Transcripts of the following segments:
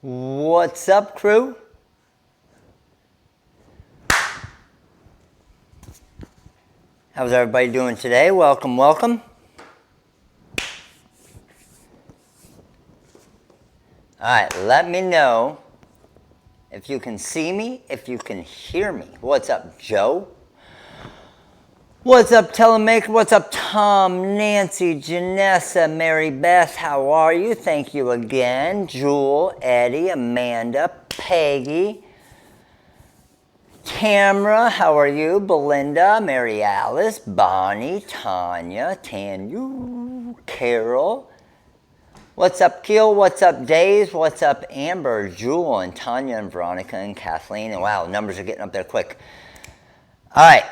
What's up, crew? How's everybody doing today? Welcome, welcome. All right, let me know if you can see me, if you can hear me. What's up, Joe? What's up, Telemaker? What's up, Tom, Nancy, Janessa, Mary Beth? How are you? Thank you again. Jewel, Eddie, Amanda, Peggy, Tamra, how are you? Belinda, Mary Alice, Bonnie, Tanya, Tanya, Carol. What's up, Keel? What's up, Days? What's up, Amber, Jewel, and Tanya, and Veronica, and Kathleen? And wow, numbers are getting up there quick. All right.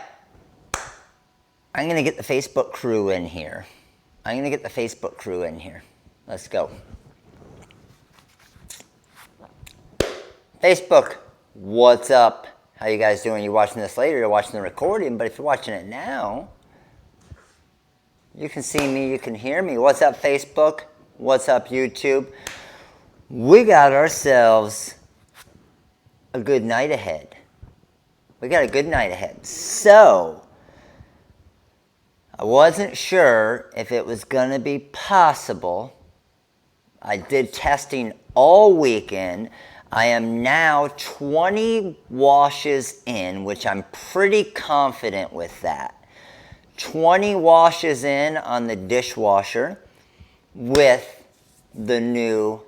I'm going to get the Facebook crew in here. Let's go. Facebook, what's up? How you guys doing? You're watching this later, you're watching the recording, but if you're watching it now, you can see me, you can hear me. What's up, Facebook? What's up, YouTube? We got ourselves a good night ahead. So, I wasn't sure if it was going to be possible. I did testing all weekend. I am now 20 washes in, which I'm pretty confident with that. 20 washes in on the dishwasher with the new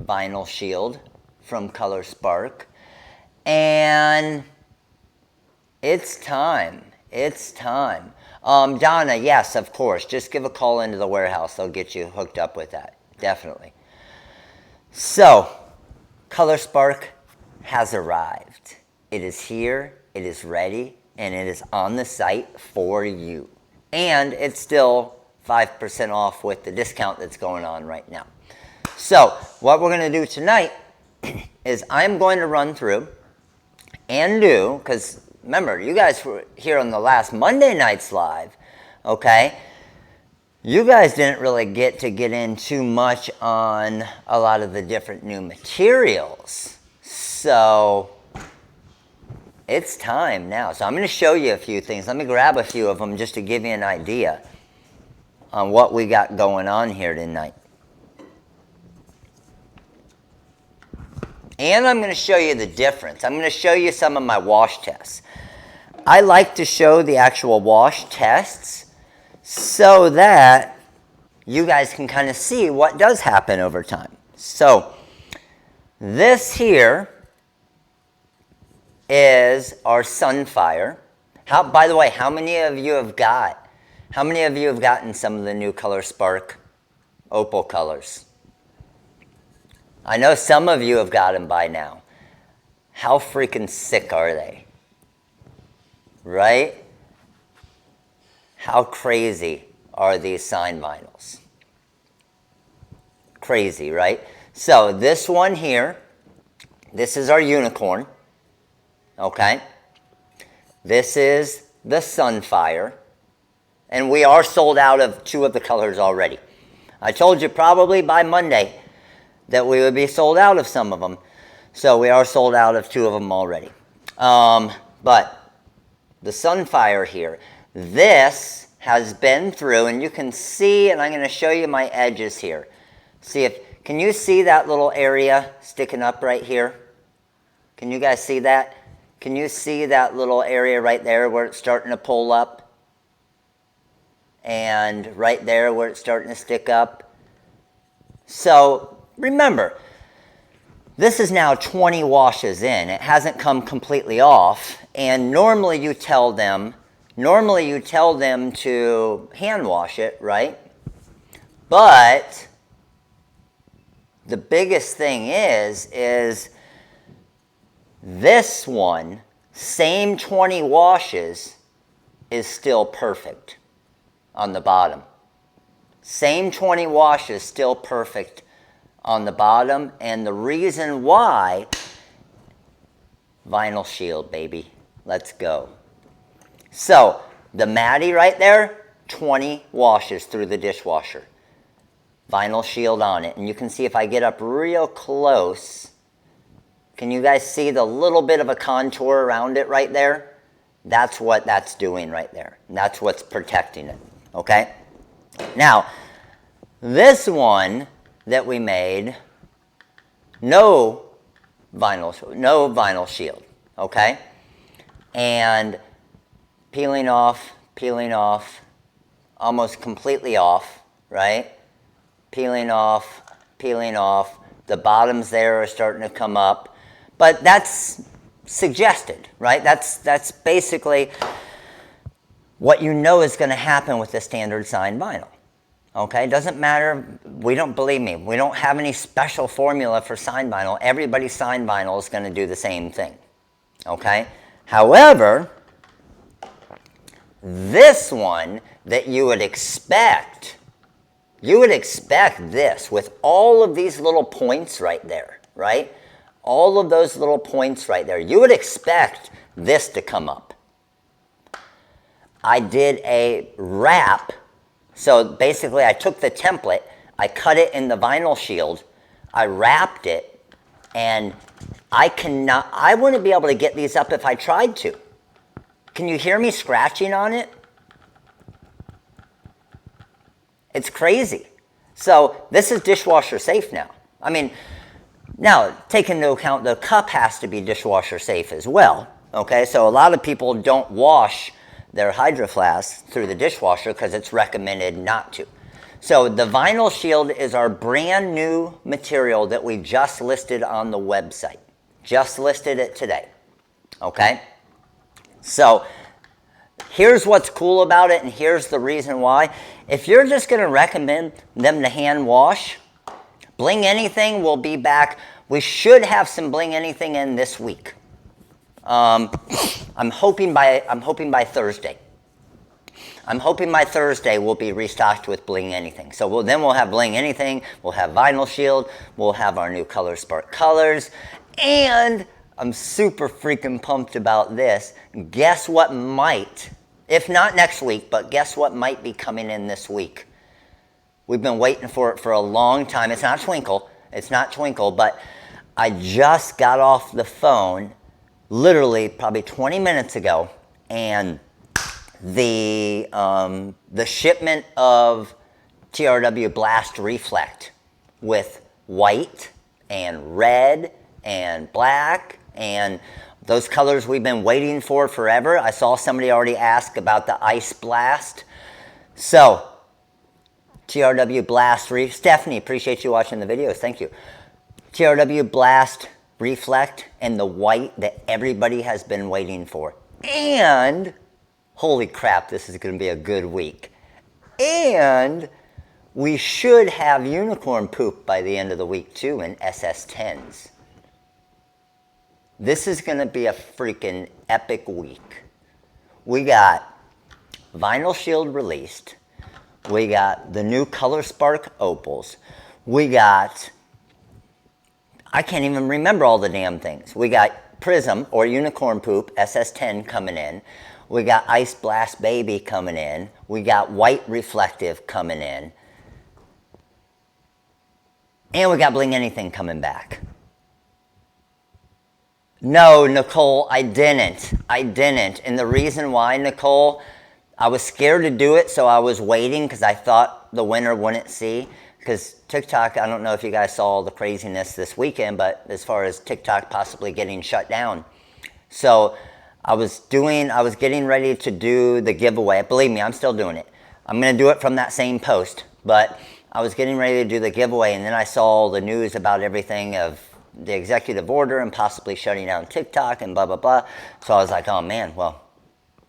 vinyl shield from Color Spark. And it's time. Donna, yes, of course. Just give a call into the warehouse. They'll get you hooked up with that. Definitely. So, Color Spark has arrived. It is here, it is ready, and it is on the site for you. And it's still 5% off with the discount that's going on right now. So, what we're going to do tonight is I'm going to run through and do, because remember, you guys were here on the last Monday night's live, okay? You guys didn't really get in too much on a lot of the different new materials. So, it's time now. So I'm going to show you a few things. Let me grab a few of them just to give you an idea on what we got going on here tonight. And I'm going to show you the difference. I'm going to show you some of my wash tests. I like to show the actual wash tests so that you guys can kind of see what does happen over time. So this here is our Sunfire. By the way, how many of you have gotten some of the new Color Spark opal colors? I know some of you have got them by now. How freaking sick are they? Right? How crazy are these sign vinyls? Crazy, right? So this one here, this is our unicorn. Okay? This is the Sunfire. And we are sold out of 2 of the colors already. I told you probably by Monday that we would be sold out of some of them. So we are sold out of 2 of them already. But the Sunfire here, this has been through, and you can see, and I'm going to show you my edges here. Can you see that little area sticking up right here? Can you guys see that? Can you see that little area right there where it's starting to pull up? And right there where it's starting to stick up? So, remember, this is now 20 washes in. It hasn't come completely off. And normally you tell them to hand wash it, right? But the biggest thing is this one, same 20 washes, is still perfect on the bottom. Same 20 washes, still perfect on the bottom. And the reason why, vinyl shield, baby. Let's go. So, the Maddie right there, 20 washes through the dishwasher. vinyl shield on it. And you can see if I get up real close, can you guys see the little bit of a contour around it right there? That's what that's doing right there. And that's what's protecting it, okay? Now, this one that we made, no vinyl shield, okay? And peeling off, almost completely off, right? Peeling off, the bottoms there are starting to come up, but that's suggested, right? That's basically what you know is going to happen with the standard sign vinyl. Okay, doesn't matter. Believe me, we don't have any special formula for sign vinyl. Everybody's sign vinyl is going to do the same thing. Okay, however, this one that you would expect this with all of these little points right there, right? All of those little points right there. You would expect this to come up. I did a wrap. So basically I took the template, I cut it in the vinyl shield, I wrapped it, and I wouldn't be able to get these up if I tried to. Can you hear me scratching on it? It's crazy. So this is dishwasher safe now. I mean, now take into account the cup has to be dishwasher safe as well. Okay, so a lot of people don't wash their Hydro Flask through the dishwasher because it's recommended not to. So the vinyl shield is our brand new material that we just listed on the website. Just listed it today. Okay? So here's what's cool about it, and here's the reason why. If you're just going to recommend them to hand wash, Bling Anything will be back. We should have some Bling Anything in this week. I'm hoping by Thursday. I'm hoping by Thursday we'll be restocked with Bling Anything. So then we'll have Bling Anything, we'll have Vinyl Shield, we'll have our new Color Spark colors, and I'm super freaking pumped about this. Guess what might, if not next week, but guess what might be coming in this week? We've been waiting for it for a long time. It's not Twinkle, but I just got off the phone literally probably 20 minutes ago, and the shipment of TRW Blast Reflect with white and red and black and those colors we've been waiting for forever. I saw somebody already ask about the Ice Blast. So TRW Blast Stephanie, appreciate you watching the videos. Thank you. TRW Blast Reflect and the white that everybody has been waiting for. And holy crap, this is going to be a good week. And we should have unicorn poop by the end of the week too in SS10s. This is going to be a freaking epic week. We got Vinyl Shield released. We got the new Color Spark opals. We got, I can't even remember all the damn things. We got Prism or Unicorn Poop SS10 coming in. We got Ice Blast Baby coming in. We got White Reflective coming in. And we got Bling Anything coming back. No, Nicole, I didn't. And the reason why, Nicole, I was scared to do it, so I was waiting because I thought the winner wouldn't see. Because TikTok, I don't know if you guys saw all the craziness this weekend, but as far as TikTok possibly getting shut down. So I was getting ready to do the giveaway. Believe me, I'm still doing it. I'm going to do it from that same post. But I was getting ready to do the giveaway, and then I saw the news about everything of the executive order and possibly shutting down TikTok and blah, blah, blah. So I was like, oh man, well,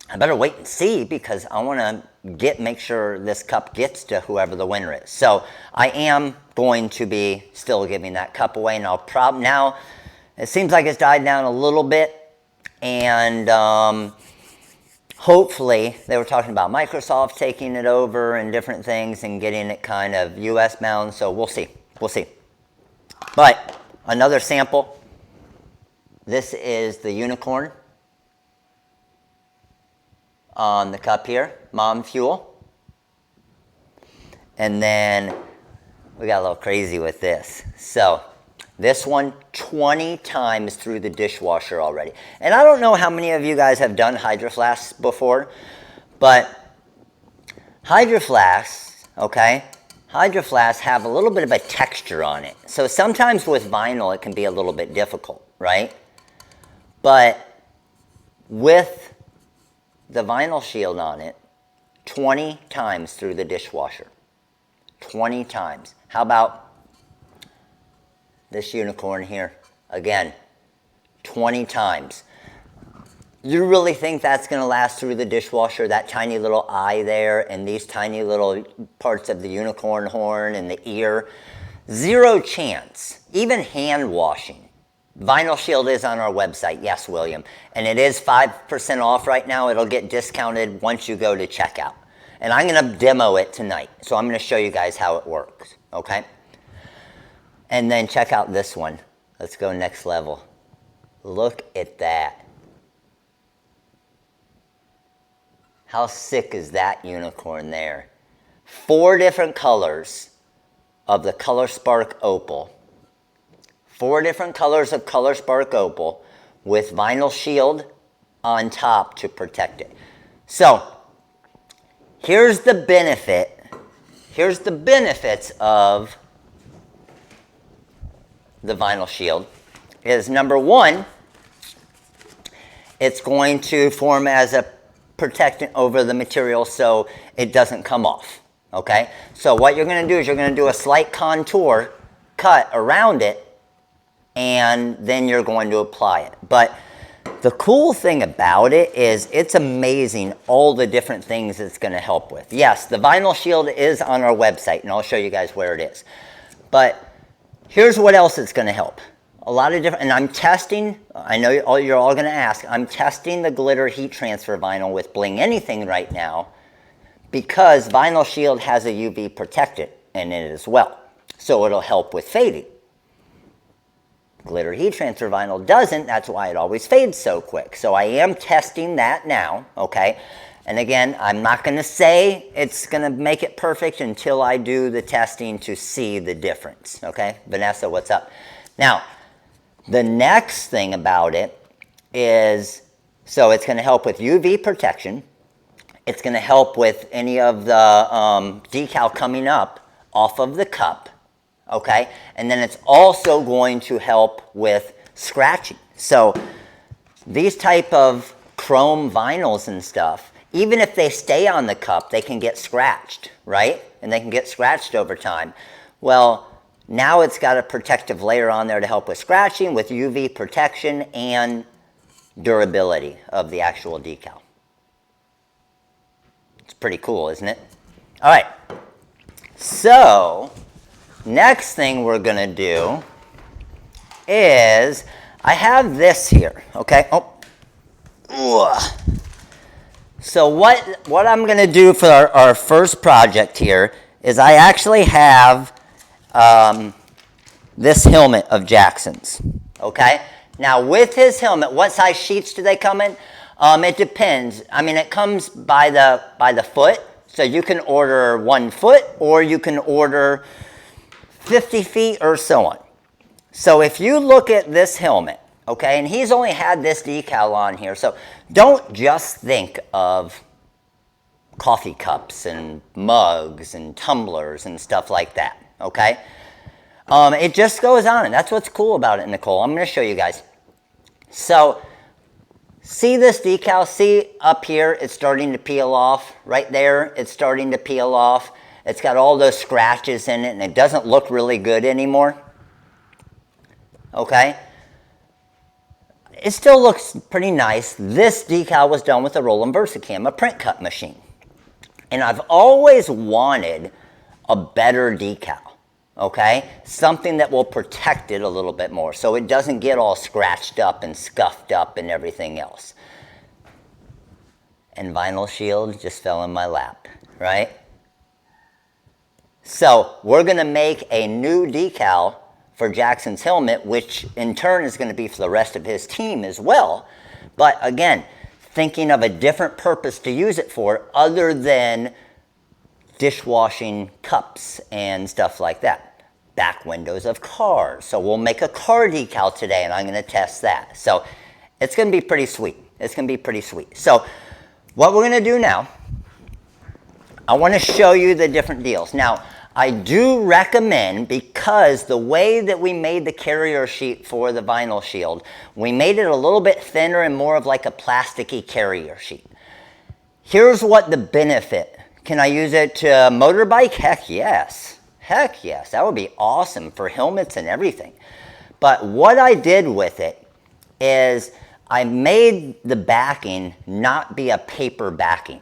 I better wait and see because I want to make sure this cup gets to whoever the winner is. So I am going to be still giving that cup away, and I'll now it seems like it's died down a little bit, and hopefully they were talking about Microsoft taking it over and different things and getting it kind of US bound. So we'll see. But another sample. This is the unicorn on the cup here, Mom Fuel. And then we got a little crazy with this. So this one, 20 times through the dishwasher already. And I don't know how many of you guys have done Hydro Flasks before, but Hydro Flasks, okay, Hydro Flasks have a little bit of a texture on it. So sometimes with vinyl it can be a little bit difficult, right? But with the vinyl shield on it, 20 times through the dishwasher. 20 times. How about this unicorn here? Again, 20 times. You really think that's going to last through the dishwasher? That tiny little eye there and these tiny little parts of the unicorn horn and the ear? Zero chance. Even hand washing. Vinyl Shield is on our website. Yes, William. And it is 5% off right now. It'll get discounted once you go to checkout. And I'm going to demo it tonight. So I'm going to show you guys how it works. Okay? And then check out this one. Let's go next level. Look at that. How sick is that unicorn there? 4 different colors of the Color Spark Opal. 4 different colors of Color Spark Opal with Vinyl Shield on top to protect it. So, here's the benefit. Here's the benefits of the Vinyl Shield. Is number 1, it's going to form as a protectant over the material so it doesn't come off, okay? So what you're going to do is you're going to do a slight contour cut around it and then you're going to apply it. But the cool thing about it is it's amazing all the different things it's going to help with. Yes, the Vinyl Shield is on our website and I'll show you guys where it is. But here's what else it's going to help. A lot of different, and I'm testing, I know you're all going to ask, I'm testing the glitter heat transfer vinyl with Bling Anything right now because Vinyl Shield has a UV protectant in it as well. So it'll help with fading. Glitter heat transfer vinyl doesn't, that's why it always fades so quick. So I am testing that now, okay? And again, I'm not going to say it's going to make it perfect until I do the testing to see the difference, okay? Vanessa, what's up? Now, the next thing about it is, so it's going to help with UV protection. It's going to help with any of the decal coming up off of the cup, okay? And then it's also going to help with scratching. So these type of chrome vinyls and stuff, even if they stay on the cup, they can get scratched, right? And they can get scratched over time. Well, now it's got a protective layer on there to help with scratching, with UV protection and durability of the actual decal. It's pretty cool, isn't it? All right. So, next thing we're going to do is, I have this here, okay? Oh. Ugh. So what I'm going to do for our first project here is I actually have this helmet of Jackson's, okay? Now with his helmet, what size sheets do they come in? It depends. I mean, it comes by the foot, so you can order 1 foot or you can order 50 feet or so on. So if you look at this helmet, okay, and he's only had this decal on here, so don't just think of coffee cups and mugs and tumblers and stuff like that, okay? It just goes on, and that's what's cool about it, Nicole. I'm going to show you guys. So, see this decal? See up here, it's starting to peel off. Right there, it's starting to peel off. It's got all those scratches in it, and it doesn't look really good anymore. Okay? It still looks pretty nice. This decal was done with a Roland VersaCam, a print cut machine. And I've always wanted a better decal. Okay, something that will protect it a little bit more so it doesn't get all scratched up and scuffed up and everything else. And Vinyl Shield just fell in my lap, right? So we're going to make a new decal for Jackson's helmet, which in turn is going to be for the rest of his team as well. But again, thinking of a different purpose to use it for other than dishwashing cups and stuff like that. back windows of cars. So we'll make a car decal today, and I'm going to test that. So it's going to be pretty sweet. It's going to be pretty sweet. So what we're going to do now, I want to show you the different deals. Now, I do recommend, because the way that we made the carrier sheet for the vinyl shield, we made it a little bit thinner and more of like a plasticky carrier sheet. Here's what the benefit. Can I use it to motorbike? Heck yes. Heck yes. That would be awesome for helmets and everything. But what I did with it is I made the backing not be a paper backing.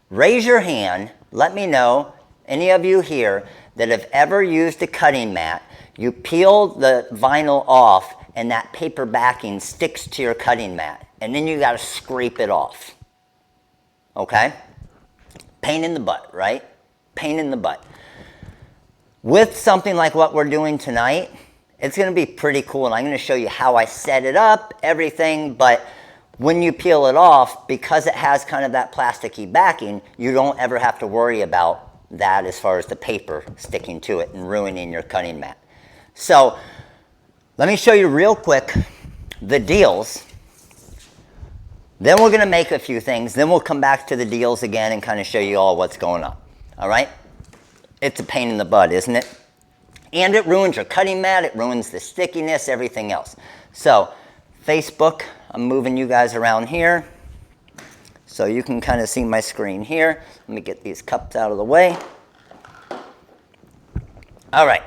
Raise your hand. Let me know, any of you here that have ever used a cutting mat, you peel the vinyl off and that paper backing sticks to your cutting mat, and then you got to scrape it off. Okay? Pain in the butt, right? Pain in the butt. With something like what we're doing tonight, it's going to be pretty cool, and I'm going to show you how I set it up, everything, but when you peel it off, because it has kind of that plasticky backing, you don't ever have to worry about that as far as the paper sticking to it and ruining your cutting mat. So let me show you real quick the deals. Then we're going to make a few things. Then we'll come back to the deals again and kind of show you all what's going on. All right? It's a pain in the butt, isn't it? And it ruins your cutting mat. It ruins the stickiness, everything else. So Facebook, I'm moving you guys around here so you can kind of see my screen here. Let me get these cups out of the way. All right.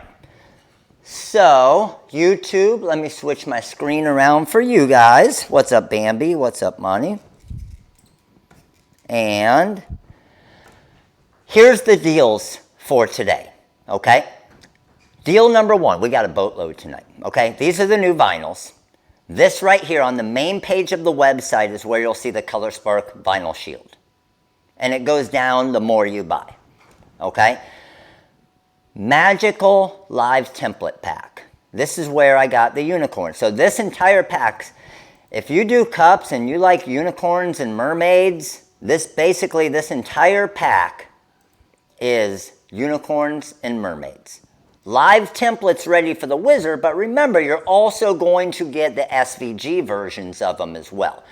So YouTube, let me switch my screen around for you guys. What's up, Bambi? What's up, Monty? And here's the deals for today, okay? Deal number one, we got a boatload tonight, okay? These are the new vinyls. This right here on the main page of the website is where you'll see the Color Spark vinyl shield. And it goes down the more you buy, okay? Magical Live Template Pack. This is where I got the unicorn. So this entire pack, if you do cups and you like unicorns and mermaids, this entire pack is unicorns and mermaids. Live templates ready for the wizard, but remember, you're also going to get the SVG versions of them as well.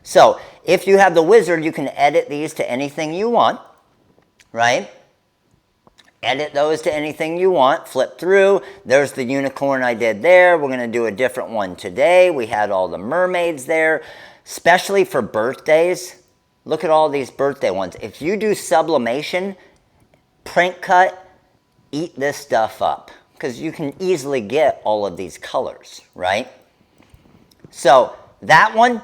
So if you have the wizard, you can edit these to anything you want, right? Edit those to anything you want, flip through. There's the unicorn I did there. We're going to do a different one today. We had all the mermaids there, especially for birthdays. Look at all these birthday ones. If you do sublimation, print cut, eat this stuff up, because you can easily get all of these colors, right? So that one,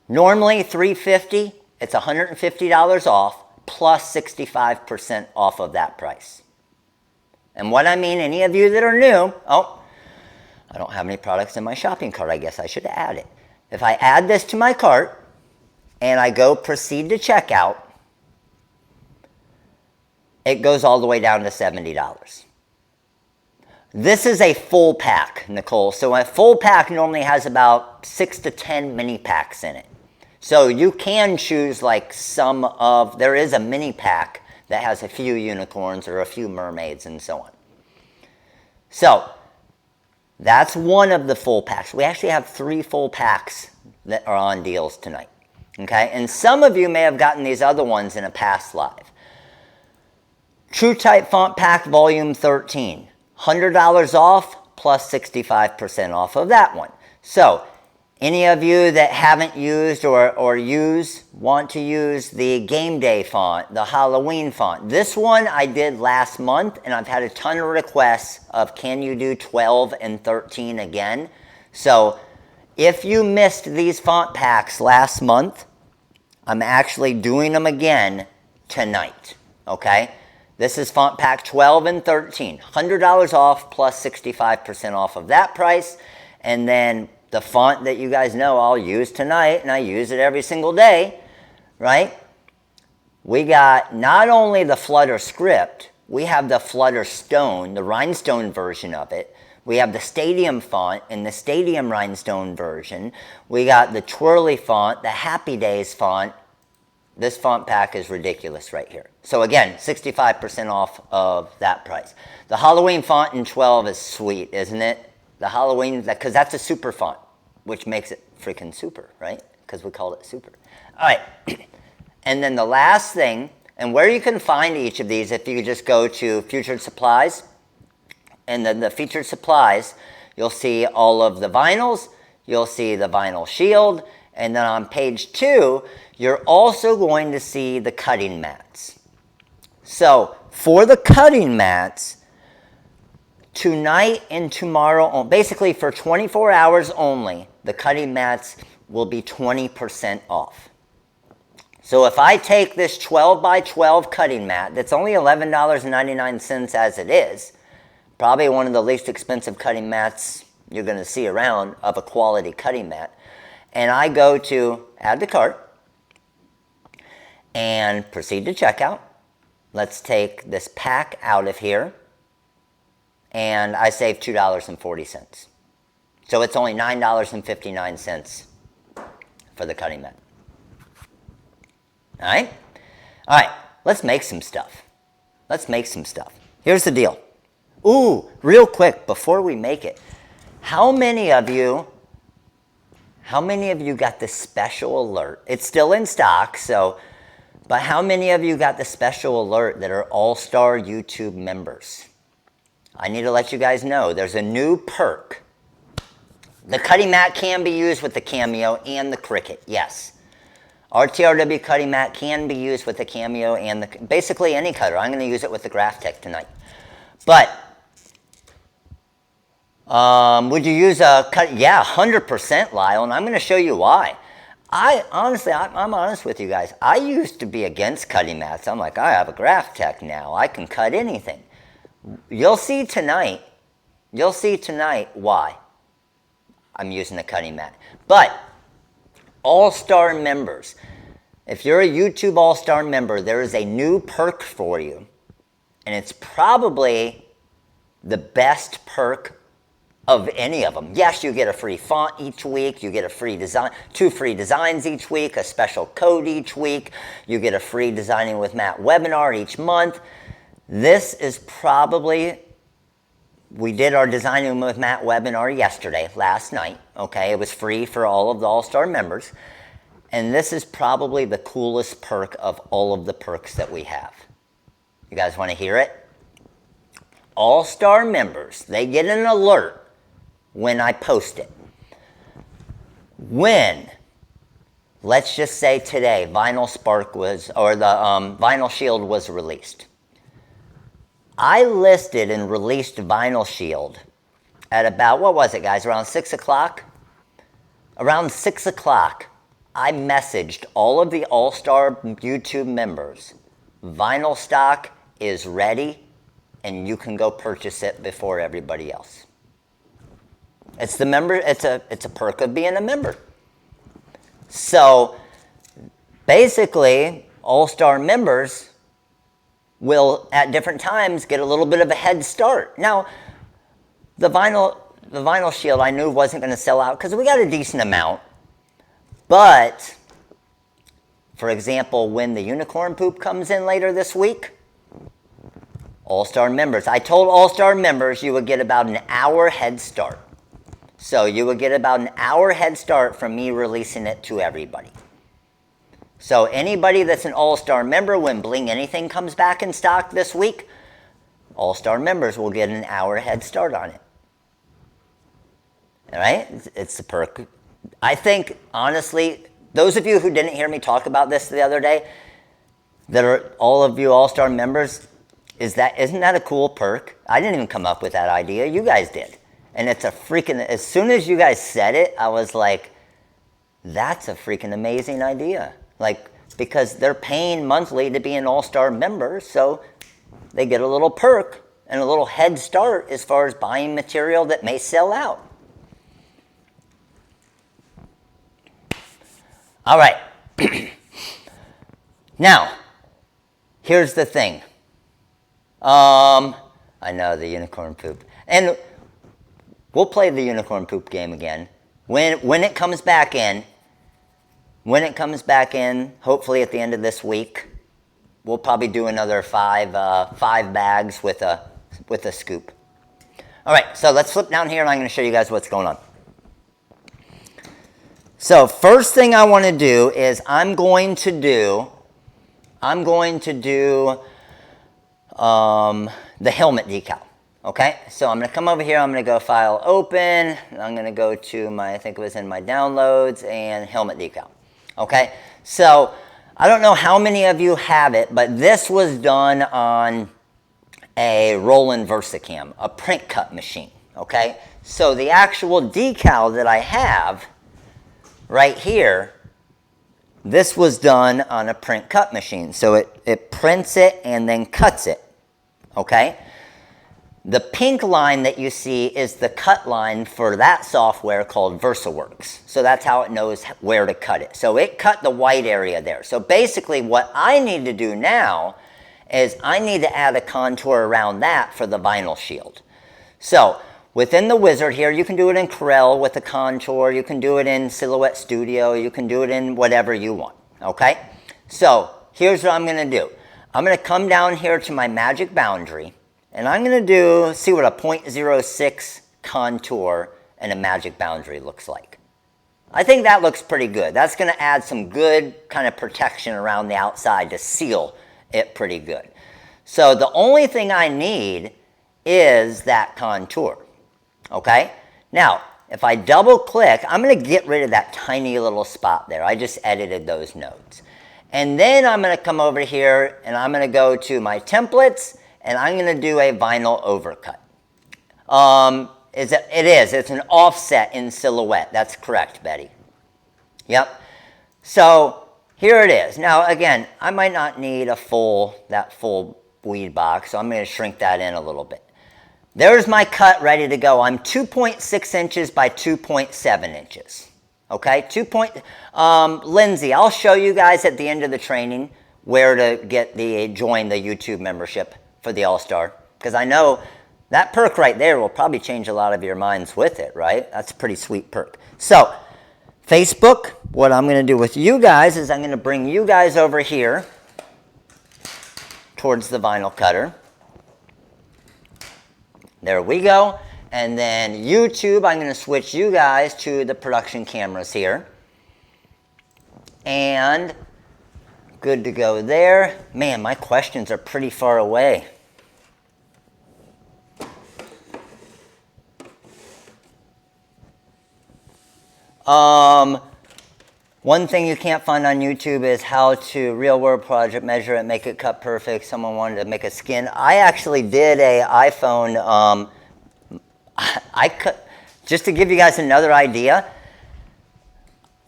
normally $350, it's $150 off, plus 65% off of that price. And what I mean, any of you that are new, oh, I don't have any products in my shopping cart, I guess I should add it. If I add this to my cart, and I go proceed to checkout, it goes all the way down to $70. This is a full pack, Nicole. So a full pack normally has about 6 to 10 mini packs in it. So you can choose like there is a mini pack that has a few unicorns or a few mermaids and so on. So that's one of the full packs. We actually have 3 full packs that are on deals tonight. Okay, and some of you may have gotten these other ones in a past live. True Type Font Pack Volume 13, $100 off plus 65% off of that one. So any of you that haven't used or want to use the Game Day font, the Halloween font, this one I did last month, and I've had a ton of requests of can you do 12 and 13 again. So if you missed these font packs last month, I'm actually doing them again tonight, okay? This is font pack 12 and 13, $100 off plus 65% off of that price. And then the font that you guys know I'll use tonight, and I use it every single day, right? We got not only the Flutter script, we have the Flutter Stone, the rhinestone version of it. We have the Stadium font and the Stadium rhinestone version. We got the Twirly font, the Happy Days font. This font pack is ridiculous right here. So again, 65% off of that price. The Halloween font in 12 is sweet, isn't it? The Halloween, because that's a super font, which makes it freaking super, right? Because we called it super. All right. And then the last thing, and where you can find each of these, if you just go to Featured Supplies, and then the Featured Supplies, you'll see all of the vinyls, you'll see the vinyl shield, and then on page 2, you're also going to see the cutting mats. So for the cutting mats, tonight and tomorrow, basically for 24 hours only, the cutting mats will be 20% off. So if I take this 12 by 12 cutting mat, that's only $11.99 as it is, probably one of the least expensive cutting mats you're going to see around of a quality cutting mat, and I go to add to cart and proceed to checkout. Let's take this pack out of here, and I save $2.40. So it's only $9.59 for the cutting mat. All right? All right, let's make some stuff. Let's make some stuff. Here's the deal. Ooh, real quick, before we make it, how many of you got the special alert? It's still in stock, so, but how many of you got the special alert that are All-Star YouTube members? I need to let you guys know there's a new perk. The cutting mat can be used with the Cameo and the Cricut, yes. Our TRW cutting mat can be used with the Cameo and the, basically any cutter. I'm going to use it with the Graphtec tonight. But, would you use a cut? Yeah, 100%, Lyle, and I'm going to show you why. I'm honest with you guys. I used to be against cutting mats. I'm like, I have a Graphtec now. I can cut anything. You'll see tonight why I'm using the cutting mat. But All-Star members, if you're a YouTube All-Star member, there is a new perk for you, and it's probably the best perk of any of them. Yes, you get a free font each week, you get a free design, 2 free designs each week, a special code each week, you get a free Designing with Matt webinar each month. This is probably, we did our Designing with Matt webinar yesterday, last night, okay? It was free for all of the All-Star members. And this is probably the coolest perk of all of the perks that we have. You guys want to hear it? All-Star members, they get an alert when I post it. When, let's just say today, Vinyl Spark was, or the Vinyl Shield was released. I listed and released Vinyl Shield at about, what was it guys, around 6 o'clock? Around 6 o'clock, I messaged all of the All-Star YouTube members, vinyl stock is ready and you can go purchase it before everybody else. It's the member, it's a perk of being a member. So basically, All-Star members will at different times get a little bit of a head start. Now, the vinyl shield I knew wasn't going to sell out because we got a decent amount. But, for example, when the unicorn poop comes in later this week, All-Star members, I told All-Star members you would get about an hour head start. So you would get about an hour head start from me releasing it to everybody. So anybody that's an All-Star member, when Bling Anything comes back in stock this week, All-Star members will get an hour head start on it. All right? It's the perk. I think, honestly, those of you who didn't hear me talk about this the other day, that are all of you All-Star members, isn't that a cool perk? I didn't even come up with that idea. You guys did. And it's a freaking, as soon as you guys said it, I was like, that's a freaking amazing idea. Like, because they're paying monthly to be an All-Star member, so they get a little perk and a little head start as far as buying material that may sell out. All right. Now, here's the thing. I know, the unicorn poop. And we'll play the unicorn poop game again. When it comes back in, hopefully at the end of this week, we'll probably do another five bags with a scoop. All right, so let's flip down here and I'm going to show you guys what's going on. So first thing I want to do is I'm going to do the helmet decal. Okay, so I'm going to come over here, I'm going to go File, Open, I'm going to go to my, I think it was in my downloads, and helmet decal. Okay, so I don't know how many of you have it, but this was done on a Roland Versacam, a print cut machine. Okay, so the actual decal that I have right here, this was done on a print cut machine. So it prints it and then cuts it. Okay. The pink line that you see is the cut line for that software called VersaWorks. So that's how it knows where to cut it. So it cut the white area there. So basically what I need to do now is I need to add a contour around that for the vinyl shield. So within the wizard here, you can do it in Corel with a contour. You can do it in Silhouette Studio. You can do it in whatever you want. Okay? So here's what I'm going to do. I'm going to come down here to my magic boundary. And I'm going to see what a 0.06 contour and a magic boundary looks like. I think that looks pretty good. That's going to add some good kind of protection around the outside to seal it pretty good. So the only thing I need is that contour. Okay? Now, if I double click, I'm going to get rid of that tiny little spot there. I just edited those nodes. And then I'm going to come over here and I'm going to go to my templates. And I'm going to do a vinyl overcut. It's an offset in Silhouette. That's correct, Betty. Yep. So here it is. Now, again, I might not need that full weed box, so I'm going to shrink that in a little bit. There's my cut ready to go. I'm 2.6 inches by 2.7 inches. Okay? Lindsay, I'll show you guys at the end of the training where to join the YouTube membership for the All-Star, because I know that perk right there will probably change a lot of your minds with it, right? That's a pretty sweet perk. So, Facebook, what I'm going to do with you guys is I'm going to bring you guys over here towards the vinyl cutter. There we go. And then YouTube, I'm going to switch you guys to the production cameras here. And good to go there. Man, my questions are pretty far away. One thing you can't find on YouTube is how to real world project measure it, make it cut perfect. Someone wanted to make a skin. I actually did a iPhone, just to give you guys another idea,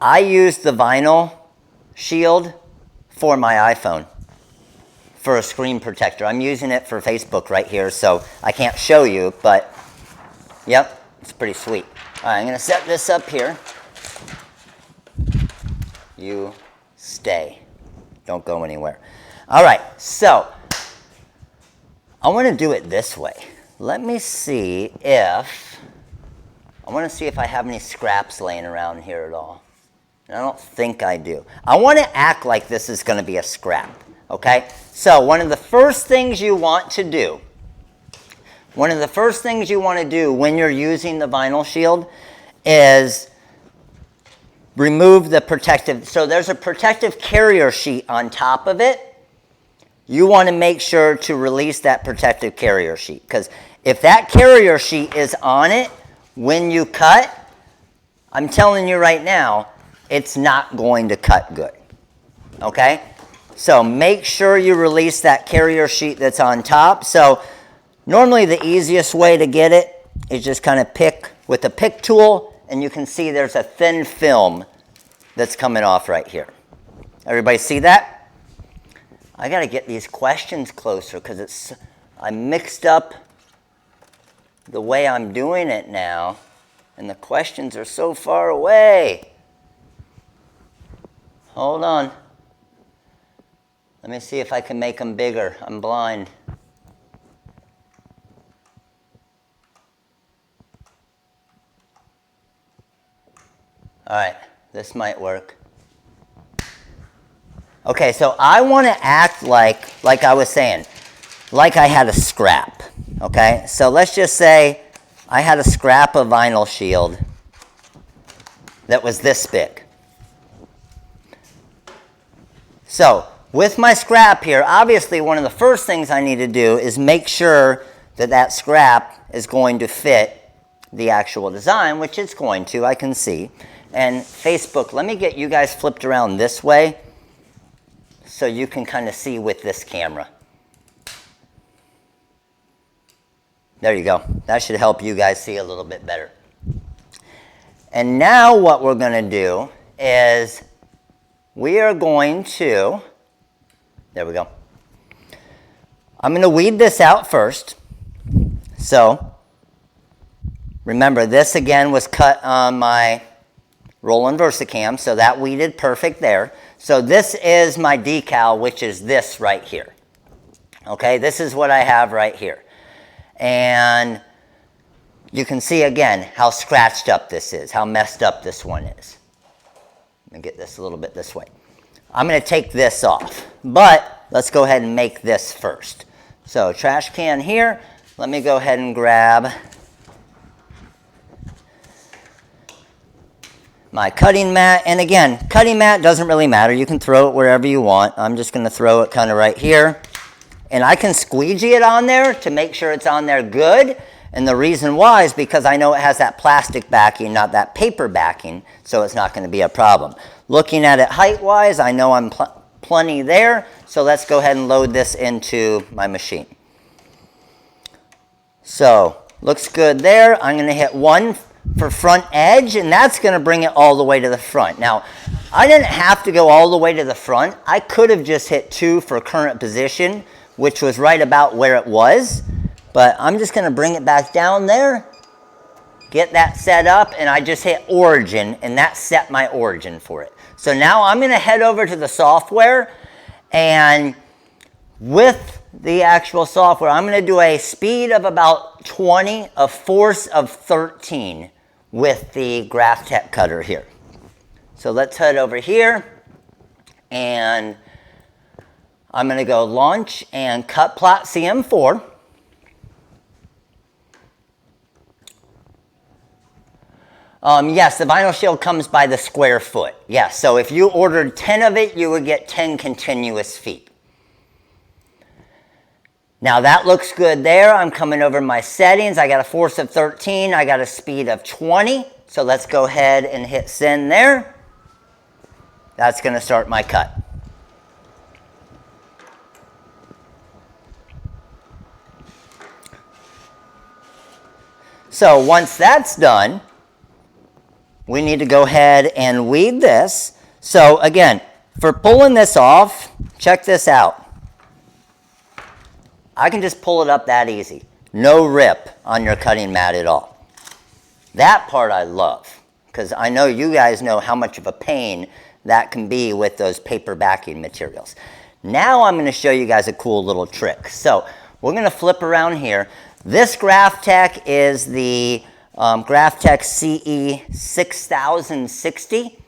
I used the vinyl shield for my iPhone for a screen protector. I'm using it for Facebook right here, so I can't show you, but yep, it's pretty sweet. All right, I'm going to set this up here. You stay. Don't go anywhere. All right, so I want to do it this way. Let me see if I have any scraps laying around here at all. I don't think I do. I want to act like this is going to be a scrap, okay? So one of the first things you want to do when you're using the vinyl shield is remove the protective. So there's a protective carrier sheet on top of it. You want to make sure to release that protective carrier sheet, because if that carrier sheet is on it when you cut, I'm telling you right now, it's not going to cut good. Okay? So make sure you release that carrier sheet that's on top. So normally the easiest way to get it is just kind of pick with a pick tool, and you can see there's a thin film that's coming off right here. Everybody see that? I got to get these questions closer because I mixed up the way I'm doing it now, and the questions are so far away. Hold on. Let me see if I can make them bigger. I'm blind. All right, this might work. Okay, so I want to act like I was saying, like I had a scrap. Okay, so let's just say I had a scrap of vinyl shield that was this big. So with my scrap here, obviously one of the first things I need to do is make sure that that scrap is going to fit the actual design, which it's going to, I can see. And Facebook, let me get you guys flipped around this way so you can kind of see with this camera. There you go. That should help you guys see a little bit better. And now what we're going to do is we are going to, there we go. I'm going to weed this out first. So remember, this again was cut on my Roland Versacam, so that weeded perfect there. So this is my decal, which is this right here. Okay, this is what I have right here. And you can see again how scratched up this is, how messed up this one is. Let me get this a little bit this way. I'm going to take this off, but let's go ahead and make this first. So trash can here. Let me go ahead and grab my cutting mat. And again, cutting mat doesn't really matter. You can throw it wherever you want. I'm just going to throw it kind of right here. And I can squeegee it on there to make sure it's on there good. And the reason why is because I know it has that plastic backing, not that paper backing, so it's not going to be a problem. Looking at it height-wise, I know I'm plenty there. So let's go ahead and load this into my machine. So, looks good there. I'm going to hit 1 for front edge, and that's going to bring it all the way to the front. Now, I didn't have to go all the way to the front. I could have just hit 2 for current position, which was right about where it was. But I'm just going to bring it back down there, get that set up, and I just hit origin, and that set my origin for it. So now I'm going to head over to the software, and with the actual software, I'm going to do a speed of about 20, a force of 13 with the Graphtec cutter here. So let's head over here, and I'm going to go launch and cut plot CM4. Yes, the vinyl shield comes by the square foot. Yes, so if you ordered 10 of it, you would get 10 continuous feet. Now that looks good there. I'm coming over my settings. I got a force of 13. I got a speed of 20. So let's go ahead and hit send there. That's going to start my cut. So once that's done, we need to go ahead and weed this. So again, for pulling this off, check this out. I can just pull it up that easy. No rip on your cutting mat at all. That part I love, because I know you guys know how much of a pain that can be with those paper backing materials. Now I'm going to show you guys a cool little trick. So we're going to flip around here. This Graphtec is the Graphtec CE 6060.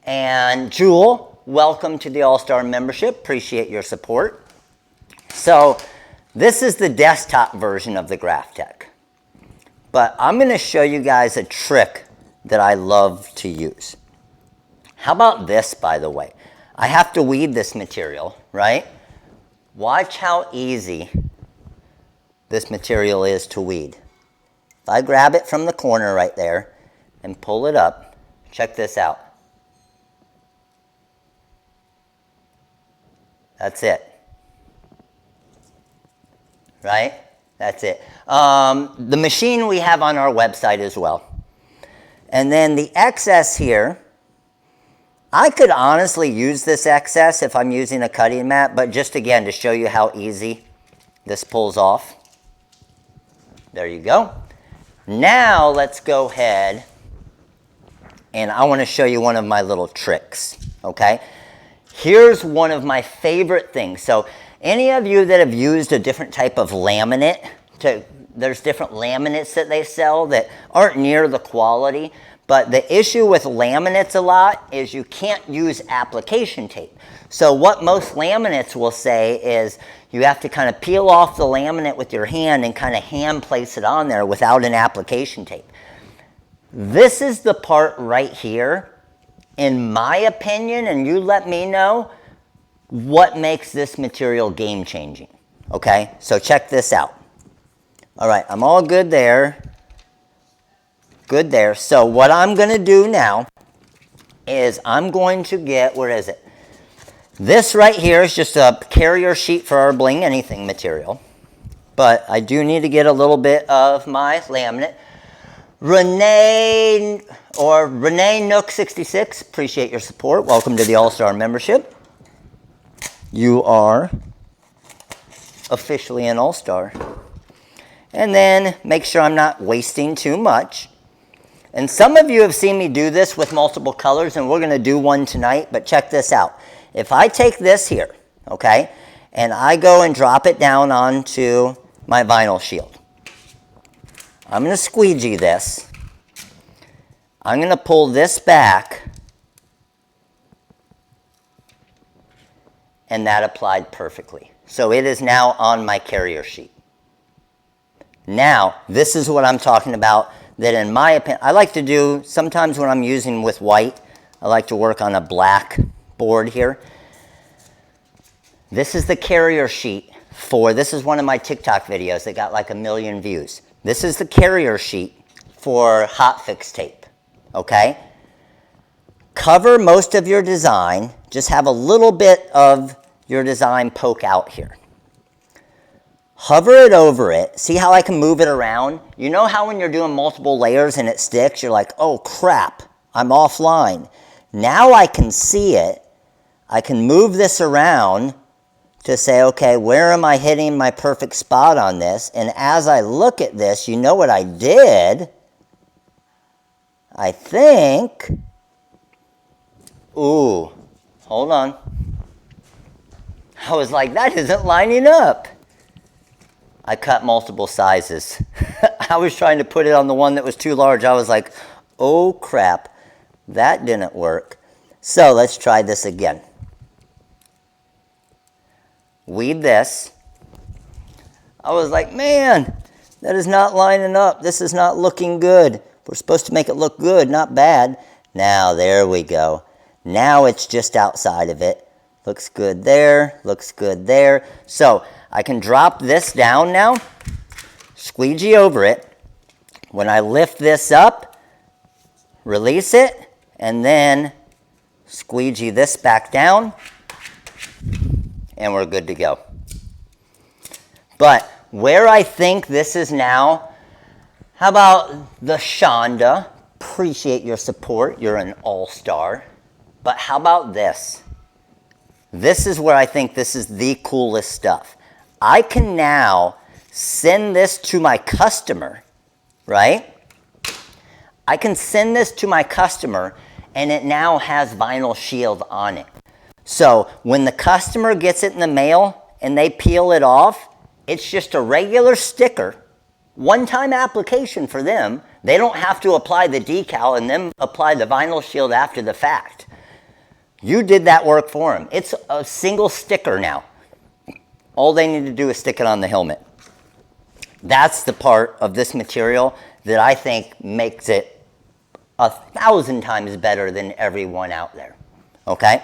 And Jewel, welcome to the All-Star membership. Appreciate your support. So this is the desktop version of the Graphtec. But I'm going to show you guys a trick that I love to use. How about this, by the way? I have to weed this material, right? Watch how easy this material is to weed. If I grab it from the corner right there and pull it up, check this out. That's it. Right? That's it. The machine we have on our website as well. And then the excess here, I could honestly use this excess if I'm using a cutting mat, but just again to show you how easy this pulls off. There you go. Now let's go ahead and I want to show you one of my little tricks, okay? Here's one of my favorite things. So any of you that have used a different type of laminate, there's different laminates that they sell that aren't near the quality, But the issue with laminates a lot is you can't use application tape. So what most laminates will say is you have to kind of peel off the laminate with your hand and kind of hand place it on there without an application tape. This is the part right here, in my opinion, and you let me know what makes this material game changing. Okay, so check this out. All right, I'm all good there. Good there. So what I'm going to do now is I'm going to get, where is it? This right here is just a carrier sheet for our Bling Anything material. But I do need to get a little bit of my laminate. Renee Nook 66, appreciate your support. Welcome to the All-Star membership. You are officially an All-Star. And then make sure I'm not wasting too much. And some of you have seen me do this with multiple colors, and we're going to do one tonight, but check this out. If I take this here, okay, and I go and drop it down onto my vinyl shield, I'm going to squeegee this. I'm going to pull this back, and that applied perfectly. So it is now on my carrier sheet. Now, this is what I'm talking about, that in my opinion, I like to do, sometimes when I'm using with white, I like to work on a black board here. This is the carrier sheet for, this is one of my TikTok videos that got like 1 million views. This is the carrier sheet for hot fix tape, okay? Cover most of your design, just have a little bit of your design poke out here. Hover it over it. See how I can move it around? You know how when you're doing multiple layers and it sticks, you're like, oh crap, I'm offline. Now I can see it. I can move this around to say, okay, where am I hitting my perfect spot on this? And as I look at this, you know what I did? I think, ooh, hold on. I was like, that isn't lining up. I cut multiple sizes. I was trying to put it on the one that was too large. I was like, oh crap, that didn't work. So let's try this again. Weed this. I was like, man, that is not lining up. This is not looking good. We're supposed to make it look good, not bad. Now, there we go. Now it's just outside of it. Looks good there, looks good there. So I can drop this down now, squeegee over it. When I lift this up, release it, and then squeegee this back down, and we're good to go. But where I think this is now, how about the Shonda? Appreciate your support. You're an all-star. But how about this? This is where I think this is the coolest stuff. I can now send this to my customer, right? I can send this to my customer, and it now has vinyl shield on it. So when the customer gets it in the mail and they peel it off, it's just a regular sticker, one-time application for them. They don't have to apply the decal and then apply the vinyl shield after the fact. You did that work for them. It's a single sticker now. All they need to do is stick it on the helmet. That's the part of this material that I think makes it 1,000 times better than everyone out there, okay?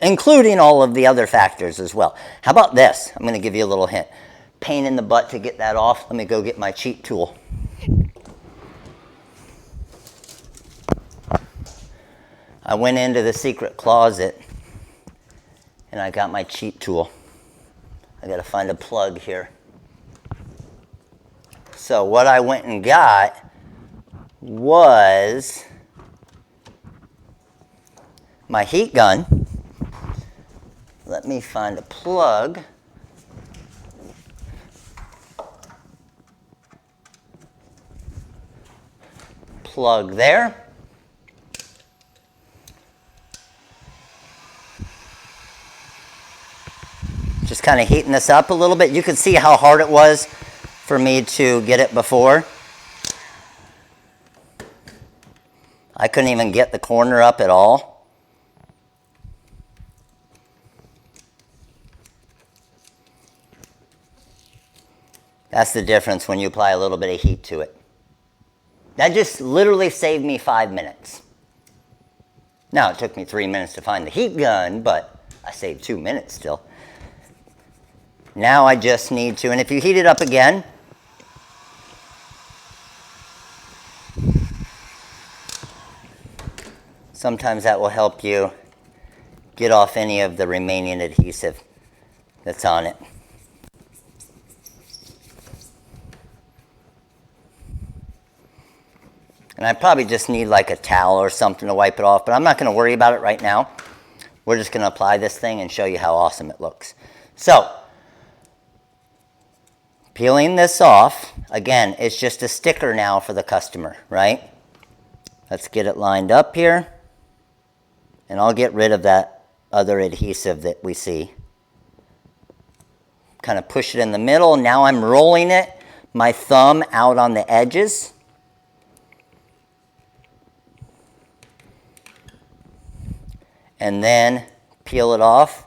Including all of the other factors as well. How about this? I'm going to give you a little hint. Pain in the butt to get that off. Let me go get my cheat tool. I went into the secret closet and I got my cheat tool. I got to find a plug here. So what I went and got was my heat gun. Let me find a plug. Plug there. Just kind of heating this up a little bit. You can see how hard it was for me to get it before. I couldn't even get the corner up at all. That's the difference when you apply a little bit of heat to it. That just literally saved me 5 minutes. Now, it took me 3 minutes to find the heat gun, but I saved 2 minutes still. Now I just need to, and if you heat it up again, sometimes that will help you get off any of the remaining adhesive that's on it. And I probably just need like a towel or something to wipe it off, but I'm not going to worry about it right now. We're just going to apply this thing and show you how awesome it looks. So, peeling this off, again, it's just a sticker now for the customer, right? Let's get it lined up here. And I'll get rid of that other adhesive that we see. Kind of push it in the middle. Now I'm rolling it, my thumb out on the edges. And then peel it off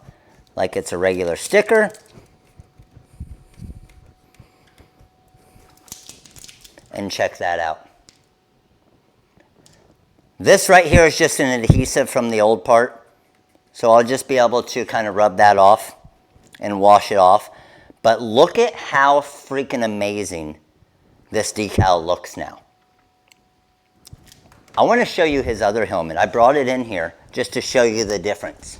like it's a regular sticker. And check that out. This right here is just an adhesive from the old part. So I'll just be able to kind of rub that off and wash it off. But look at how freaking amazing this decal looks now. I want to show you his other helmet. I brought it in here just to show you the difference.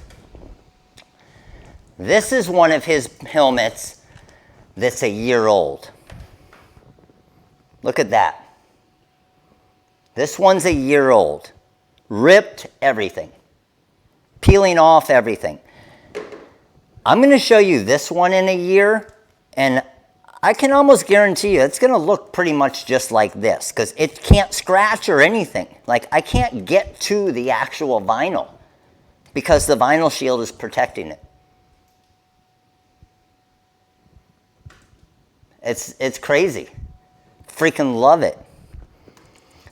This is one of his helmets that's a year old. Look at that. This one's a year old. Ripped everything. Peeling off everything. I'm going to show you this one in a year, and I can almost guarantee you it's going to look pretty much just like this, because it can't scratch or anything. Like, I can't get to the actual vinyl because the vinyl shield is protecting it. It's crazy. Freaking love it.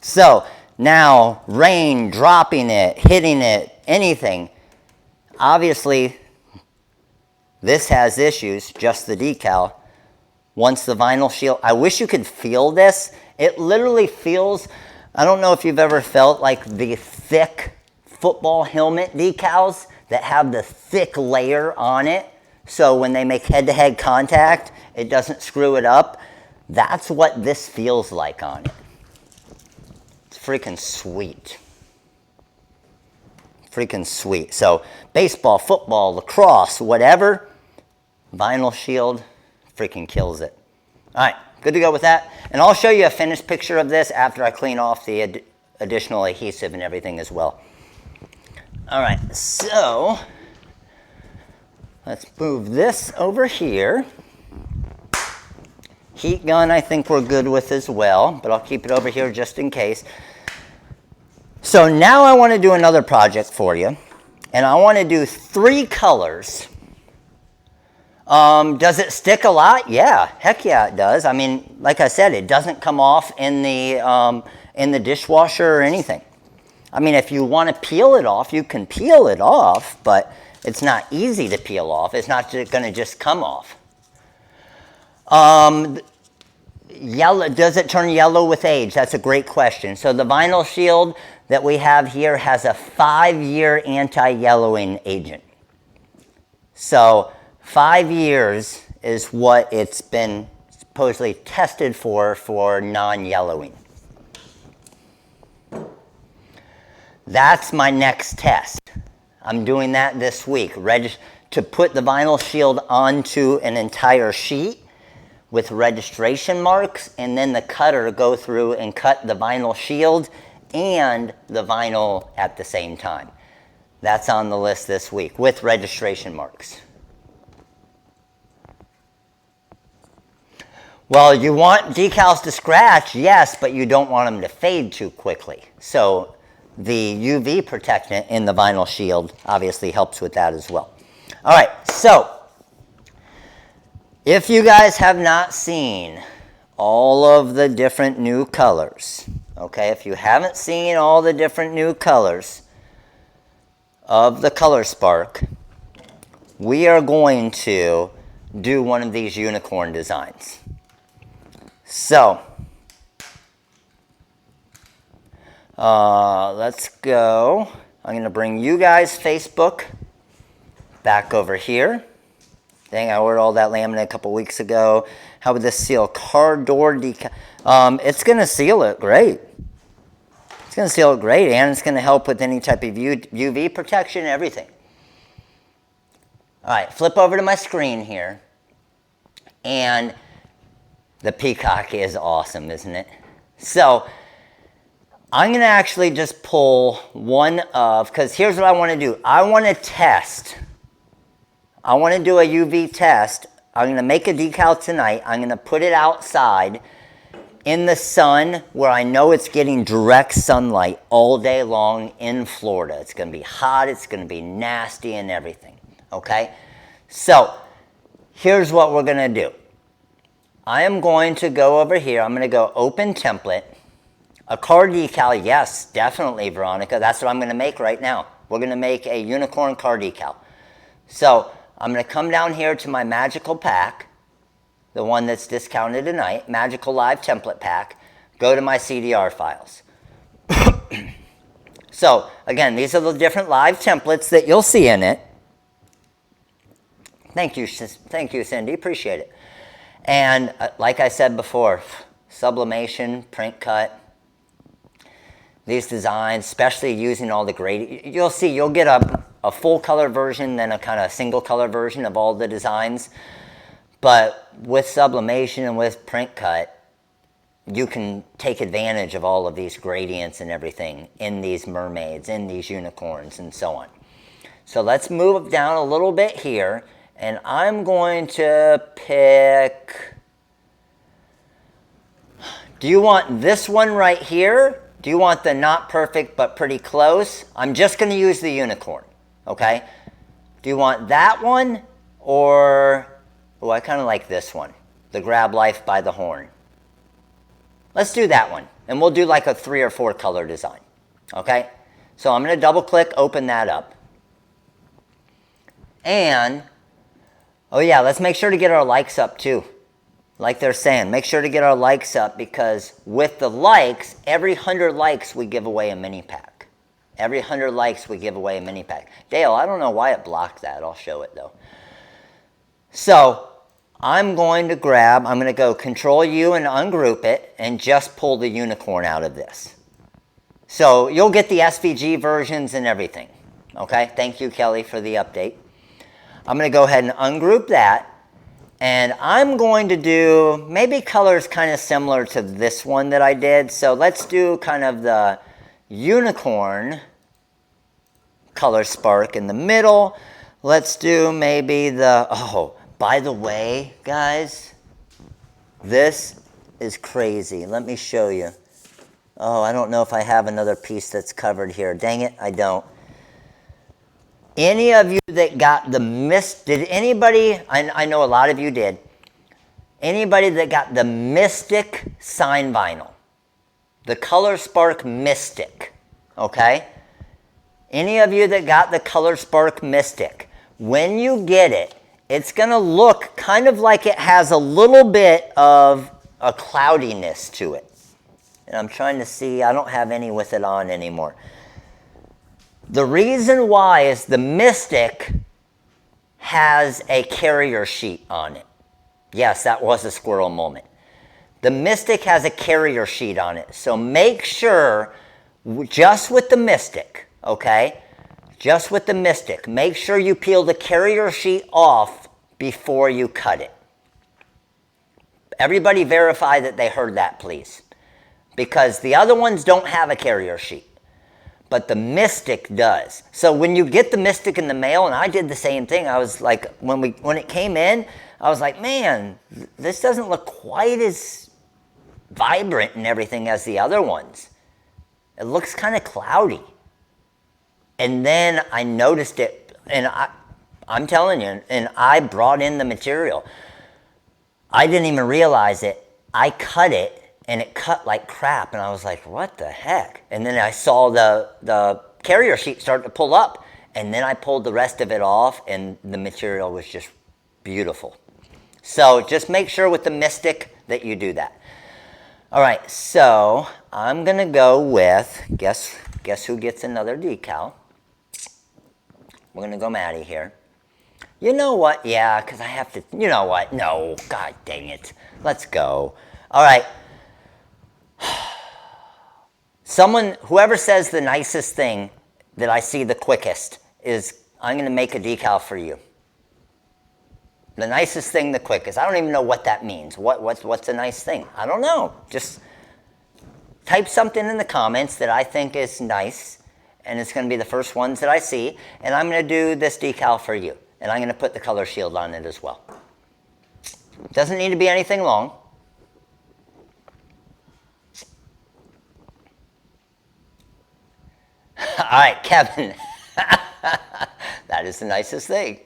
So now, rain, dropping it, hitting it, anything. Obviously, this has issues, just the decal. Once the vinyl shield, I wish you could feel this. It literally feels, I don't know if you've ever felt like the thick football helmet decals that have the thick layer on it. So when they make head-to-head contact, it doesn't screw it up. That's what this feels like on it. It's freaking sweet. Freaking sweet. So baseball, football, lacrosse, whatever, vinyl shield freaking kills it. All right, good to go with that. And I'll show you a finished picture of this after I clean off the additional adhesive and everything as well. All right, so let's move this over here. Heat gun I think we're good with as well, but I'll keep it over here just in case. So now I want to do another project for you, and I want to do 3 colors. Does it stick a lot? Yeah, heck yeah it does. I mean, like I said, it doesn't come off in the dishwasher or anything. I mean, if you want to peel it off, you can peel it off, but it's not easy to peel off. It's not going to just come off. Yellow, does it turn yellow with age? That's a great question. So the vinyl shield that we have here has a 5-year anti-yellowing agent. So 5 years is what it's been supposedly tested for non-yellowing. That's my next test. I'm doing that this week. To put the vinyl shield onto an entire sheet with registration marks, and then the cutter go through and cut the vinyl shield and the vinyl at the same time. That's on the list this week with registration marks. Well, you want decals to scratch, yes, but you don't want them to fade too quickly. So the UV protectant in the vinyl shield obviously helps with that as well. All right, so if you guys have not seen all of the different new colors, okay? okay? If you haven't seen all the different new colors of the Color Spark, we are going to do one of these unicorn designs. So, let's go. I'm going to bring you guys Facebook back over here. Dang, I ordered all that laminate a couple weeks ago. How would this seal? Car door decal. It's going to seal it great. It's going to seal it great, and it's going to help with any type of UV protection, everything. All right, flip over to my screen here. And the peacock is awesome, isn't it? So, I'm going to actually just pull one of, because here's what I want to do. I want to test. I want to do a UV test. I'm going to make a decal tonight. I'm going to put it outside in the sun where I know it's getting direct sunlight all day long in Florida. It's going to be hot. It's going to be nasty and everything. Okay? So, here's what we're going to do. I am going to go over here. I'm going to go open template. A car decal, yes, definitely, Veronica. That's what I'm going to make right now. We're going to make a unicorn car decal. So I'm going to come down here to my magical pack, the one that's discounted tonight, magical live template pack. Go to my CDR files. So again, these are the different live templates that you'll see in it. Thank you, Cindy. Appreciate it. And like I said before, sublimation, print cut. These designs, especially using all the gradient, you'll see you'll get a full color version, then a kind of single color version of all the designs. But with sublimation and with print cut, you can take advantage of all of these gradients and everything in these mermaids, in these unicorns, and so on. So let's move down a little bit here, and I'm going to pick, do you want this one right here? Do you want the not perfect but pretty close? I'm just going to use the unicorn, okay? Do you want that one or, oh, I kind of like this one, the grab life by the horn. Let's do that one, and we'll do like a 3 or 4 color design, okay? So I'm going to double click, open that up. And, oh yeah, let's make sure to get our likes up too. Like they're saying, make sure to get our likes up, because with the likes, every 100 likes we give away a mini pack. Every 100 likes we give away a mini pack. Dale, I don't know why it blocked that. I'll show it though. So I'm going to go Control U and ungroup it and just pull the unicorn out of this. So you'll get the SVG versions and everything. Okay, thank you, Kelly, for the update. I'm going to go ahead and ungroup that. And I'm going to do maybe colors kind of similar to this one that I did. So let's do kind of the unicorn color spark in the middle. Let's do maybe the, oh, by the way, guys, this is crazy. Let me show you. Oh, I don't know if I have another piece that's covered here. Dang it, I don't. Any of you that got the did anybody, I know a lot of you did, anybody that got the Mystic sign vinyl, the Color Spark Mystic, okay? Any of you that got the Color Spark Mystic, when you get it, it's going to look kind of like it has a little bit of a cloudiness to it. And I'm trying to see, I don't have any with it on anymore. The reason why is the Mystic has a carrier sheet on it. Yes, that was a squirrel moment. The Mystic has a carrier sheet on it. So make sure, just with the Mystic, okay? Just with the Mystic, make sure you peel the carrier sheet off before you cut it. Everybody verify that they heard that, please. Because the other ones don't have a carrier sheet. But the Mystic does. So when you get the Mystic in the mail, and I did the same thing, I was like, when it came in, I was like, man, this doesn't look quite as vibrant and everything as the other ones. It looks kind of cloudy. And then I noticed it, and I'm telling you, and I brought in the material. I didn't even realize it. I cut it, and it cut like crap, and I was like, what the heck? And then I saw the carrier sheet start to pull up, and then I pulled the rest of it off, and the material was just beautiful. So just make sure with the Mystic that you do that. All right, so I'm gonna go with, guess who gets another decal? We're gonna go Maddie here. You know what? Yeah, because I have to, you know what? No, god dang it. Let's go. All right. Whoever says the nicest thing that I see the quickest is, I'm gonna make a decal for you. The nicest thing, the quickest. I don't even know what that means. What's a nice thing? I don't know. Just type something in the comments that I think is nice, and it's going to be the first ones that I see, and I'm going to do this decal for you, and I'm going to put the color shield on it as well. Doesn't need to be anything long. All right, Kevin. That is the nicest thing.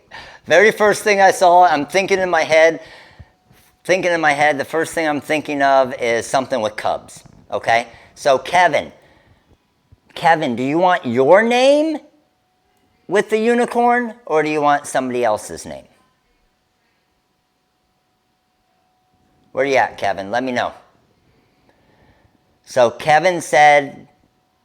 Very first thing I saw, I'm thinking in my head, the first thing I'm thinking of is something with Cubs, okay? So Kevin, do you want your name with the unicorn, or do you want somebody else's name? Where are you at, Kevin? Let me know. So Kevin said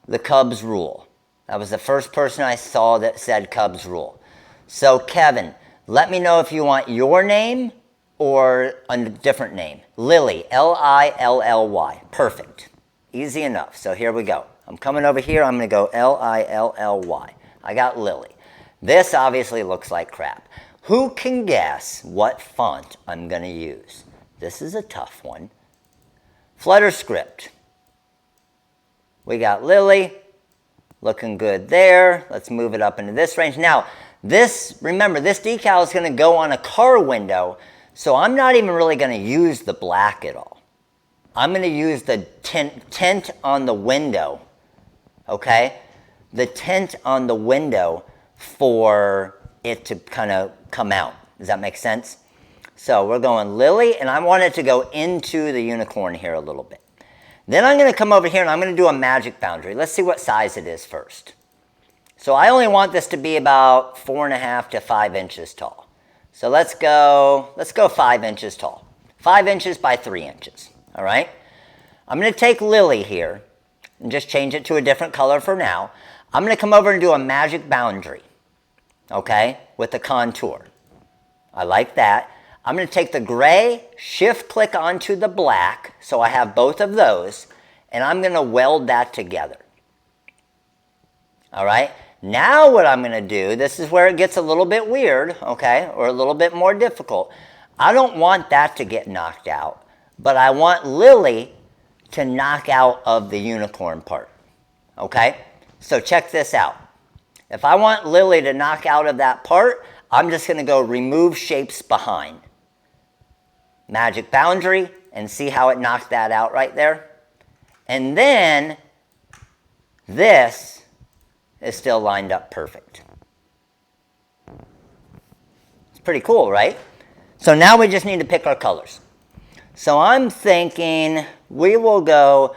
the Cubs rule. That was the first person I saw that said Cubs rule. So Kevin, let me know if you want your name or a different name. Lily, L-I-L-L-Y. Perfect. Easy enough. So here we go. I'm coming over here. I'm going to go L-I-L-L-Y. I got Lily. This obviously looks like crap. Who can guess what font I'm going to use? This is a tough one. Flutter Script. We got Lily. Looking good there. Let's move it up into this range. Now, remember, this decal is going to go on a car window, so I'm not even really going to use the black at all. I'm going to use the tint on the window, okay? The tint on the window for it to kind of come out. Does that make sense? So we're going Lily, and I want it to go into the unicorn here a little bit. Then I'm going to come over here, and I'm going to do a magic boundary. Let's see what size it is first. So I only want this to be about 4.5 to 5 inches tall. So let's go 5 inches tall. 5 inches by 3 inches, all right? I'm going to take Lily here and just change it to a different color for now. I'm going to come over and do a magic boundary, okay, with the contour. I like that. I'm going to take the gray, shift-click onto the black, so I have both of those, and I'm going to weld that together. All right? Now what I'm going to do, this is where it gets a little bit weird, okay, or a little bit more difficult. I don't want that to get knocked out, but I want Lily to knock out of the unicorn part, okay? So check this out. If I want Lily to knock out of that part, I'm just going to go remove shapes behind. Magic boundary, and see how it knocked that out right there? And then this is still lined up perfect. It's pretty cool, right? So now we just need to pick our colors. So I'm thinking we will go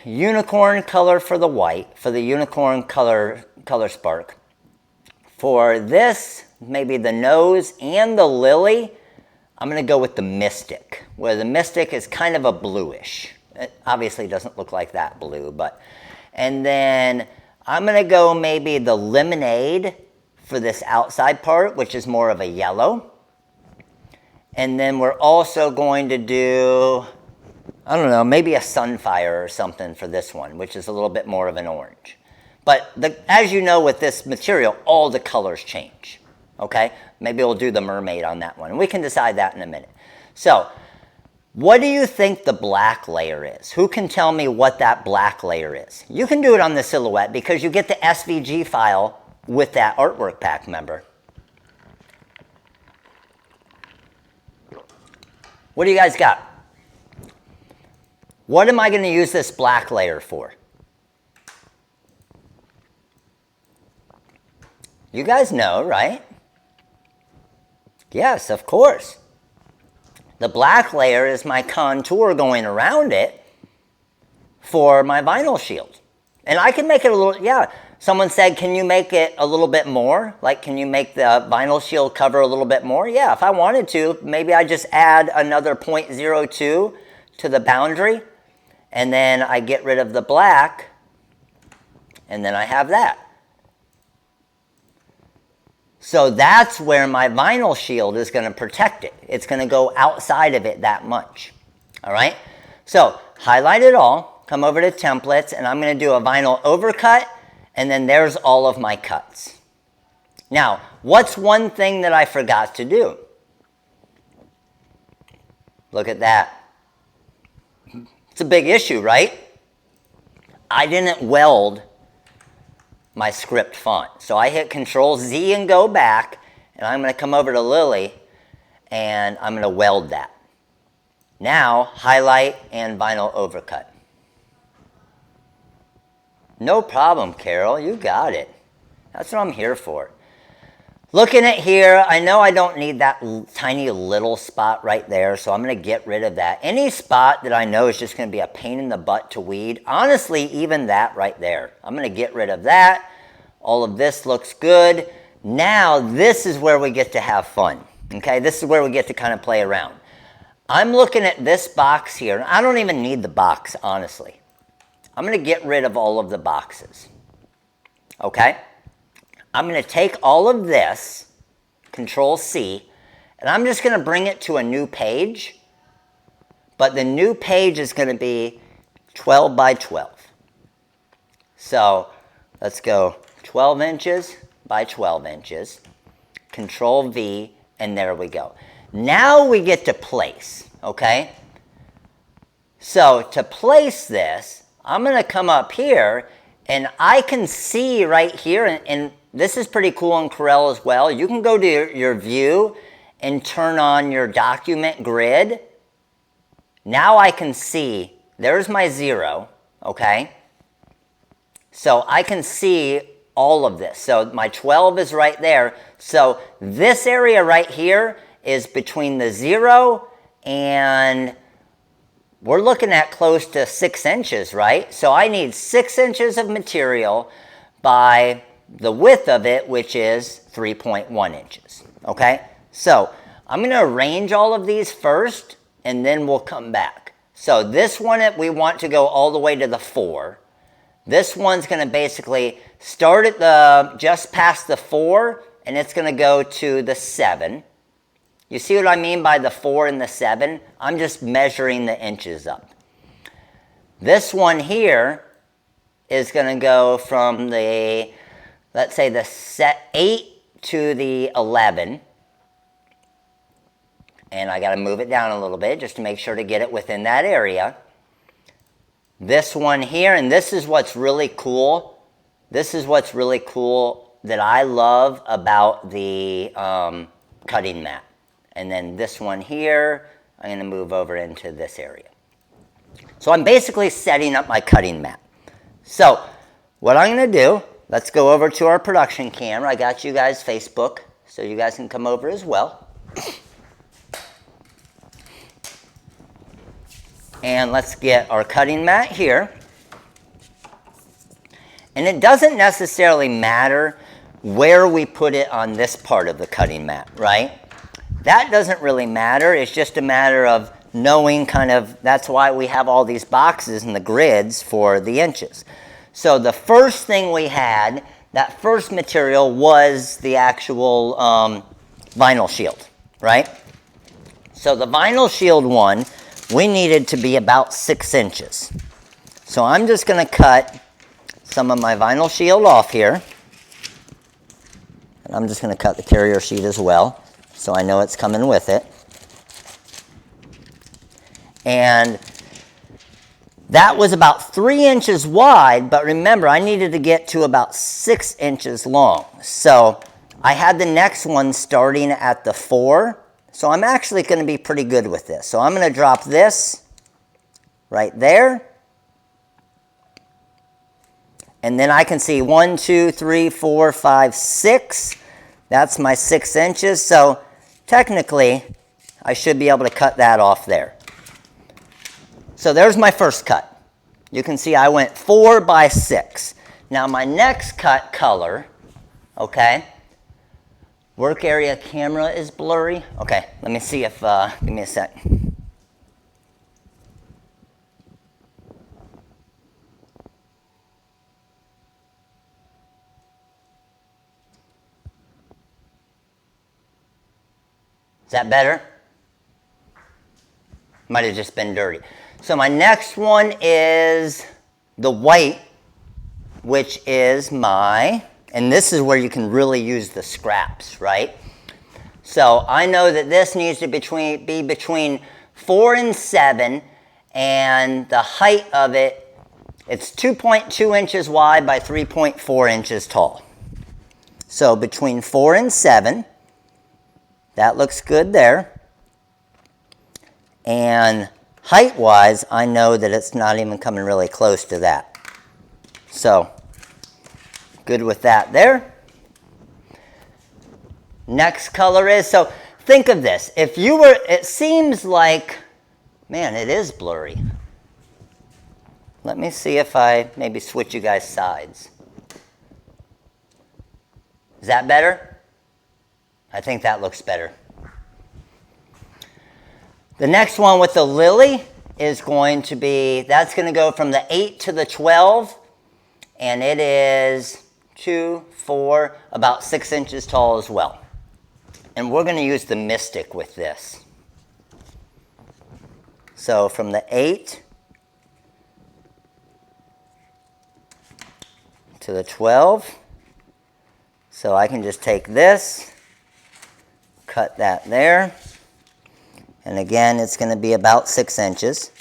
unicorn color for the white, for the unicorn color spark. For this, maybe the nose and the lily, I'm going to go with the Mystic, where the Mystic is kind of a bluish. It obviously doesn't look like that blue, but... And then I'm going to go maybe the Lemonade for this outside part, which is more of a yellow. And then we're also going to do, I don't know, maybe a Sunfire or something for this one, which is a little bit more of an orange. But as you know, with this material, all the colors change, okay? Maybe we'll do the mermaid on that one. We can decide that in a minute. So, what do you think the black layer is? Who can tell me what that black layer is? You can do it on the silhouette because you get the SVG file with that artwork pack, remember? What do you guys got? What am I going to use this black layer for? You guys know, right? Yes, of course. The black layer is my contour going around it for my vinyl shield. And I can make it a little, yeah. Someone said, can you make it a little bit more? Like, can you make the vinyl shield cover a little bit more? Yeah, if I wanted to, maybe I just add another 0.02 to the boundary, and then I get rid of the black, and then I have that. So that's where my vinyl shield is going to protect it. It's going to go outside of it that much. All right? So highlight it all, come over to templates, and I'm going to do a vinyl overcut, and then there's all of my cuts. Now, what's one thing that I forgot to do? Look at that. It's a big issue, right? I didn't weld my script font. So I hit Control Z and go back, and I'm going to come over to Lily, and I'm going to weld that. Now, highlight and vinyl overcut. No problem, Carol. You got it. That's what I'm here for. Looking at here, I know I don't need that tiny little spot right there, so I'm going to get rid of that. Any spot that I know is just going to be a pain in the butt to weed, honestly, even that right there, I'm going to get rid of that. All of this looks good. Now, this is where we get to have fun, okay? This is where we get to kind of play around. I'm looking at this box here, and I don't even need the box, honestly. I'm going to get rid of all of the boxes, okay? I'm going to take all of this, Control C, and I'm just going to bring it to a new page, but the new page is going to be 12 by 12. So let's go 12 inches by 12 inches, Control V, and there we go. Now we get to place, okay? So to place this, I'm going to come up here, and I can see right here, and this is pretty cool in Corel as well. You can go to your view and turn on your document grid. Now I can see, there's my 0, okay? So I can see all of this. So my 12 is right there. So this area right here is between the 0 and we're looking at close to 6 inches, right? So I need 6 inches of material by the width of it, which is 3.1 inches, okay? So I'm going to arrange all of these first, and then we'll come back. So this one, we want to go all the way to the 4. This one's going to basically start at the just past the 4, and it's going to go to the 7. You see what I mean by the 4 and the 7? I'm just measuring the inches up. This one here is going to go from the, let's say the 8 to the 11. And I got to move it down a little bit just to make sure to get it within that area. This one here, and this is what's really cool. This is what's really cool that I love about the cutting mat. And then this one here, I'm going to move over into this area. So I'm basically setting up my cutting mat. So what I'm going to do, let's go over to our production camera. I got you guys Facebook, so you guys can come over as well. And let's get our cutting mat here. And it doesn't necessarily matter where we put it on this part of the cutting mat, right? That doesn't really matter. It's just a matter of knowing kind of, that's why we have all these boxes and the grids for the inches. So the first thing we had, that first material was the actual vinyl shield, right? So the vinyl shield one, we needed to be about 6 inches. So I'm just going to cut some of my vinyl shield off here. And I'm just going to cut the carrier sheet as well, so I know it's coming with it. And that was about 3 inches wide, but remember, I needed to get to about 6 inches long. So I had the next one starting at the 4. So I'm actually going to be pretty good with this. So I'm going to drop this right there. And then I can see 1, 2, 3, 4, 5, 6. That's my 6 inches. So technically, I should be able to cut that off there. So there's my first cut. You can see I went 4 by 6. Now my next cut color, okay, work area camera is blurry. Okay, let me see if, give me a sec. Is that better? Might have just been dirty. So my next one is the white, which is my, and this is where you can really use the scraps, right? So I know that this needs to be between 4 and 7, and the height of it, it's 2.2 inches wide by 3.4 inches tall. So between 4 and 7, that looks good there. And height-wise, I know that it's not even coming really close to that. So, good with that there. Next color is, so think of this. If you were, it seems like, man, it is blurry. Let me see if I maybe switch you guys sides. Is that better? I think that looks better. The next one with the lily is going to be, that's going to go from the 8 to the 12, and it is 2, 4, about 6 inches tall as well. And we're going to use the Mystic with this. So from the 8 to the 12, so I can just take this, cut that there, and again it's going to be about 6 inches,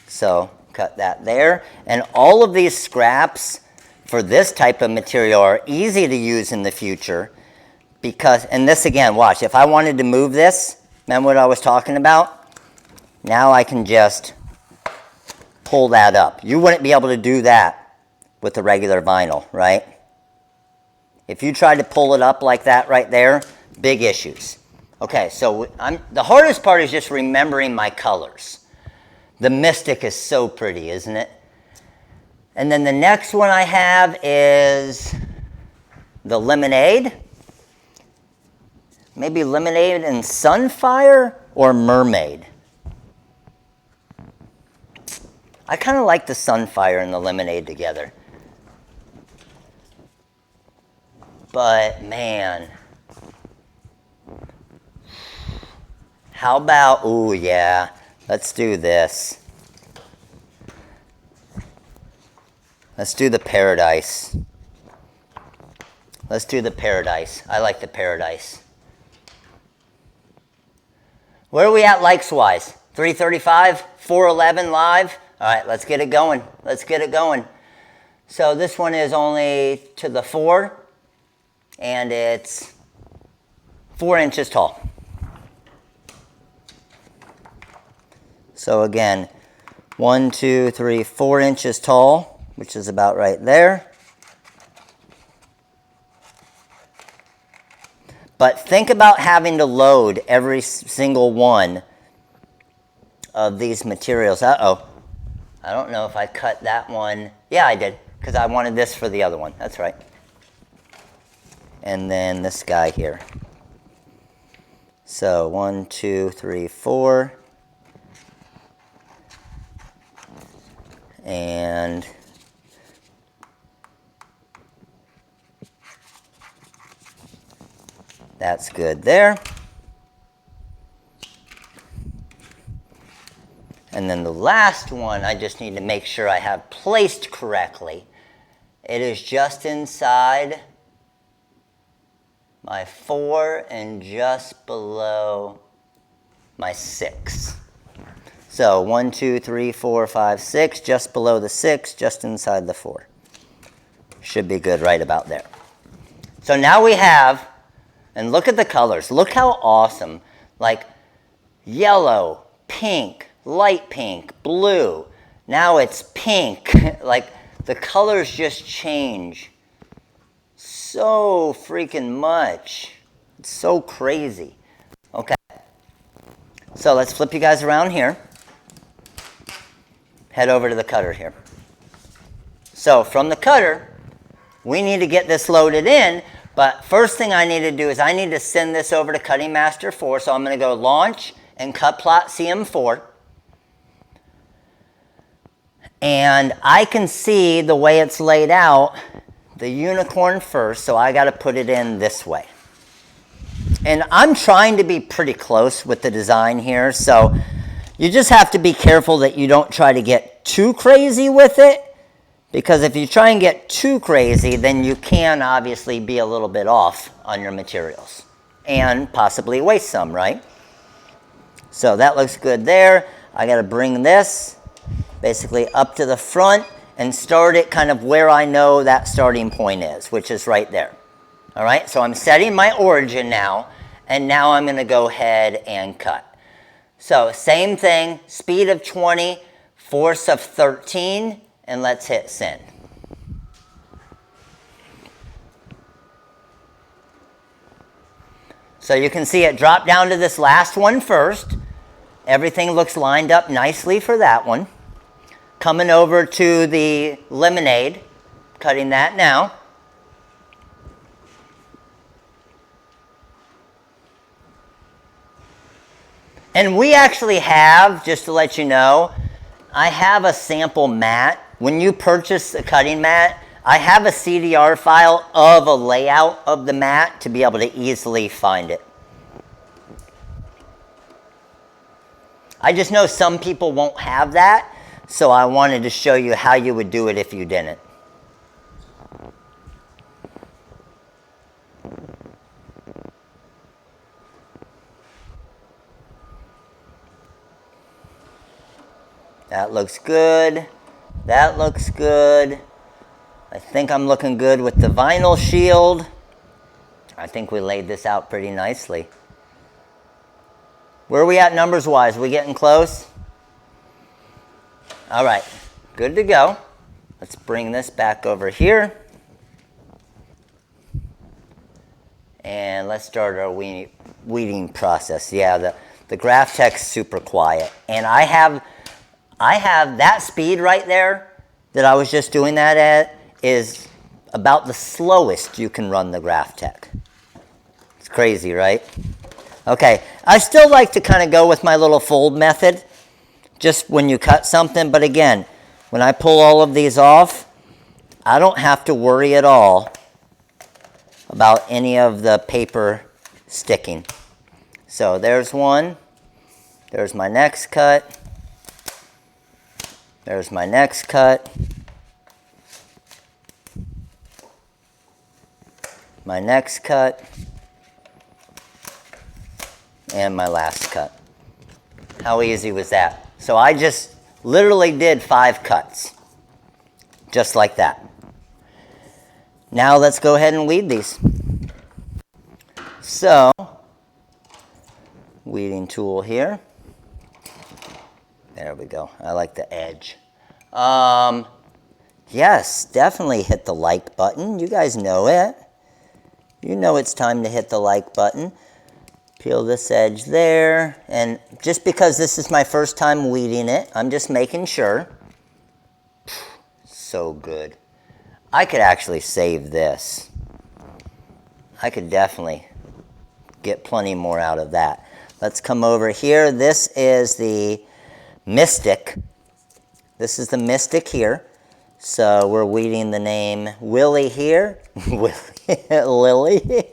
so cut that there. And all of these scraps for this type of material are easy to use in the future because, and this again, watch, if I wanted to move this, remember what I was talking about? Now I can just pull that up. You wouldn't be able to do that with the regular vinyl, right? If you tried to pull it up like that right there, big issues. Okay, so the hardest part is just remembering my colors. The Mystic is so pretty, isn't it? And then the next one I have is the Lemonade. Maybe Lemonade and Sunfire or Mermaid. I kind of like the Sunfire and the Lemonade together. But man, how about, ooh yeah, let's do this. Let's do the Paradise. Let's do the Paradise. I like the Paradise. Where are we at likes-wise? 335, 411 live? All right, let's get it going. Let's get it going. So this one is only to the 4, and it's 4 inches tall. So again, 1, 2, 3, 4 inches tall, which is about right there. But think about having to load every single one of these materials. Uh-oh. I don't know if I cut that one. Yeah, I did, because I wanted this for the other one. That's right. And then this guy here. So 1, 2, 3, 4. And that's good there. And then the last one, I just need to make sure I have placed correctly. It is just inside my 4 and just below my 6. So 1, 2, 3, 4, 5, 6, just below the 6, just inside the 4. Should be good right about there. So now we have, and look at the colors. Look how awesome. Like yellow, pink, light pink, blue. Now it's pink. Like the colors just change so freaking much. It's so crazy. Okay. So let's flip you guys around here. Head over to the cutter here. So from the cutter, we need to get this loaded in, but first thing I need to do is I need to send this over to Cutting Master 4. So I'm going to go Launch and Cut Plot CM4. And I can see the way it's laid out, the unicorn first, so I got to put it in this way. And I'm trying to be pretty close with the design here, so you just have to be careful that you don't try to get too crazy with it, because if you try and get too crazy, then you can obviously be a little bit off on your materials and possibly waste some, right? So that looks good there. I got to bring this basically up to the front and start it kind of where I know that starting point is, which is right there. All right, so I'm setting my origin now, and now I'm going to go ahead and cut. So same thing, speed of 20, force of 13, and let's hit send. So you can see it drop down to this last one first. Everything looks lined up nicely for that one. Coming over to the lemonade, cutting that now. And we actually have, just to let you know, I have a sample mat. When you purchase a cutting mat, I have a CDR file of a layout of the mat to be able to easily find it. I just know some people won't have that, so I wanted to show you how you would do it if you didn't. That looks good. That looks good. I think I'm looking good with the vinyl shield. I think we laid this out pretty nicely. Where are we at numbers-wise? We getting close? All right, good to go. Let's bring this back over here. And let's start our weeding process. Yeah, the Graphtec's super quiet. And I have that speed right there that I was just doing that at is about the slowest you can run the Graphtec. It's crazy, right? Okay, I still like to kind of go with my little fold method just when you cut something, but again, when I pull all of these off, I don't have to worry at all about any of the paper sticking. So there's one, there's my next cut, there's my next cut, my next cut, and my last cut. How easy was that? So I just literally did 5 cuts, just like that. Now let's go ahead and weed these. So, weeding tool here. There we go. I like the edge. Yes, definitely hit the like button. You guys know it. You know it's time to hit the like button. Peel this edge there. And just because this is my first time weeding it, I'm just making sure. So good. I could actually save this. I could definitely get plenty more out of that. Let's come over here. This is the Mystic. This is the Mystic here. So we're weeding the name Willie here. Lily.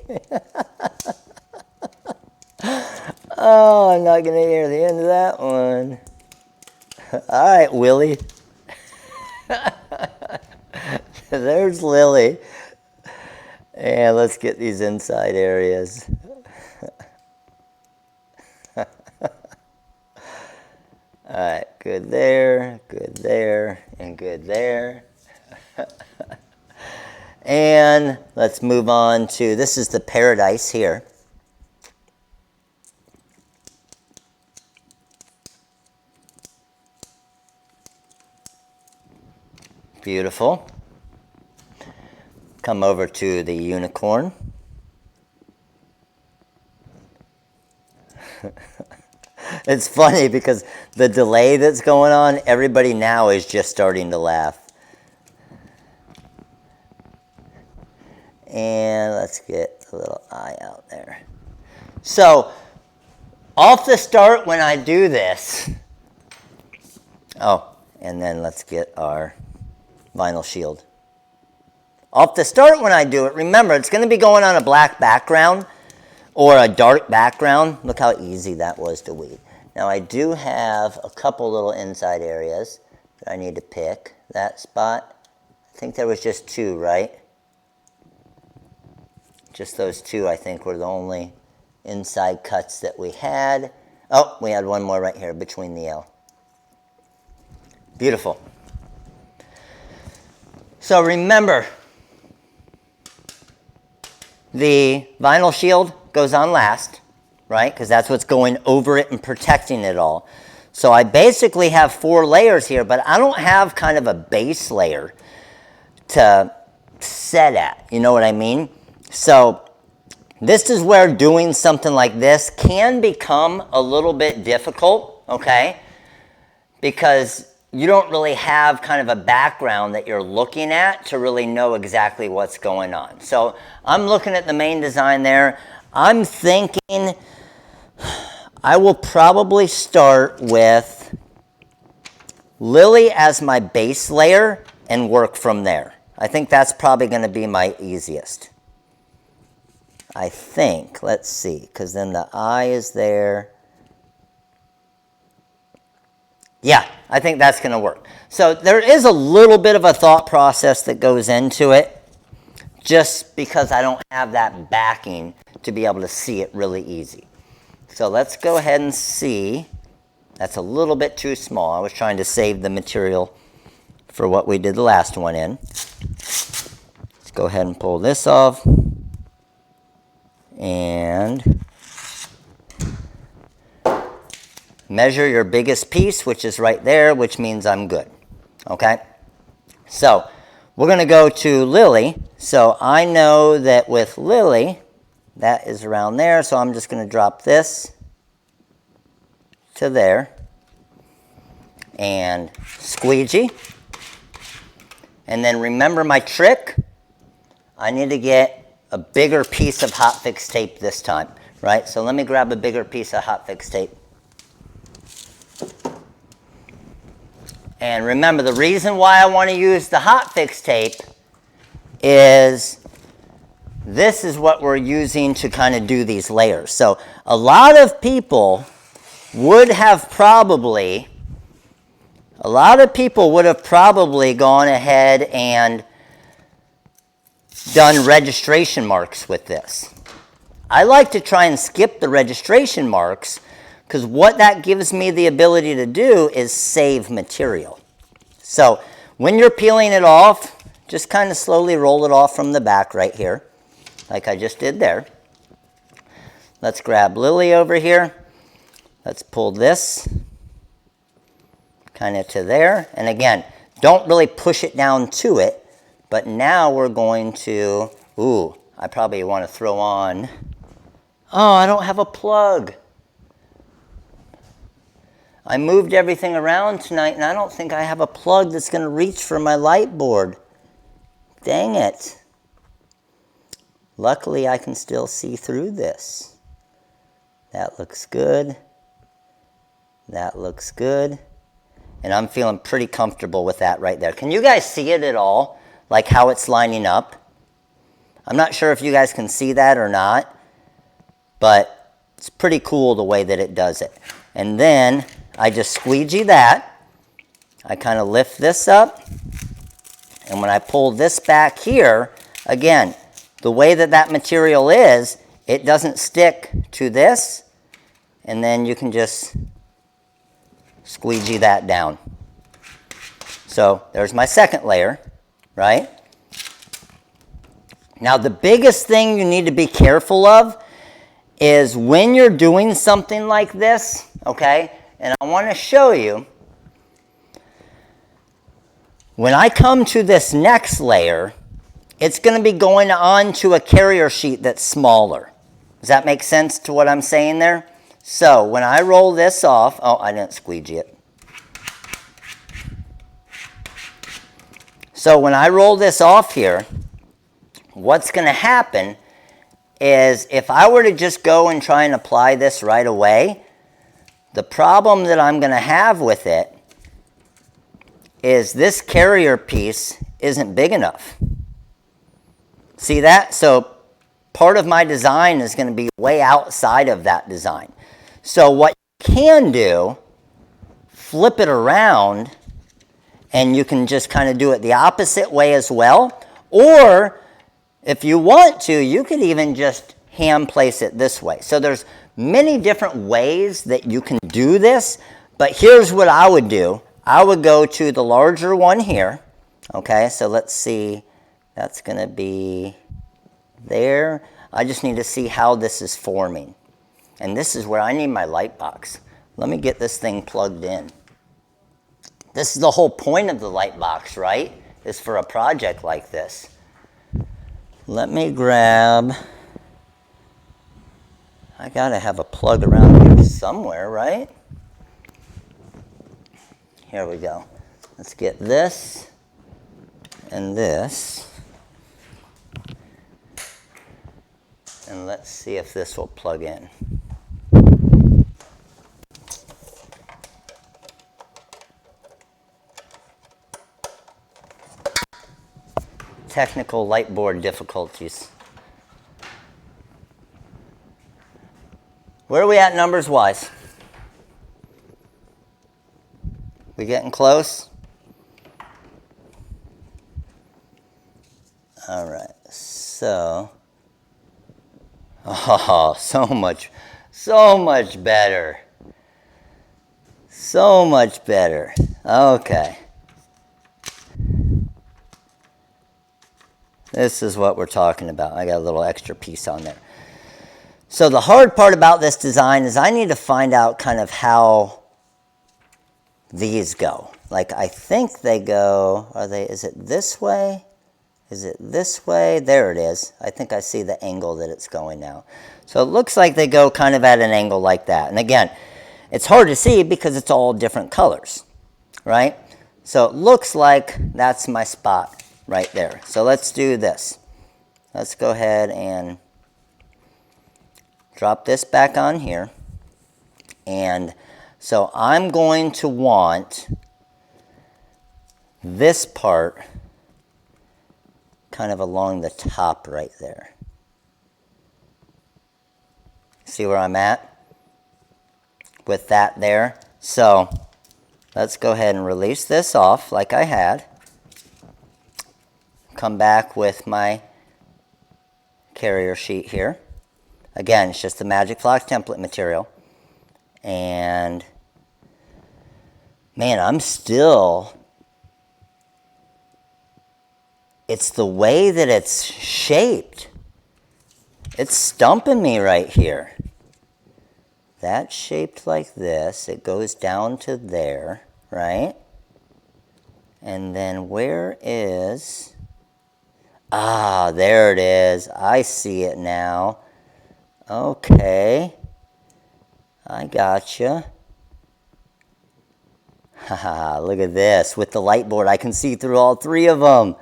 Oh, I'm not going to hear the end of that one. All right, Willie. There's Lily. And let's get these inside areas. All right, good there, and good there. And let's move on to, this is the Paradise here. Beautiful. Come over to the Unicorn. It's funny because the delay that's going on, everybody now is just starting to laugh. And let's get a little eye out there. So, off the start when I do this, oh, and then let's get our vinyl shield. Off the start when I do it, remember it's going to be going on a black background or a dark background. Look how easy that was to weed. Now I do have a couple little inside areas that I need to pick. That spot, I think there was just two, right? Just those two, I think, were the only inside cuts that we had. Oh, we had one more right here between the L. Beautiful. So remember, the vinyl shield goes on last, right? Because that's what's going over it and protecting it all. So I basically have 4 layers here, but I don't have kind of a base layer to set at. You know what I mean? So this is where doing something like this can become a little bit difficult, okay? Because you don't really have kind of a background that you're looking at to really know exactly what's going on. So I'm looking at the main design there. I'm thinking I will probably start with Lily as my base layer and work from there. I think that's probably going to be my easiest. I think, let's see, because then the eye is there. Yeah, I think that's going to work. So there is a little bit of a thought process that goes into it, just because I don't have that backing to be able to see it really easy. So let's go ahead and see. That's a little bit too small. I was trying to save the material for what we did the last one in. Let's go ahead and pull this off. And measure your biggest piece, which is right there, which means I'm good. Okay? So we're going to go to Lily. So I know that with Lily, that is around there. So I'm just going to drop this to there and squeegee. And then remember my trick. I need to get a bigger piece of hot fix tape this time, right? So let me grab a bigger piece of hot fix tape. And remember, the reason why I want to use the hot fix tape is this is what we're using to kind of do these layers. So a lot of people would have probably gone ahead and done registration marks with this. I like to try and skip the registration marks because what that gives me the ability to do is save material. So when you're peeling it off, just kind of slowly roll it off from the back right here, like I just did there. Let's grab Lily over here. Let's pull this kind of to there. And again, don't really push it down to it. But now we're going to, ooh, I probably want to throw on, oh, I don't have a plug. I moved everything around tonight and I don't think I have a plug that's going to reach for my light board. Dang it. Luckily I can still see through this. That looks good. That looks good. And I'm feeling pretty comfortable with that right there. Can you guys see it at all? Like how it's lining up? I'm not sure if you guys can see that or not, but it's pretty cool the way that it does it. And then I just squeegee that. I kind of lift this up. And when I pull this back here, again, the way that that material is, it doesn't stick to this. And then you can just squeegee that down. So there's my second layer, right? Now the biggest thing you need to be careful of is when you're doing something like this, okay? And I want to show you, when I come to this next layer, it's going to be going on to a carrier sheet that's smaller. Does that make sense to what I'm saying there? So when I roll this off, oh, I didn't squeegee it. So when I roll this off here, what's going to happen is if I were to just go and try and apply this right away, the problem that I'm going to have with it is this carrier piece isn't big enough. See that? So part of my design is going to be way outside of that design. So what you can do, flip it around, and you can just kind of do it the opposite way as well. Or if you want to, you could even just hand place it this way. So there's many different ways that you can do this, but here's what I would do. I would go to the larger one here. Okay, so let's see. That's going to be there. I just need to see how this is forming. And this is where I need my light box. Let me get this thing plugged in. This is the whole point of the light box, right? Is for a project like this. Let me grab, I gotta have a plug around here somewhere, right? Here we go. Let's get this and this. And let's see if this will plug in. Technical light board difficulties. Where are we at numbers wise? We getting close? All right, so, oh, so much better. So much better. Okay. This is what we're talking about. I got a little extra piece on there. So the hard part about this design is I need to find out kind of how these go. Like I think they go, is it this way? Is it this way? There it is. I think I see the angle that it's going now. So it looks like they go kind of at an angle like that. And again, it's hard to see because it's all different colors, right? So it looks like that's my spot right there. So let's do this. Let's go ahead and drop this back on here. And so I'm going to want this part kind of along the top right there. See where I'm at with that there? So let's go ahead and release this off like I had. Come back with my carrier sheet here. Again, it's just the Magic Flux template material. And man, it's the way that it's shaped. It's stumping me right here. That's shaped like this. It goes down to there, right? And then where is... Ah, there it is. I see it now. Okay. I gotcha. Haha, look at this. With the light board, I can see through all three of them.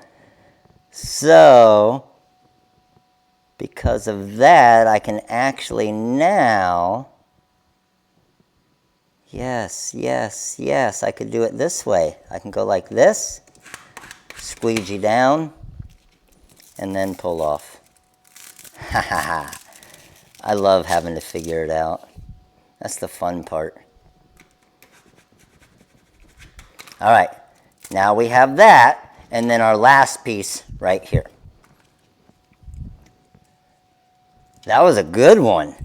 So, because of that, I can actually now... Yes, I could do it this way. I can go like this, squeegee down, and then pull off. Ha ha ha. I love having to figure it out. That's the fun part. All right, now we have that, and then our last piece right here. That was a good one.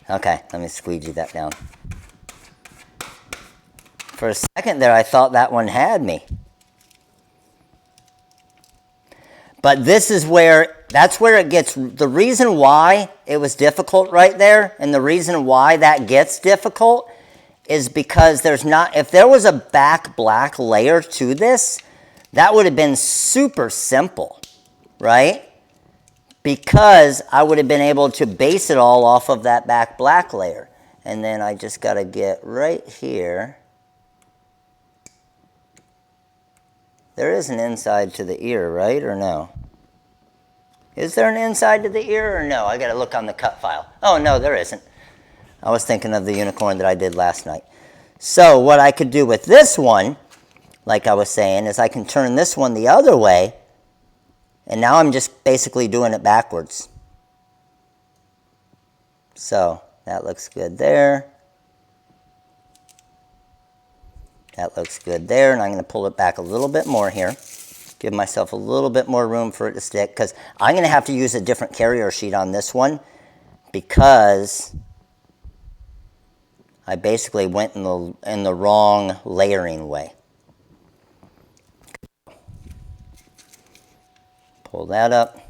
Okay, let me squeegee that down. For a second there, I thought that one had me. But this is where, that's where it gets, the reason why it was difficult right there, and the reason why that gets difficult is because there's not, if there was a back black layer to this, that would have been super simple, right? Because I would have been able to base it all off of that back black layer. And then I just got to get right here. There is an inside to the ear, right, or no? Is there an inside to the ear or no? I got to look on the cut file. Oh, no, there isn't. I was thinking of the unicorn that I did last night. So what I could do with this one, like I was saying, is I can turn this one the other way, and now I'm just basically doing it backwards. So that looks good there. That looks good there, and I'm going to pull it back a little bit more here. Give myself a little bit more room for it to stick, because I'm going to have to use a different carrier sheet on this one, because I basically went in the wrong layering way. Pull that up.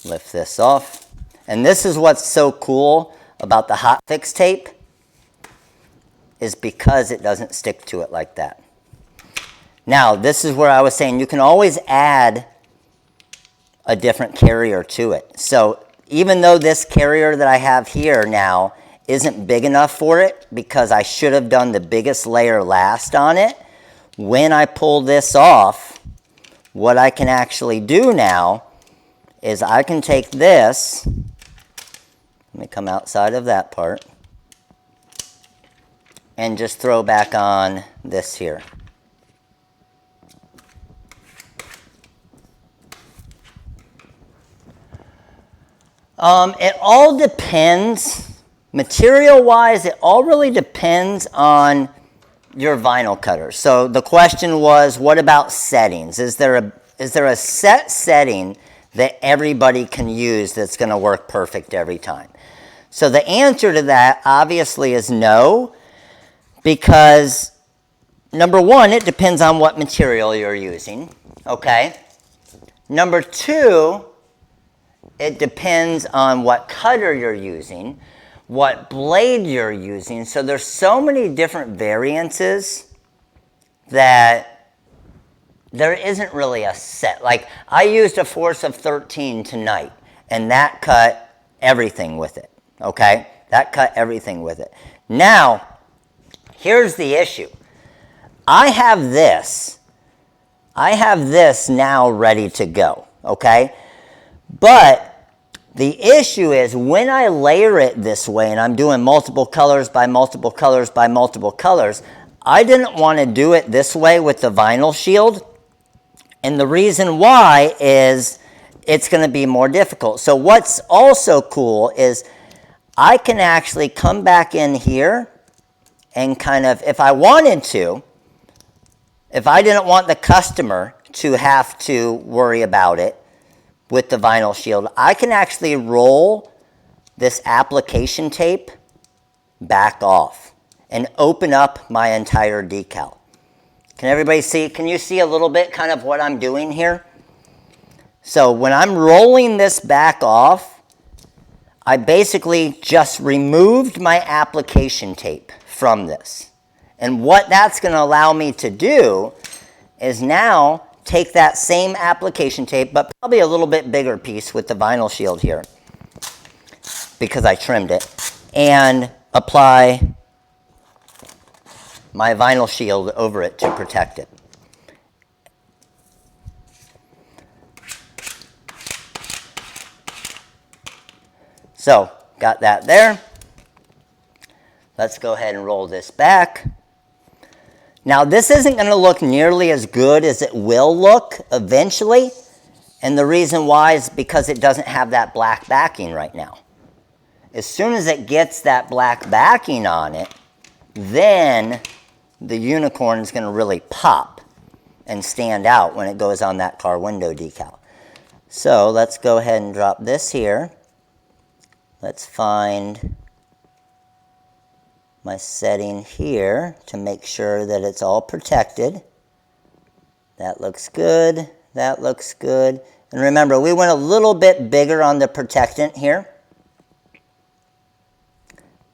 Lift this off. And this is what's so cool about the hot fix tape, is because it doesn't stick to it like that. Now, this is where I was saying you can always add a different carrier to it. So even though this carrier that I have here now isn't big enough for it, because I should have done the biggest layer last on it, when I pull this off, what I can actually do now is I can take this, let me come outside of that part, and just throw back on this here. It all depends, material-wise, it all really depends on your vinyl cutter. So the question was, what about settings? Is there a set setting that everybody can use that's going to work perfect every time? So the answer to that obviously is no, because number one, it depends on what material you're using, okay? Number two, it depends on what cutter you're using, what blade you're using. So there's so many different variances that there isn't really a set. Like, I used a force of 13 tonight, and that cut everything with it, okay? That cut everything with it. Now, here's the issue. I have this now ready to go, okay? But the issue is when I layer it this way and I'm doing multiple colors by multiple colors by multiple colors, I didn't want to do it this way with the vinyl shield. And the reason why is it's going to be more difficult. So what's also cool is I can actually come back in here and kind of, if I wanted to, if I didn't want the customer to have to worry about it with the vinyl shield, I can actually roll this application tape back off and open up my entire decal. Can everybody see? Can you see a little bit kind of what I'm doing here? So when I'm rolling this back off, I basically just removed my application tape from this. And what that's going to allow me to do is now take that same application tape, but probably a little bit bigger piece with the vinyl shield here, because I trimmed it, and apply my vinyl shield over it to protect it. So, got that there. Let's go ahead and roll this back. Now, this isn't going to look nearly as good as it will look eventually, and the reason why is because it doesn't have that black backing right now. As soon as it gets that black backing on it, then the unicorn is going to really pop and stand out when it goes on that car window decal. So let's go ahead and drop this here. Let's find my setting here to make sure that it's all protected. That looks good. That looks good. And remember, we went a little bit bigger on the protectant here.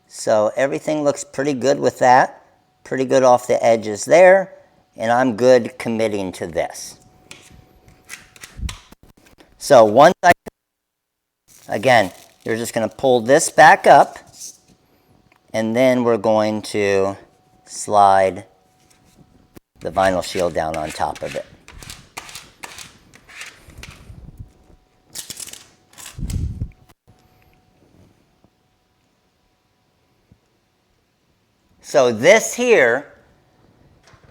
So everything looks pretty good with that. Pretty good off the edges there. And I'm good committing to this. So once again, you're just going to pull this back up. and then we're going to slide the vinyl shield down on top of it. So this here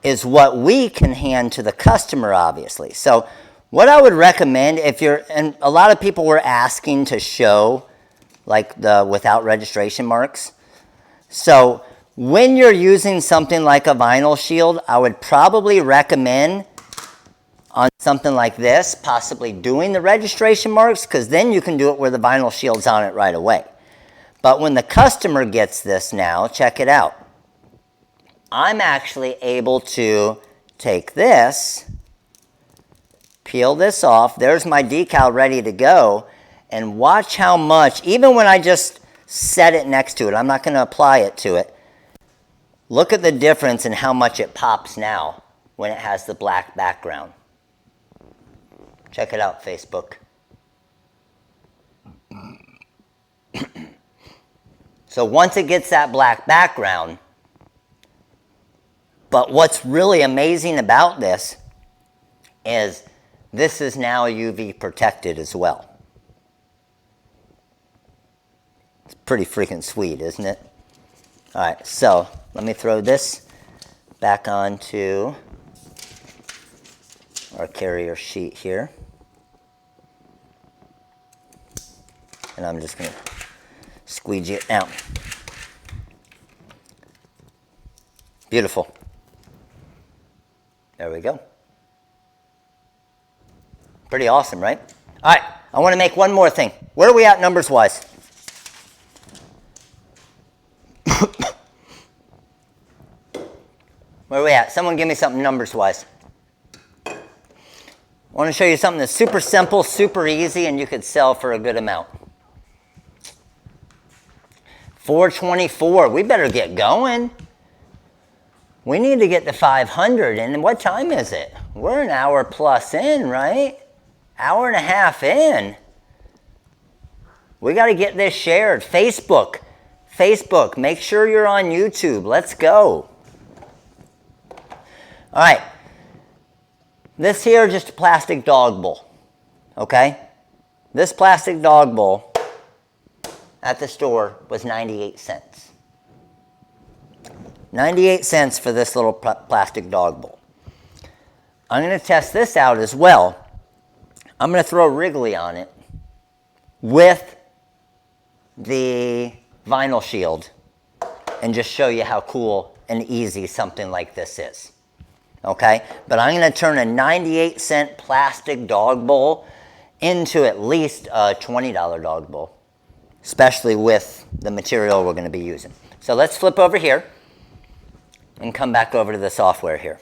is what we can hand to the customer, obviously. So what I would recommend, if you're, and a lot of people were asking to show like the without registration marks. So when you're using something like a vinyl shield, I would probably recommend on something like this, possibly doing the registration marks, because then you can do it where the vinyl shield's on it right away. But when the customer gets this now, check it out. I'm actually able to take this, peel this off. There's my decal ready to go. And watch how much, even when I just set it next to it, I'm not going to apply it to it. Look at the difference in how much it pops now when it has the black background. Check it out, Facebook. So once it gets that black background, but what's really amazing about this is this is now UV protected as well. It's pretty freaking sweet, isn't it? All right, so let me throw this back onto our carrier sheet here. And I'm just going to squeegee it down. Beautiful. There we go. Pretty awesome, right? All right, I want to make one more thing. Where are we at numbers-wise? Where are we at? Someone give me something numbers-wise. I want to show you something that's super simple, super easy, and you could sell for a good amount. 424. We better get going. We need to get to 500. And what time is it? We're an hour plus in, right? Hour and a half in. We got to get this shared. Facebook. Facebook. Make sure you're on YouTube. Let's go. All right. This here is just a plastic dog bowl. Okay? This plastic dog bowl at the store was 98 cents. 98 cents for this little plastic dog bowl. I'm going to test this out as well. I'm going to throw Wrigley on it with the vinyl shield and just show you how cool and easy something like this is. Okay? But I'm going to turn a 98-cent plastic dog bowl into at least a $20 dog bowl, especially with the material we're going to be using. So let's flip over here and come back over to the software here.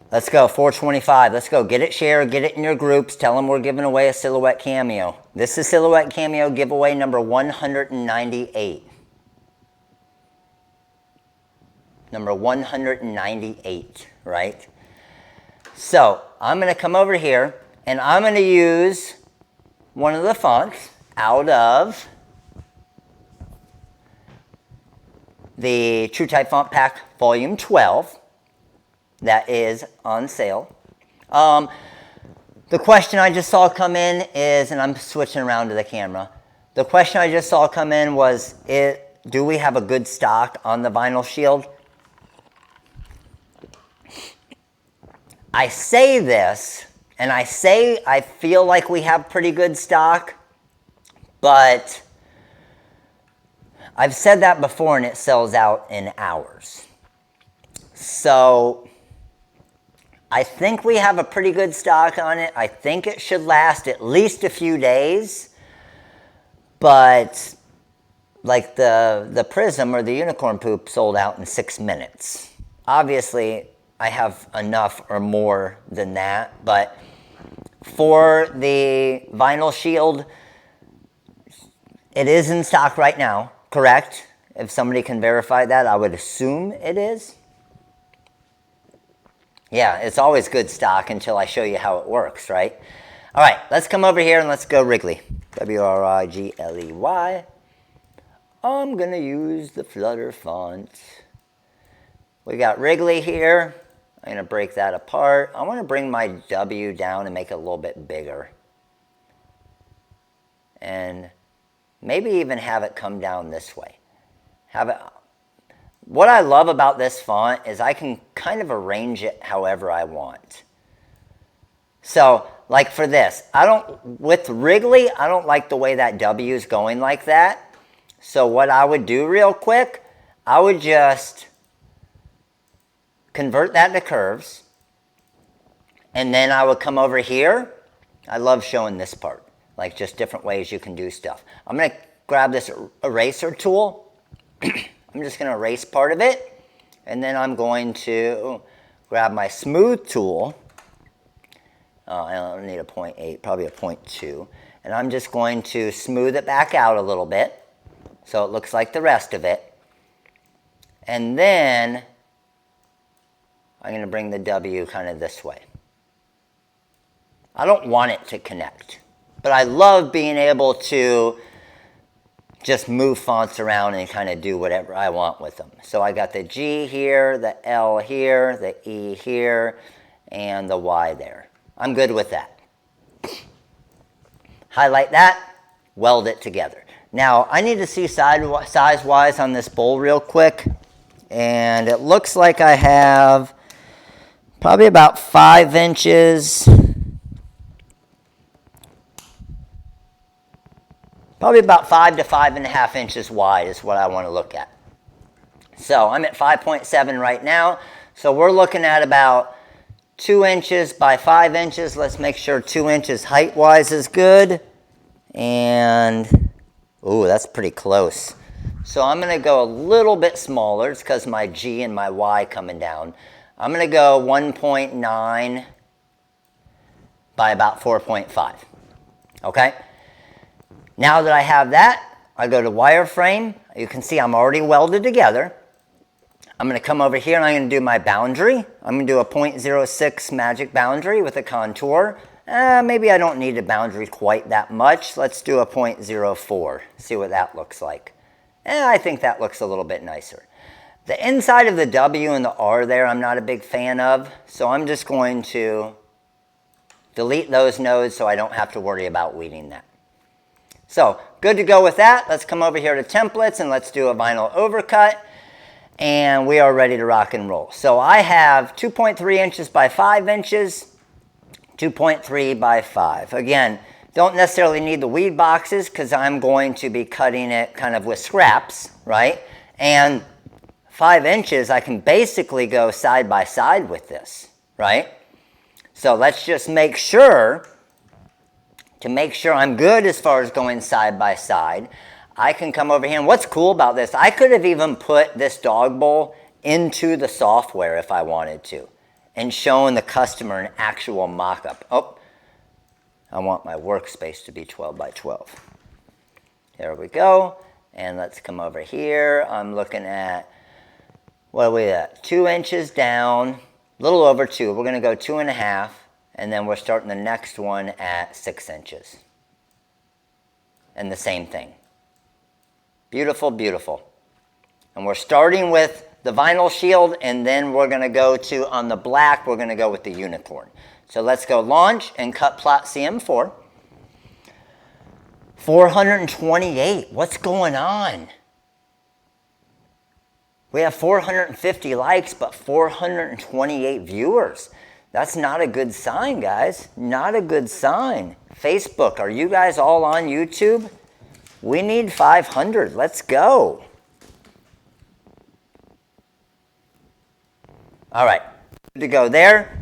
Let's go, 425. Let's go. Get it shared, get it in your groups. Tell them we're giving away a Silhouette Cameo. This is Silhouette Cameo giveaway number 198. Number 198, right? So I'm going to come over here and I'm going to use one of the fonts out of the TrueType Font Pack Volume 12 that is on sale. The question I just saw come in is, and I'm switching around to the camera, the question I just saw come in was, do we have a good stock on the vinyl shield? I say this, and I say I feel like we have pretty good stock, but I've said that before and it sells out in hours. So I think we have a pretty good stock on it. I think it should last at least a few days. But like the Prism or the Unicorn Poop sold out in 6 minutes. Obviously, I have enough or more than that. But for the vinyl shield, it is in stock right now. Correct? If somebody can verify that, I would assume it is. Yeah, it's always good stock until I show you how it works, right? All right, let's come over here and let's go Wrigley. W-R-I-G-L-E-Y. I'm going to use the Flutter font. We got Wrigley here. I'm going to break that apart. I want to bring my W down and make it a little bit bigger. And maybe even have it come down this way. What I love about this font is I can kind of arrange it however I want. So, like for this, with Wrigley, I don't like the way that W is going like that. So what I would do real quick, I would just convert that to curves. And then I would come over here. I love showing this part, like just different ways you can do stuff. I'm going to grab this eraser tool. I'm just going to erase part of it. And then I'm going to grab my smooth tool. I don't need a 0.8, probably a 0.2. And I'm just going to smooth it back out a little bit so it looks like the rest of it. And then I'm going to bring the W kind of this way. I don't want it to connect, but I love being able to just move fonts around and kind of do whatever I want with them. So I got the G here, the L here, the E here, and the Y there. I'm good with that. Highlight that, weld it together. Now, I need to see size-wise on this bowl real quick. And it looks like I have probably about 5 inches. Probably about 5 to 5.5 inches wide is what I want to look at. So I'm at 5.7 right now. So we're looking at about 2 inches by 5 inches. Let's make sure 2 inches height-wise is good. And, ooh, that's pretty close. So I'm going to go a little bit smaller. It's because my G and my Y coming down. I'm going to go 1.9 by about 4.5. Okay? Now that I have that, I go to wireframe. You can see I'm already welded together. I'm going to come over here and I'm going to do my boundary. I'm going to do a 0.06 magic boundary with a contour. Maybe I don't need a boundary quite that much. Let's do a 0.04. See what that looks like. I think that looks a little bit nicer. The inside of the W and the R there I'm not a big fan of. So I'm just going to delete those nodes so I don't have to worry about weeding that. So good to go with that. Let's come over here to templates and let's do a vinyl overcut. And we are ready to rock and roll. So I have 2.3 inches by 5 inches, 2.3 by 5. Again, don't necessarily need the weed boxes because I'm going to be cutting it kind of with scraps, right? And 5 inches, I can basically go side by side with this, right? So let's just make sure, to make sure I'm good as far as going side by side, I can come over here, and what's cool about this, I could have even put this dog bowl into the software if I wanted to, and shown the customer an actual mock-up. Oh, I want my workspace to be 12 by 12. There we go, and let's come over here. I'm looking at, what are we at, 2 inches down, a little over 2. We're going to go 2.5, and then we're starting the next one at 6 inches. And the same thing. Beautiful, beautiful. And we're starting with the vinyl shield, and then we're going to go to, on the black, we're going to go with the unicorn. So let's go launch and cut plot CM4. 428. What's going on? We have 450 likes, but 428 viewers. That's not a good sign, guys. Not a good sign. Facebook, are you guys all on YouTube? We need 500. Let's go. All right. Good to go there.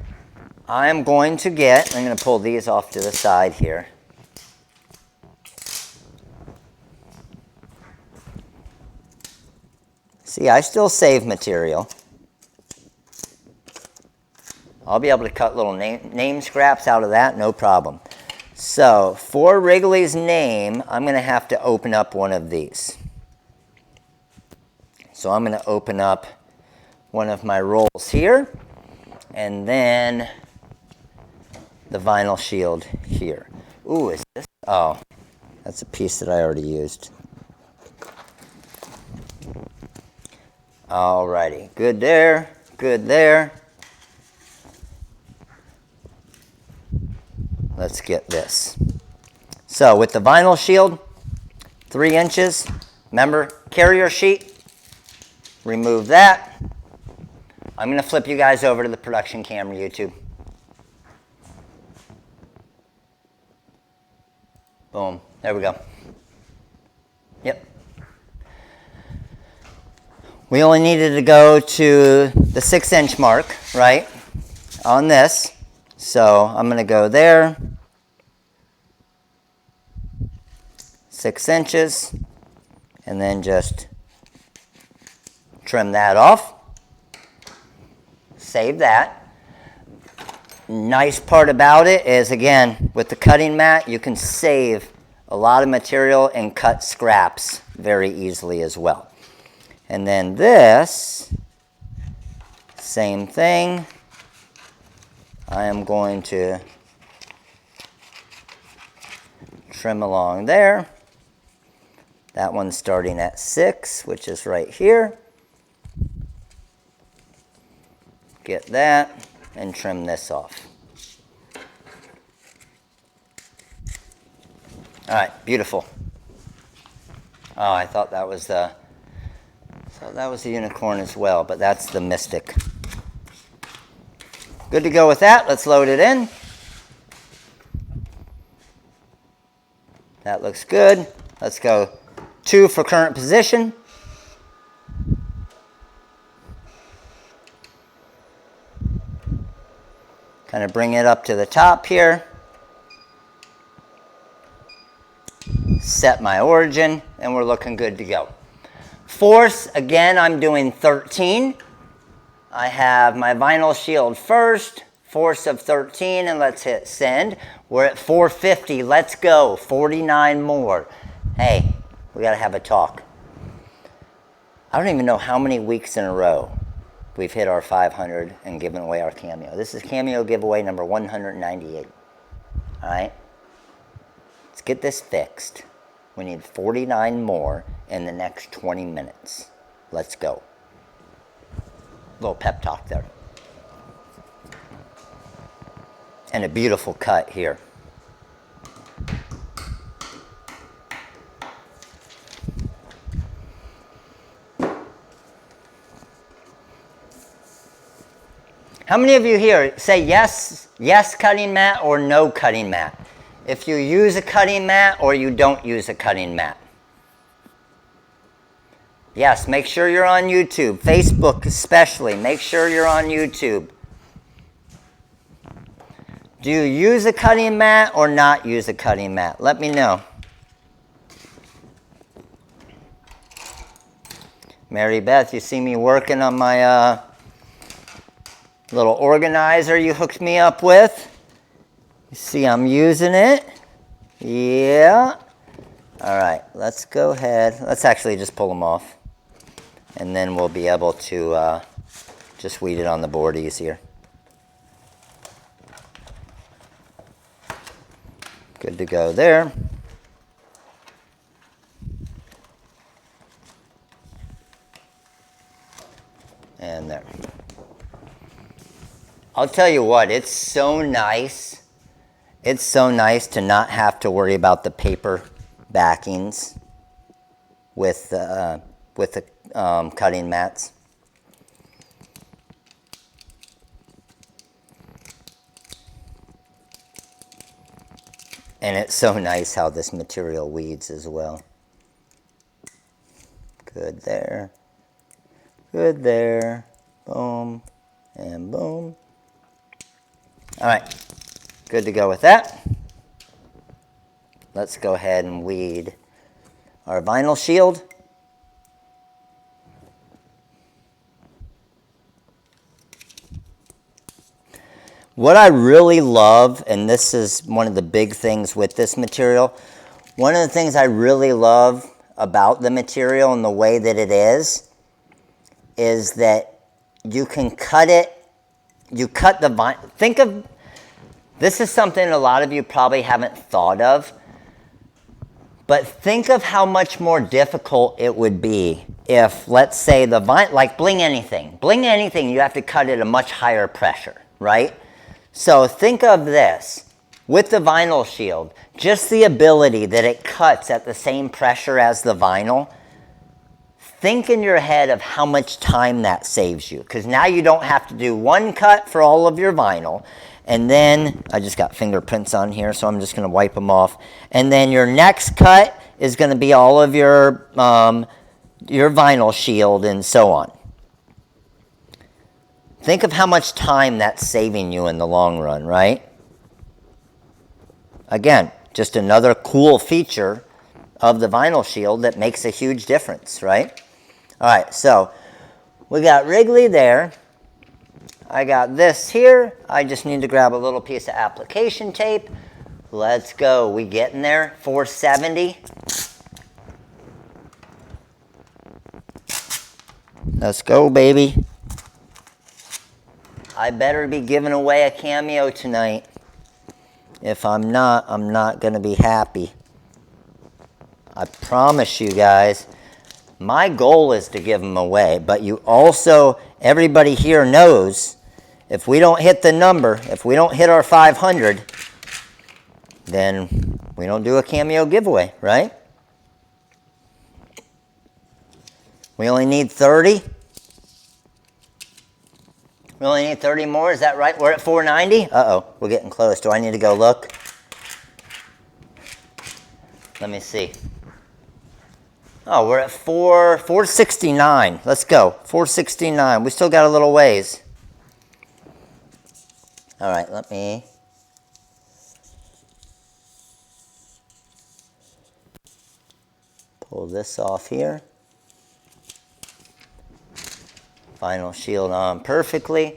I'm going to pull these off to the side here. See, I still save material. I'll be able to cut little name scraps out of that, no problem. So, for Wrigley's name, I'm going to have to open up one of these. So I'm going to open up one of my rolls here, and then the vinyl shield here. Ooh, is this? Oh, That's a piece that I already used. Alrighty, good there, good there. Let's get this. So with the vinyl shield, 3 inches, remember, carrier sheet, remove that. I'm gonna flip you guys over to the production camera, YouTube. Boom, there we go. Yep. We only needed to go to the 6-inch mark, right, on this. So I'm gonna go there, 6 inches, and then just trim that off. Save that. Nice part about it is, again, with the cutting mat, you can save a lot of material and cut scraps very easily as well. And then this, same thing. I am going to trim along there. That one's starting at 6, which is right here. Get that and trim this off. All right, beautiful. Oh, I thought that was the unicorn as well, but that's the Mystic. Good to go with that. Let's load it in. That looks good. Let's go 2 for current position. Kind of bring it up to the top here. Set my origin, and we're looking good to go. Force, again, I'm doing 13. I have my vinyl shield first, force of 13, and let's hit send. We're at 450, let's go, 49 more. Hey, we gotta have a talk. I don't even know how many weeks in a row we've hit our 500 and given away our Cameo. This is Cameo giveaway number 198, all right? Let's get this fixed. We need 49 more in the next 20 minutes. Let's go. Little pep talk there. And a beautiful cut here. How many of you here say yes, yes cutting mat or no cutting mat? If you use a cutting mat or you don't use a cutting mat. Yes, make sure you're on YouTube. Facebook especially, make sure you're on YouTube. Do you use a cutting mat or not use a cutting mat? Let me know. Mary Beth, you see me working on my little organizer you hooked me up with. You see I'm using it. Yeah. All right, let's go ahead. Let's actually just pull them off. And then we'll be able to just weed it on the board easier. Good to go there. And there. I'll tell you what, it's so nice. It's so nice to not have to worry about the paper backings with the cutting mats. And it's so nice how this material weeds as well. Good there. Good there. Boom. And boom. All right. Good to go with that. Let's go ahead and weed our vinyl shield. What I really love, and this is one of the big things with this material, one of the things I really love about the material and the way that it is that you can cut it, you cut the vinyl. Think of, this is something a lot of you probably haven't thought of. But think of how much more difficult it would be if, let's say, the vinyl, like Bling Anything. Bling Anything, you have to cut at a much higher pressure, right? So think of this. With the vinyl shield, just the ability that it cuts at the same pressure as the vinyl, think in your head of how much time that saves you. Because now you don't have to do one cut for all of your vinyl. And then, I just got fingerprints on here, so I'm just going to wipe them off. And then your next cut is going to be all of your vinyl shield and so on. Think of how much time that's saving you in the long run, right? Again, just another cool feature of the vinyl shield that makes a huge difference, right? All right, so we got Wrigley there. I got this here. I just need to grab a little piece of application tape. Let's go. We getting there? 470. Let's go, baby. I better be giving away a Cameo tonight. If I'm not going to be happy. I promise you guys. My goal is to give them away, but you also, everybody here knows, if we don't hit the number, if we don't hit our 500, then we don't do a Cameo giveaway, right? We only need 30. We only need 30 more, is that right? We're at 490? Uh-oh, we're getting close. Do I need to go look? Let me see. Oh, we're at 469. Let's go. 469. We still got a little ways. All right, let me pull this off here. Vinyl shield on perfectly.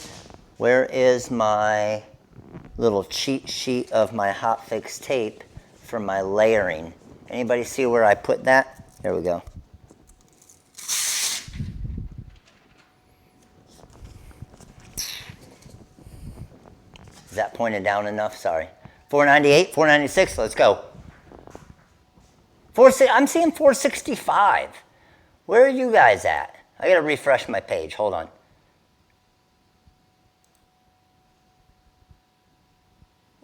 Where is my little cheat sheet of my hotfix tape for my layering? Anybody see where I put that? There we go. Is that pointed down enough? Sorry. 498, 496, let's go. I'm seeing 465. Where are you guys at? I gotta refresh my page, hold on.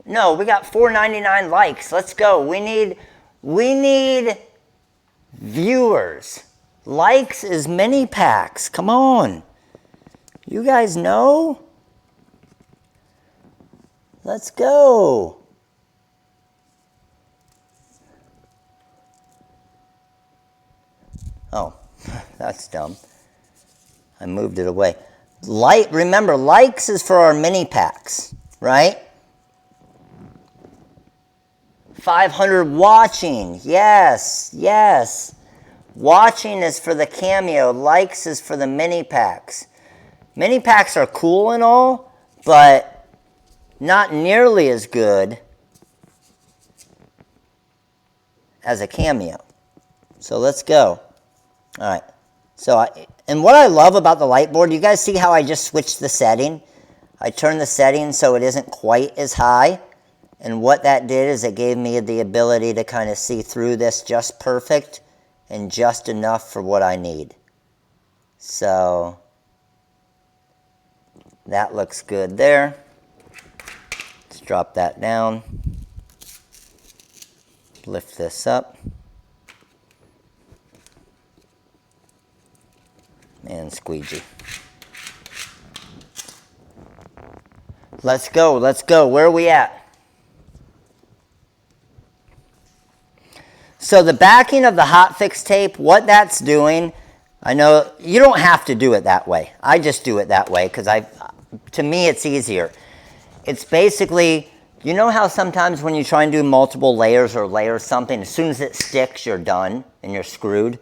No, we got 499 likes, let's go. We need viewers. Likes is mini packs. Come on. You guys know? Let's go. Oh, that's dumb. I moved it away. Remember, likes is for our mini packs, right? 500 watching. Yes, yes. Watching is for the Cameo. Likes is for the mini packs. Mini packs are cool and all, but not nearly as good as a Cameo. So let's go. All right. So, and what I love about the light board, you guys see how I just switched the setting? I turned the setting so it isn't quite as high. And what that did is it gave me the ability to kind of see through this just perfect and just enough for what I need. So that looks good there. Let's drop that down. Lift this up. And squeegee. Let's go, let's go. Where are we at? So the backing of the hotfix tape, what that's doing, I know you don't have to do it that way. I just do it that way because to me it's easier. It's basically, you know how sometimes when you try and do multiple layers or layer something, as soon as it sticks, you're done and you're screwed.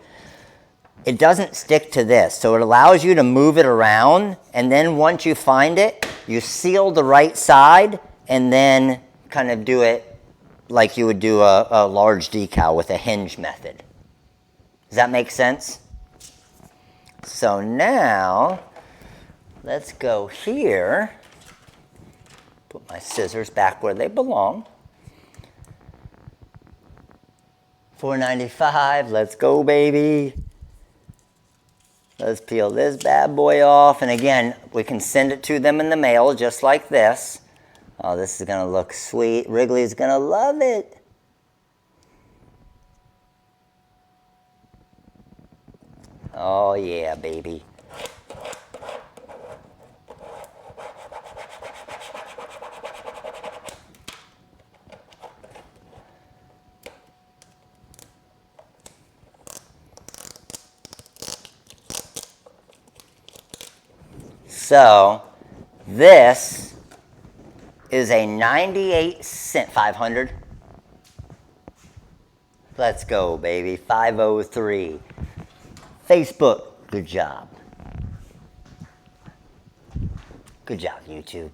It doesn't stick to this, so it allows you to move it around, and then once you find it, you seal the right side and then kind of do it like you would do a large decal with a hinge method. Does that make sense? So now, let's go here. Put my scissors back where they belong. $4.95. Let's go, baby. Let's peel this bad boy off. And again, we can send it to them in the mail just like this. Oh, this is going to look sweet. Wrigley's going to love it. Oh, yeah, baby. So, this is a 98-cent, 500. Let's go, baby, 503. Facebook, good job. Good job, YouTube.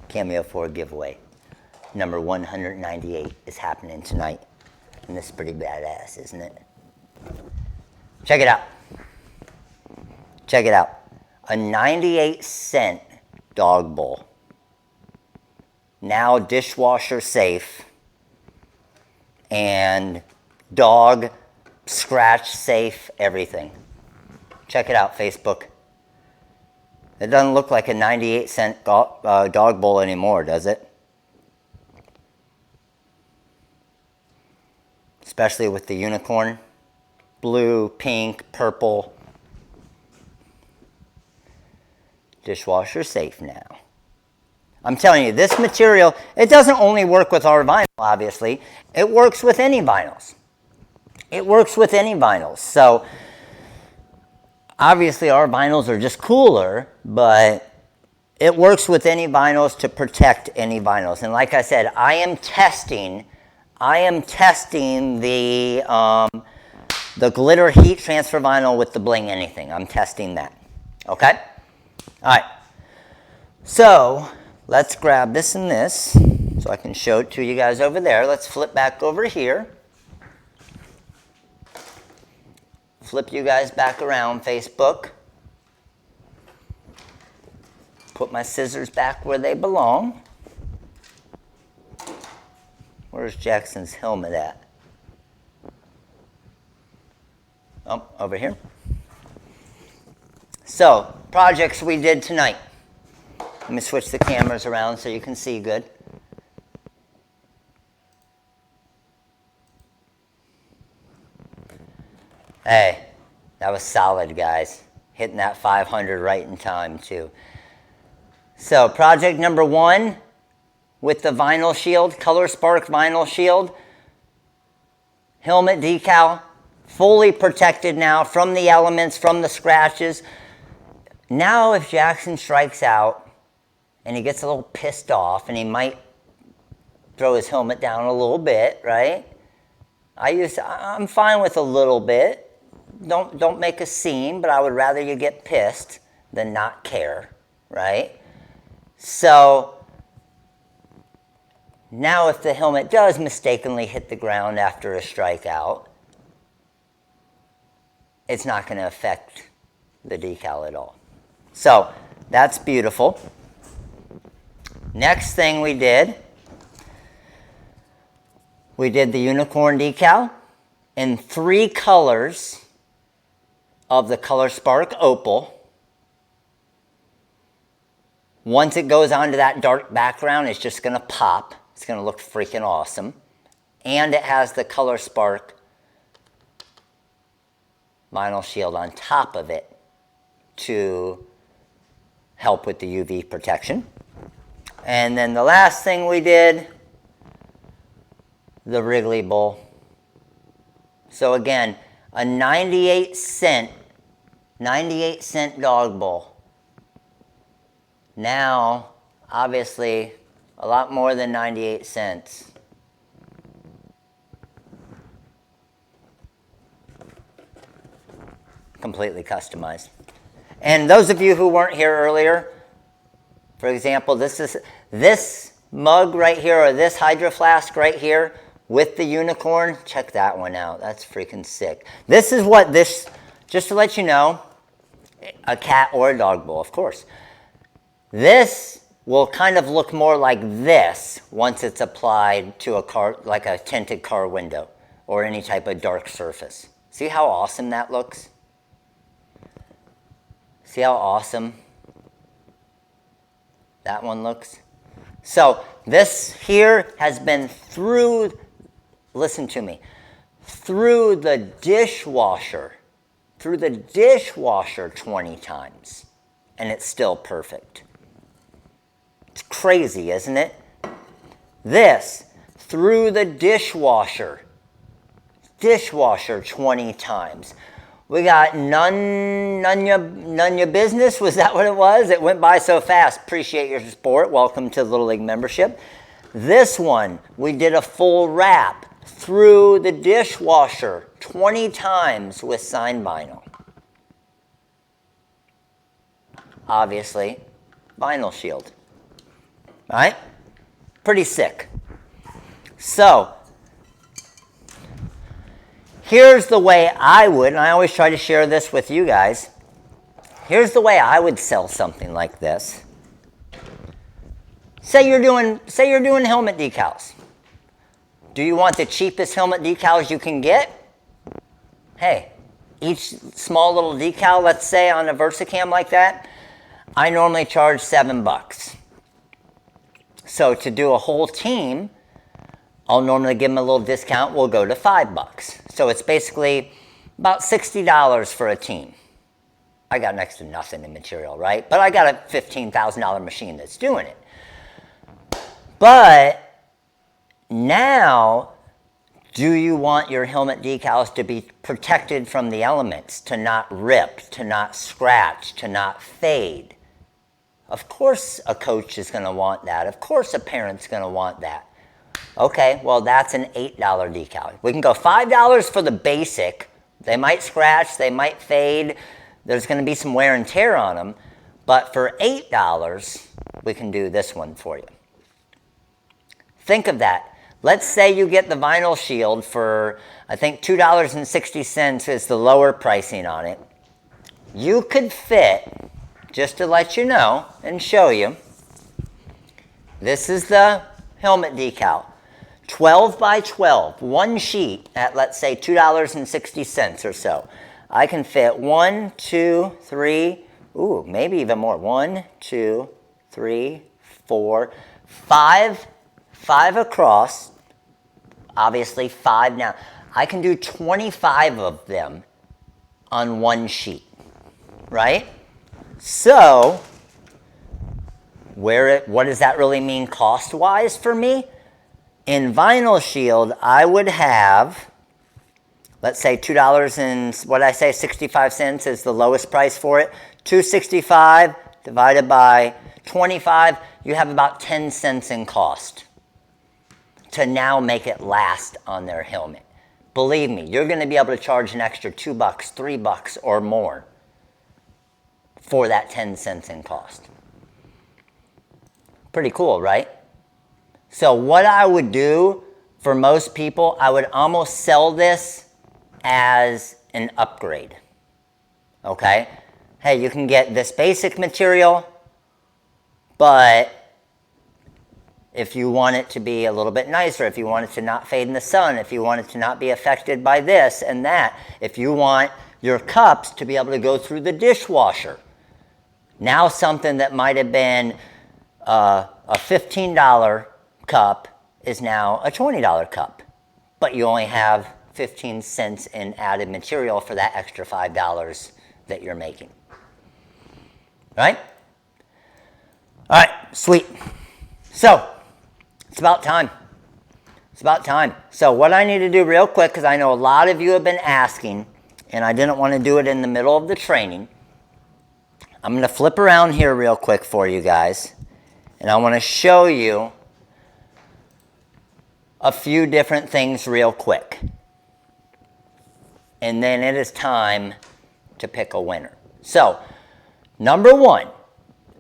Cameo 4 giveaway. Number 198 is happening tonight. And this is pretty badass, isn't it? Check it out. Check it out. A 98-cent dog bowl. Now dishwasher safe. And dog scratch safe, everything. Check it out, Facebook. It doesn't look like a 98-cent dog bowl anymore, does it? Especially with the unicorn. Blue, pink, purple. Dishwasher safe now. I'm telling you, this material, it doesn't only work with our vinyl, obviously. It works with any vinyls. It works with any vinyls. So, obviously our vinyls are just cooler, but it works with any vinyls to protect any vinyls. And like I said, I am testing the glitter heat transfer vinyl with the Bling Anything. I'm testing that. Okay? All right. So, let's grab this and this so I can show it to you guys over there. Let's flip back over here. Flip you guys back around, Facebook. Put my scissors back where they belong. Where's Jackson's helmet at? Oh, over here. So, projects we did tonight. Let me switch the cameras around so you can see good. Hey, that was solid, guys. Hitting that 500 right in time, too. So, project number 1 with the vinyl shield, Color Spark vinyl shield. Helmet decal, fully protected now from the elements, from the scratches. Now, if Jackson strikes out and he gets a little pissed off and he might throw his helmet down a little bit, right? I'm fine with a little bit. Don't make a scene, but I would rather you get pissed than not care, right? So now if the helmet does mistakenly hit the ground after a strikeout, it's not going to affect the decal at all. So that's beautiful. Next thing we did the unicorn decal in 3 colors of the Color Spark Opal. Once it goes onto that dark background, it's just going to pop. It's going to look freaking awesome. And it has the Color Spark vinyl shield on top of it to help with the UV protection. And then the last thing we did, the Wrigley bowl. So again, a 98-cent dog bowl. Now, obviously, a lot more than 98 cents. Completely customized. And those of you who weren't here earlier, for example, this mug right here, or this Hydro Flask right here with the unicorn, check that one out. That's freaking sick. This is what this, just to let you know, a cat or a dog bowl, of course. This will kind of look more like this once it's applied to a car, like a tinted car window. or any type of dark surface. See how awesome that looks? See how awesome that one looks? So this here has been through, listen to me, through the dishwasher 20 times, and it's still perfect. It's crazy, isn't it? This, through the dishwasher 20 times. We got none your business. Was that what it was? It went by so fast. Appreciate your support. Welcome to the Little League membership. This one, we did a full wrap through the dishwasher 20 times with sign vinyl. Obviously, vinyl shield. All right? Pretty sick. So, here's the way I would, and I always try to share this with you guys. Here's the way I would sell something like this. Say you're doing helmet decals. Do you want the cheapest helmet decals you can get? Hey, each small little decal, let's say on a VersaCam like that, I normally charge $7. So to do a whole team, I'll normally give them a little discount. We'll go to $5. So it's basically about $60 for a team. I got next to nothing in material, right? But I got a $15,000 machine that's doing it. But now, do you want your helmet decals to be protected from the elements, to not rip, to not scratch, to not fade? Of course a coach is going to want that. Of course a parent's going to want that. Okay, well that's an $8 decal. We can go $5 for the basic. They might scratch, they might fade. There's going to be some wear and tear on them. But for $8, we can do this one for you. Think of that. Let's say you get the vinyl shield for, I think $2.60 is the lower pricing on it. You could fit, just to let you know and show you, this is the helmet decal. 12 by 12, one sheet at, let's say, $2.60 or so. I can fit 1, 2, 3, ooh, maybe even more. 1, 2, 3, 4, 5 across. Obviously 5 now. I can do 25 of them on one sheet, right? So, what does that really mean cost-wise for me? In vinyl shield, I would have, let's say $2 and, what did I say, 65 cents is the lowest price for it. $2.65 divided by 25, you have about 10 cents in cost to now make it last on their helmet. Believe me, you're going to be able to charge an extra $2, $3 or more for that 10 cents in cost. Pretty cool, right? So what I would do for most people, I would almost sell this as an upgrade. Okay? Hey, you can get this basic material, but if you want it to be a little bit nicer, if you want it to not fade in the sun, if you want it to not be affected by this and that, if you want your cups to be able to go through the dishwasher, now something that might have been a $15 cup is now a $20 cup. But you only have 15 cents in added material for that extra $5 that you're making. Right? All right, sweet. So, it's about time. It's about time. So what I need to do real quick, because I know a lot of you have been asking, and I didn't want to do it in the middle of the training, I'm going to flip around here real quick for you guys, and I want to show you a few different things real quick. And then it is time to pick a winner. So, number one,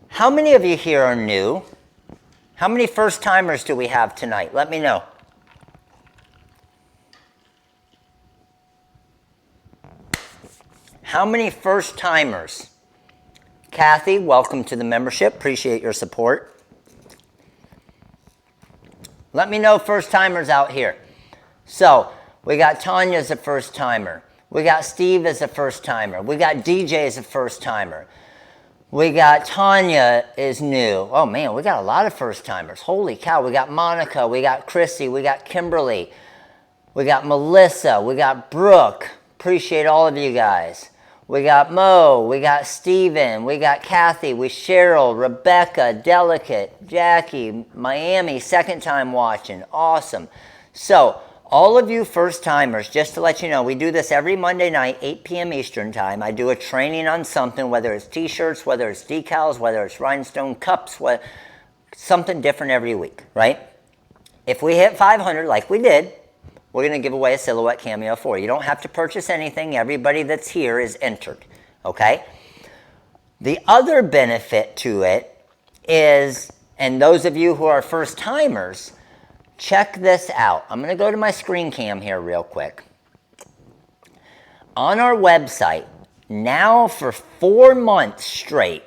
how many of you here are new? How many first timers do we have tonight? Let me know. How many first timers? Kathy, welcome to the membership. Appreciate your support. Let me know first timers out here. So, We got Tanya as a first timer. We got Steve as a first timer. We got DJ as a first timer. We got Tanya is new. Oh man, we got a lot of first timers. Holy cow. We got Monica. We got Chrissy. We got Kimberly. We got Melissa. We got Brooke. Appreciate all of you guys. We got Mo. We got Steven. We got Kathy. We Cheryl, Rebecca, Delicate, Jackie, Miami, second time watching. Awesome. So, all of you first timers, just to let you know, we do this every Monday night, 8 p.m. Eastern time. I do a training on something, whether it's t-shirts, whether it's decals, whether it's rhinestone cups, something different every week, right? If we hit 500 like we did, we're going to give away a silhouette cameo for you. You don't have to purchase anything. Everybody that's here is entered, okay? The other benefit to it is, and those of you who are first timers, check this out. I'm going to go to my screen cam here real quick. On our website, now for 4 months straight,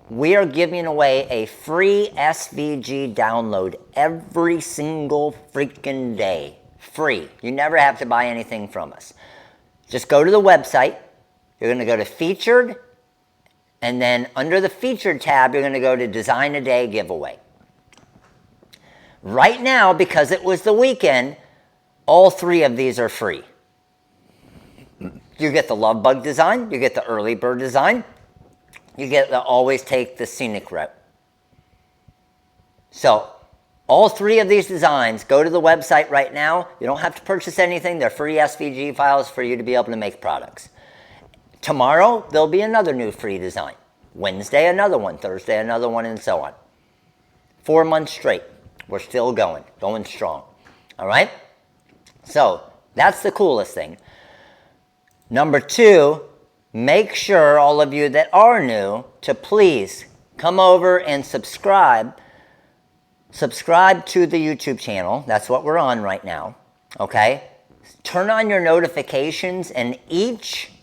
we are giving away a free SVG download every single freaking day. Free. You never have to buy anything from us. Just go to the website. You're going to go to Featured. And then under the Featured tab, you're going to go to Design a Day Giveaway. Right now, because it was the weekend, all 3 of these are free. You get the Love Bug design, you get the Early Bird design, you get the Always Take the Scenic Route. So, all 3 of these designs, go to the website right now. You don't have to purchase anything. They're free SVG files for you to be able to make products. Tomorrow, there'll be another new free design. Wednesday, another one. Thursday, another one, and so on. 4 months straight. We're still going strong. All right? So, that's the coolest thing. Number 2, make sure all of you that are new to please come over and subscribe. Subscribe to the YouTube channel. That's what we're on right now. Okay? Turn on your notifications, and each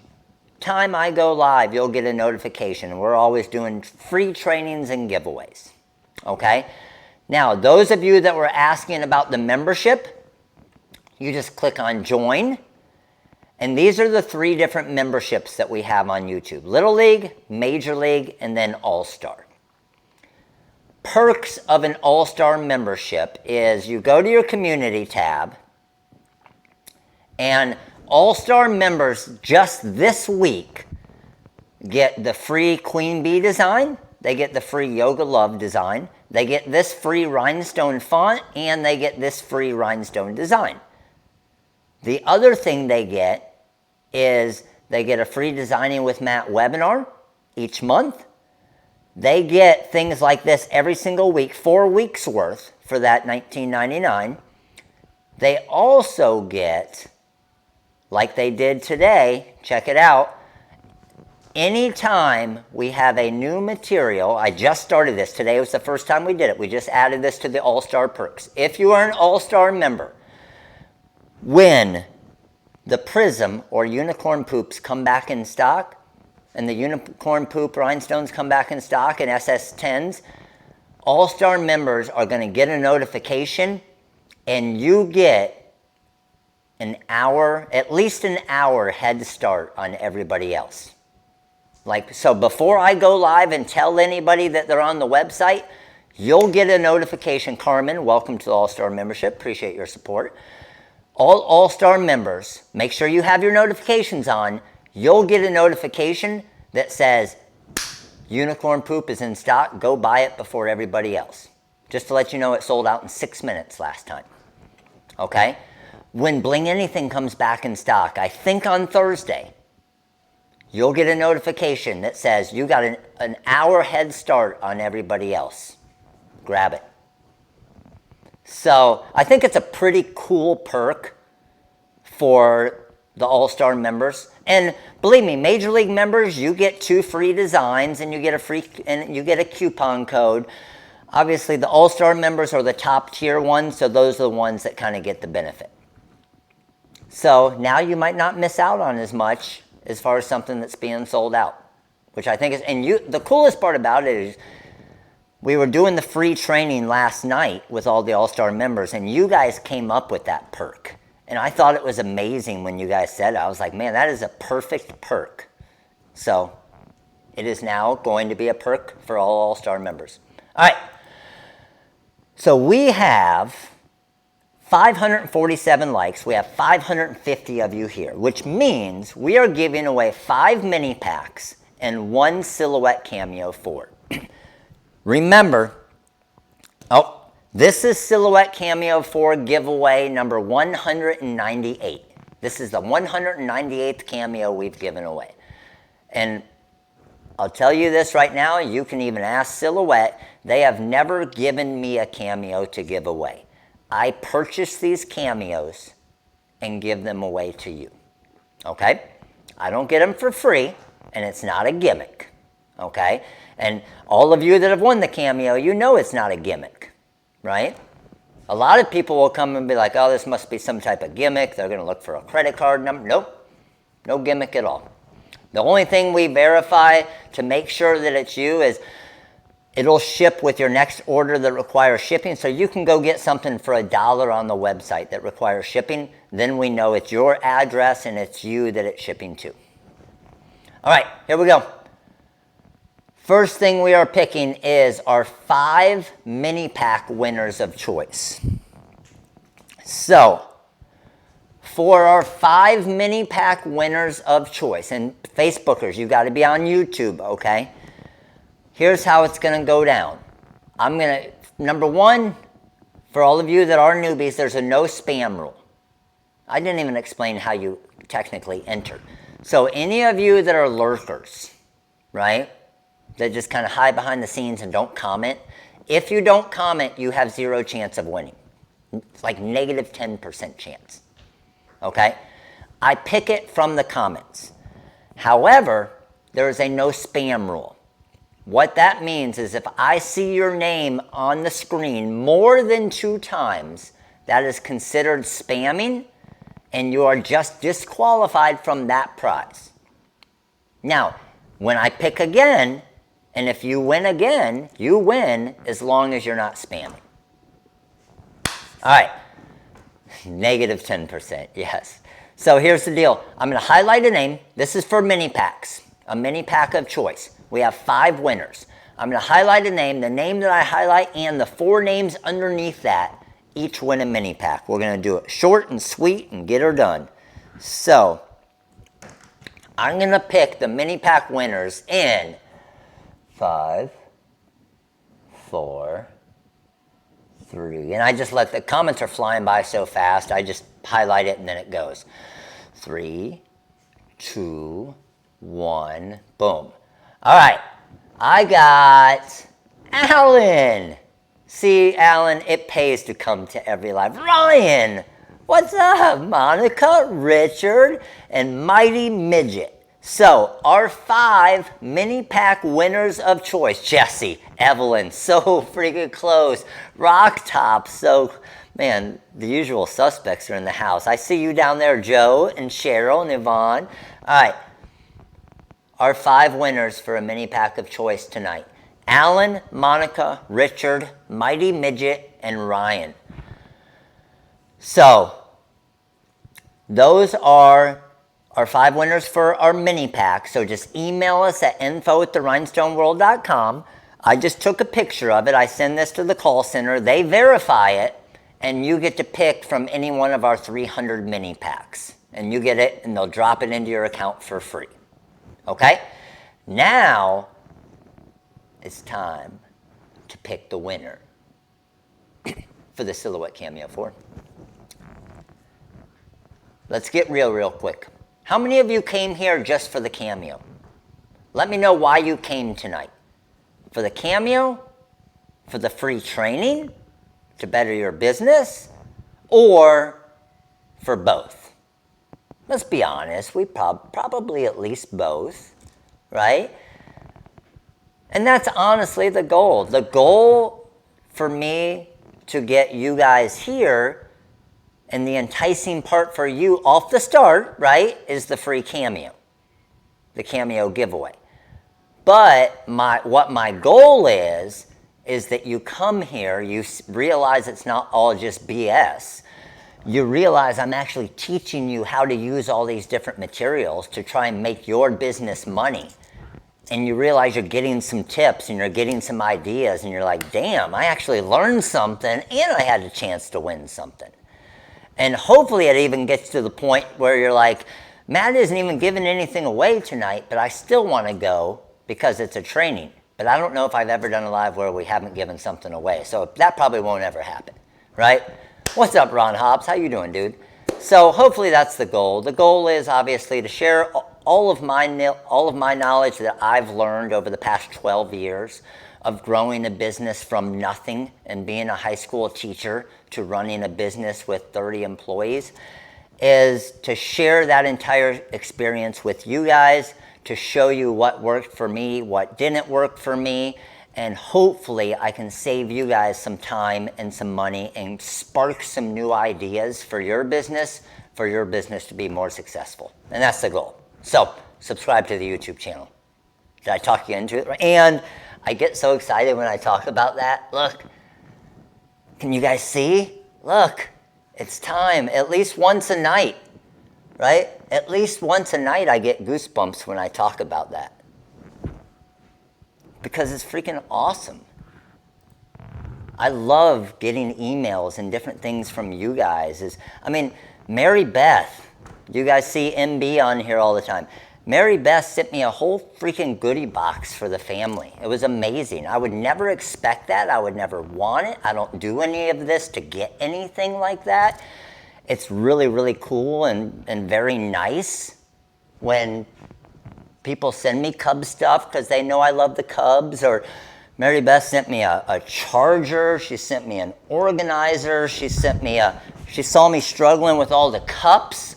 time I go live, you'll get a notification. We're always doing free trainings and giveaways. Okay? Now, those of you that were asking about the membership, you just click on Join. And these are the 3 different memberships that we have on YouTube. Little League, Major League, and then All-Star. Perks of an All-Star membership is you go to your Community tab, and All-Star members just this week get the free Queen Bee design, they get the free Yoga Love design, they get this free rhinestone font, and they get this free rhinestone design. The other thing they get is they get a free Designing with Matt webinar each month. They get things like this every single week, 4 weeks worth for that $19.99. They also get, like they did today, check it out, anytime we have a new material, I just started this. Today was the first time we did it. We just added this to the All-Star Perks. If you are an All-Star member, when the Prism or Unicorn Poops come back in stock, and the Unicorn Poop rhinestones come back in stock, and SS10s, All-Star members are going to get a notification, and you get an hour, at least an hour head start on everybody else. So before I go live and tell anybody that they're on the website, you'll get a notification. Carmen, welcome to the All-Star membership. Appreciate your support. All All-Star members, make sure you have your notifications on. You'll get a notification that says, Unicorn Poop is in stock. Go buy it before everybody else. Just to let you know, it sold out in 6 minutes last time. Okay? When Bling Anything comes back in stock, I think on Thursday, you'll get a notification that says you got an hour head start on everybody else. Grab it. So I think it's a pretty cool perk for the All-Star members. And believe me, Major League members, you get 2 free designs, and you get a coupon code. Obviously, the All-Star members are the top tier ones, so those are the ones that kind of get the benefit. So now you might not miss out on as much as far as something that's being sold out, which I think is, and the coolest part about it is we were doing the free training last night with all the All-Star members, and you guys came up with that perk. And I thought it was amazing when you guys said it. I was like, man, that is a perfect perk. So it is now going to be a perk for all All-Star members. All right. So we have 547 likes. We have 550 of you here, which means we are giving away 5 mini packs and 1 Silhouette Cameo 4. Remember, this is Silhouette Cameo 4 giveaway number 198. This is the 198th Cameo we've given away. And I'll tell you this right now, you can even ask Silhouette. They have never given me a Cameo to give away. I purchase these Cameos and give them away to you. Okay? I don't get them for free, and it's not a gimmick. Okay? And all of you that have won the Cameo, you know it's not a gimmick, right? A lot of people will come and be like, oh, this must be some type of gimmick. They're going to look for a credit card number. Nope. No gimmick at all. The only thing we verify to make sure that it's you is it'll ship with your next order that requires shipping. So you can go get something for $1 on the website that requires shipping. Then we know it's your address and it's you that it's shipping to. All right, here we go. First thing we are picking is our 5 mini pack winners of choice. So, for our 5 mini pack winners of choice, and Facebookers, you got to be on YouTube, okay? Here's how it's going to go down. I'm going to, number 1, for all of you that are newbies, there's a no spam rule. I didn't even explain how you technically enter. So any of you that are lurkers, right, that just kind of hide behind the scenes and don't comment, if you don't comment, you have 0 chance of winning. It's like negative 10% chance. Okay? I pick it from the comments. However, there is a no spam rule. What that means is if I see your name on the screen more than 2 times, that is considered spamming, and you are just disqualified from that prize. Now, when I pick again, and if you win again, you win as long as you're not spamming. All right. Negative 10%, yes. So here's the deal. I'm going to highlight a name. This is for mini packs, a mini pack of choice. We have 5 winners. I'm going to highlight a name, the name that I highlight, and the 4 names underneath that each win a mini pack. We're going to do it short and sweet and get her done. So I'm going to pick the mini pack winners in 5, 4, 3, and I just let the comments are flying by so fast, I just highlight it and then it goes. 3, 2, 1, boom. All right, I got Alan. See, Alan, it pays to come to every live. Ryan, what's up? Monica, Richard, and Mighty Midget. So, our 5 mini pack winners of choice. Jesse, Evelyn, so freaking close. Rock Top, so, man, the usual suspects are in the house. I see you down there, Joe and Cheryl and Yvonne. All right, our 5 winners for a mini pack of choice tonight. Alan, Monica, Richard, Mighty Midget, and Ryan. So, those are our 5 winners for our mini pack. So just email us at info@therhinestoneworld.com. I just took a picture of it. I send this to the call center. They verify it, and you get to pick from any one of our 300 mini packs. And you get it, and they'll drop it into your account for free. Okay? Now, it's time to pick the winner for the Silhouette Cameo 4. Let's get real quick. How many of you came here just for the Cameo? Let me know why you came tonight. For the Cameo? For the free training? To better your business? Or for both? Let's be honest, we probably at least both, right? And that's honestly the goal. The goal for me to get you guys here, and the enticing part for you off the start, right, is the free Cameo, the Cameo giveaway. But what my goal is that you come here, you realize it's not all just BS. you realize I'm actually teaching you how to use all these different materials to try and make your business money. And you realize you're getting some tips and you're getting some ideas and you're like, damn, I actually learned something and I had a chance to win something. And hopefully it even gets to the point where you're like, Matt isn't even giving anything away tonight, but I still want to go because it's a training. But I don't know if I've ever done a live where we haven't given something away. So that probably won't ever happen, right? What's up, Ron Hobbs? How you doing, dude? So hopefully that's the goal. The goal is obviously to share all of my knowledge that I've learned over the past 12 years of growing a business from nothing and being a high school teacher to running a business with 30 employees, is to share that entire experience with you guys, to show you what worked for me, what didn't work for me, and hopefully I can save you guys some time and some money and spark some new ideas for your business to be more successful. And that's the goal. So subscribe to the YouTube channel. Did I talk you into it? And I get so excited when I talk about that. Look, can you guys see? Look, it's time. At least once a night, right? At least once a night I get goosebumps when I talk about that. Because it's freaking awesome. I love getting emails and different things from you guys. Mary Beth, you guys see MB on here all the time. Mary Beth sent me a whole freaking goodie box for the family. It was amazing. I would never expect that. I would never want it. I don't do any of this to get anything like that. It's really, really cool and very nice when people send me Cub stuff because they know I love the Cubs. Or Mary Beth sent me a charger. She sent me an organizer. She saw me struggling with all the cups.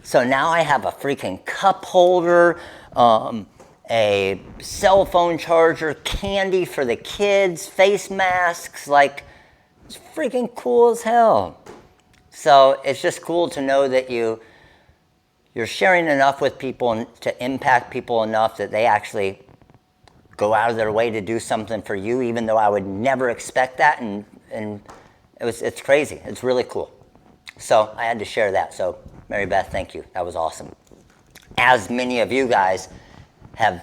So now I have a freaking cup holder, a cell phone charger, candy for the kids, face masks. Like, it's freaking cool as hell. So it's just cool to know that you're sharing enough with people to impact people enough that they actually go out of their way to do something for you, even though I would never expect that. And it's crazy. It's really cool. So I had to share that. So Mary Beth, thank you. That was awesome. As many of you guys have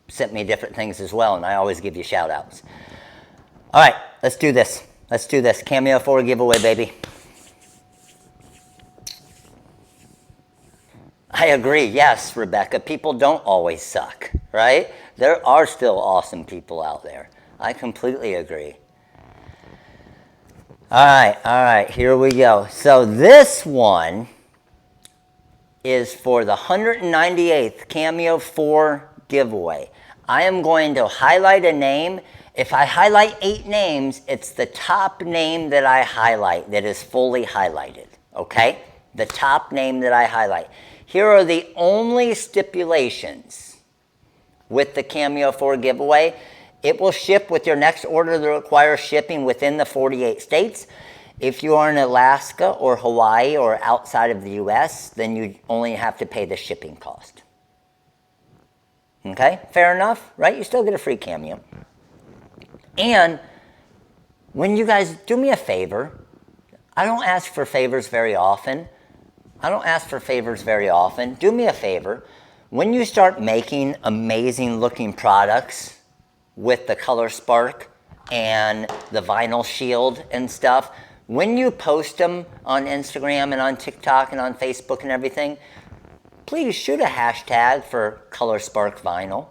sent me different things as well, and I always give you shout outs. All right, let's do this. Let's do this. Cameo 4 giveaway, baby. I agree. Yes, Rebecca. People don't always suck, right? There are still awesome people out there. I completely agree. All right, here we go. So this one is for the 198th Cameo 4 giveaway. I am going to highlight a name. If I highlight 8 names, it's the top name that I highlight that is fully highlighted, okay? The top name that I highlight. Here are the only stipulations with the Cameo 4 giveaway. It will ship with your next order that requires shipping within the 48 states. If you are in Alaska or Hawaii or outside of the US, then you only have to pay the shipping cost. Okay, fair enough, right? You still get a free Cameo. And when you guys do me a favor, I don't ask for favors very often. Do me a favor. When you start making amazing looking products with the Color Spark and the vinyl shield and stuff, when you post them on Instagram and on TikTok and on Facebook and everything, please shoot a hashtag for Color Spark Vinyl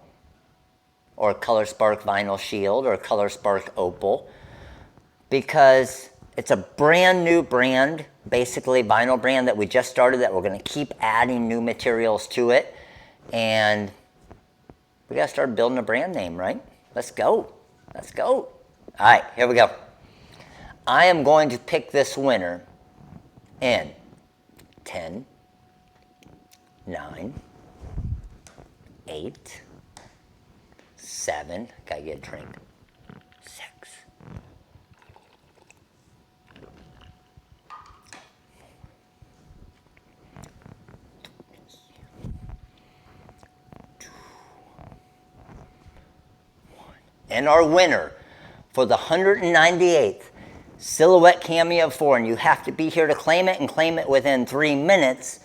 or Color Spark Vinyl Shield or Color Spark Opal, because it's a brand new brand, basically vinyl brand that we just started that we're going to keep adding new materials to it. And we got to start building a brand name, right? Let's go. All right, here we go. I am going to pick this winner in 10, 9, 8, 7, gotta get a drink, 6, 2, 1. And our winner for the 198th Silhouette Cameo 4, and you have to be here to claim it and claim it within 3 minutes.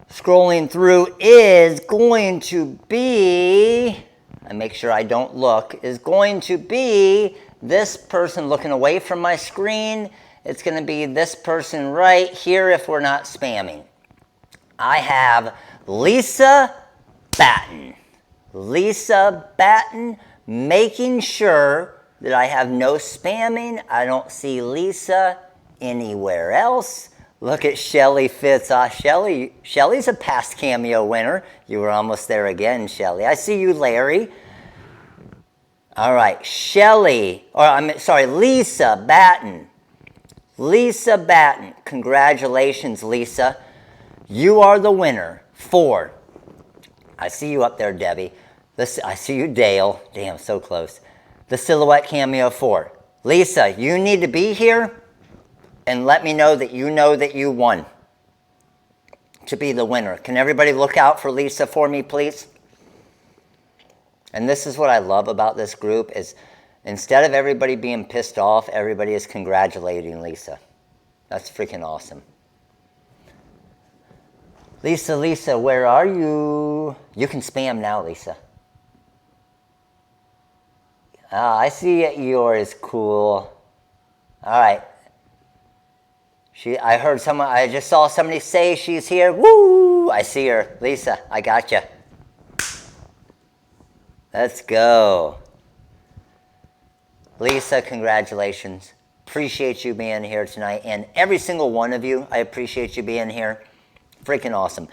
Scrolling through is going to be, I make sure I don't look, is going to be this person looking away from my screen. It's going to be this person right here if we're not spamming. I have Lisa Batten. Lisa Batten, making sure that I have no spamming. I don't see Lisa anywhere else. Look at Shelly Fitz. Shelly's a past Cameo winner. You were almost there again, Shelly. I see you, Larry. All right, Shelly, or I'm sorry, Lisa Batten. Lisa Batten, congratulations, Lisa. You are the winner for, I see you up there, Debbie. I see you, Dale. Damn, so close. The Silhouette Cameo 4. Lisa, you need to be here and let me know that you won to be the winner. Can everybody look out for Lisa for me, please? And this is what I love about this group is instead of everybody being pissed off, everybody is congratulating Lisa. That's freaking awesome. Lisa, where are you? You can spam now, Lisa. Ah, I see it. Yours. Cool. All right. I just saw somebody say she's here. Woo! I see her. Lisa, I got you. Let's go. Lisa, congratulations. Appreciate you being here tonight. And every single one of you, I appreciate you being here. Freaking awesome.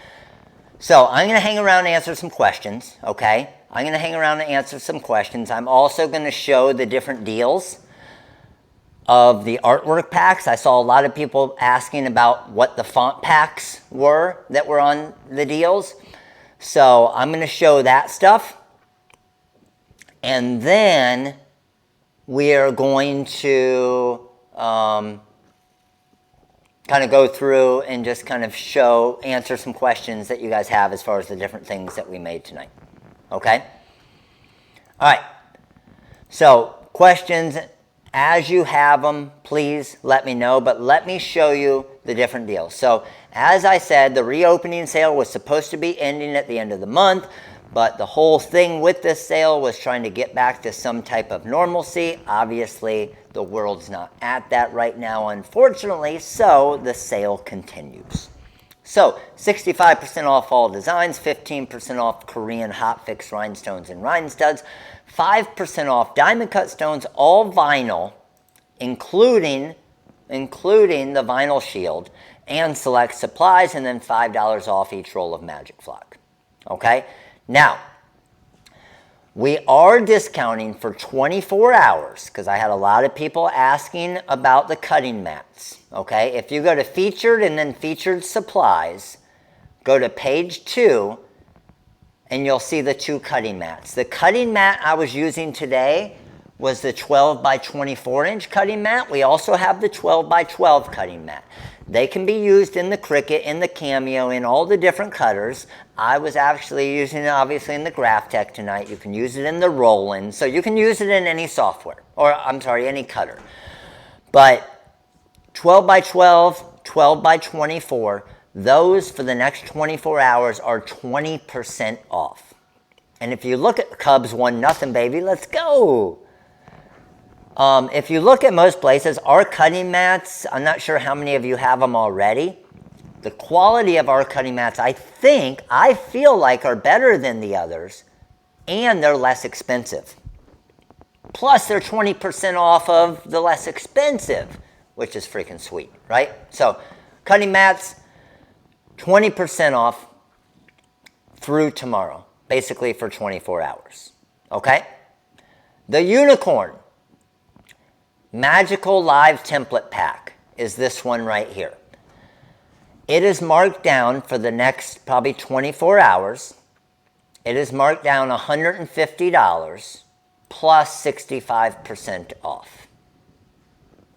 So I'm going to hang around and answer some questions, okay? I'm going to hang around and answer some questions. I'm also going to show the different deals of the artwork packs. I saw a lot of people asking about what the font packs were that were on the deals. So I'm going to show that stuff. And then we are going to kind of go through and just kind of answer some questions that you guys have as far as the different things that we made tonight. Okay? All right. So questions, as you have them, please let me know. But let me show you the different deals. So as I said, the reopening sale was supposed to be ending at the end of the month. But the whole thing with this sale was trying to get back to some type of normalcy. Obviously, the world's not at that right now, unfortunately, so the sale continues. So, 65% off all designs, 15% off Korean hot fix rhinestones and rhinestuds, 5% off diamond cut stones, all vinyl, including the vinyl shield, and select supplies, and then $5 off each roll of Magic Flock. Okay? Now, we are discounting for 24 hours because I had a lot of people asking about the cutting mats. Okay, if you go to featured and then featured supplies, go to page 2 and you'll see the 2 cutting mats. The cutting mat I was using today was the 12 by 24 inch cutting mat. We also have the 12 by 12 cutting mat. They can be used in the Cricut, in the Cameo, in all the different cutters. I was actually using it obviously in the Graphtec tonight. You can use it in the Roland. So you can use it in any software, or I'm sorry, any cutter. But 12 by 12, 12 by 24, those for the next 24 hours are 20% off. And if you look at Cubs 1-0, baby, let's go. If you look at most places, our cutting mats, I'm not sure how many of you have them already. The quality of our cutting mats, I feel like are better than the others, and they're less expensive. Plus, they're 20% off of the less expensive, which is freaking sweet, right? So, cutting mats, 20% off through tomorrow, basically for 24 hours, okay? The Unicorn Magical Live Template Pack is this one right here. It is marked down for the next probably 24 hours. It is marked down $150 plus 65% off.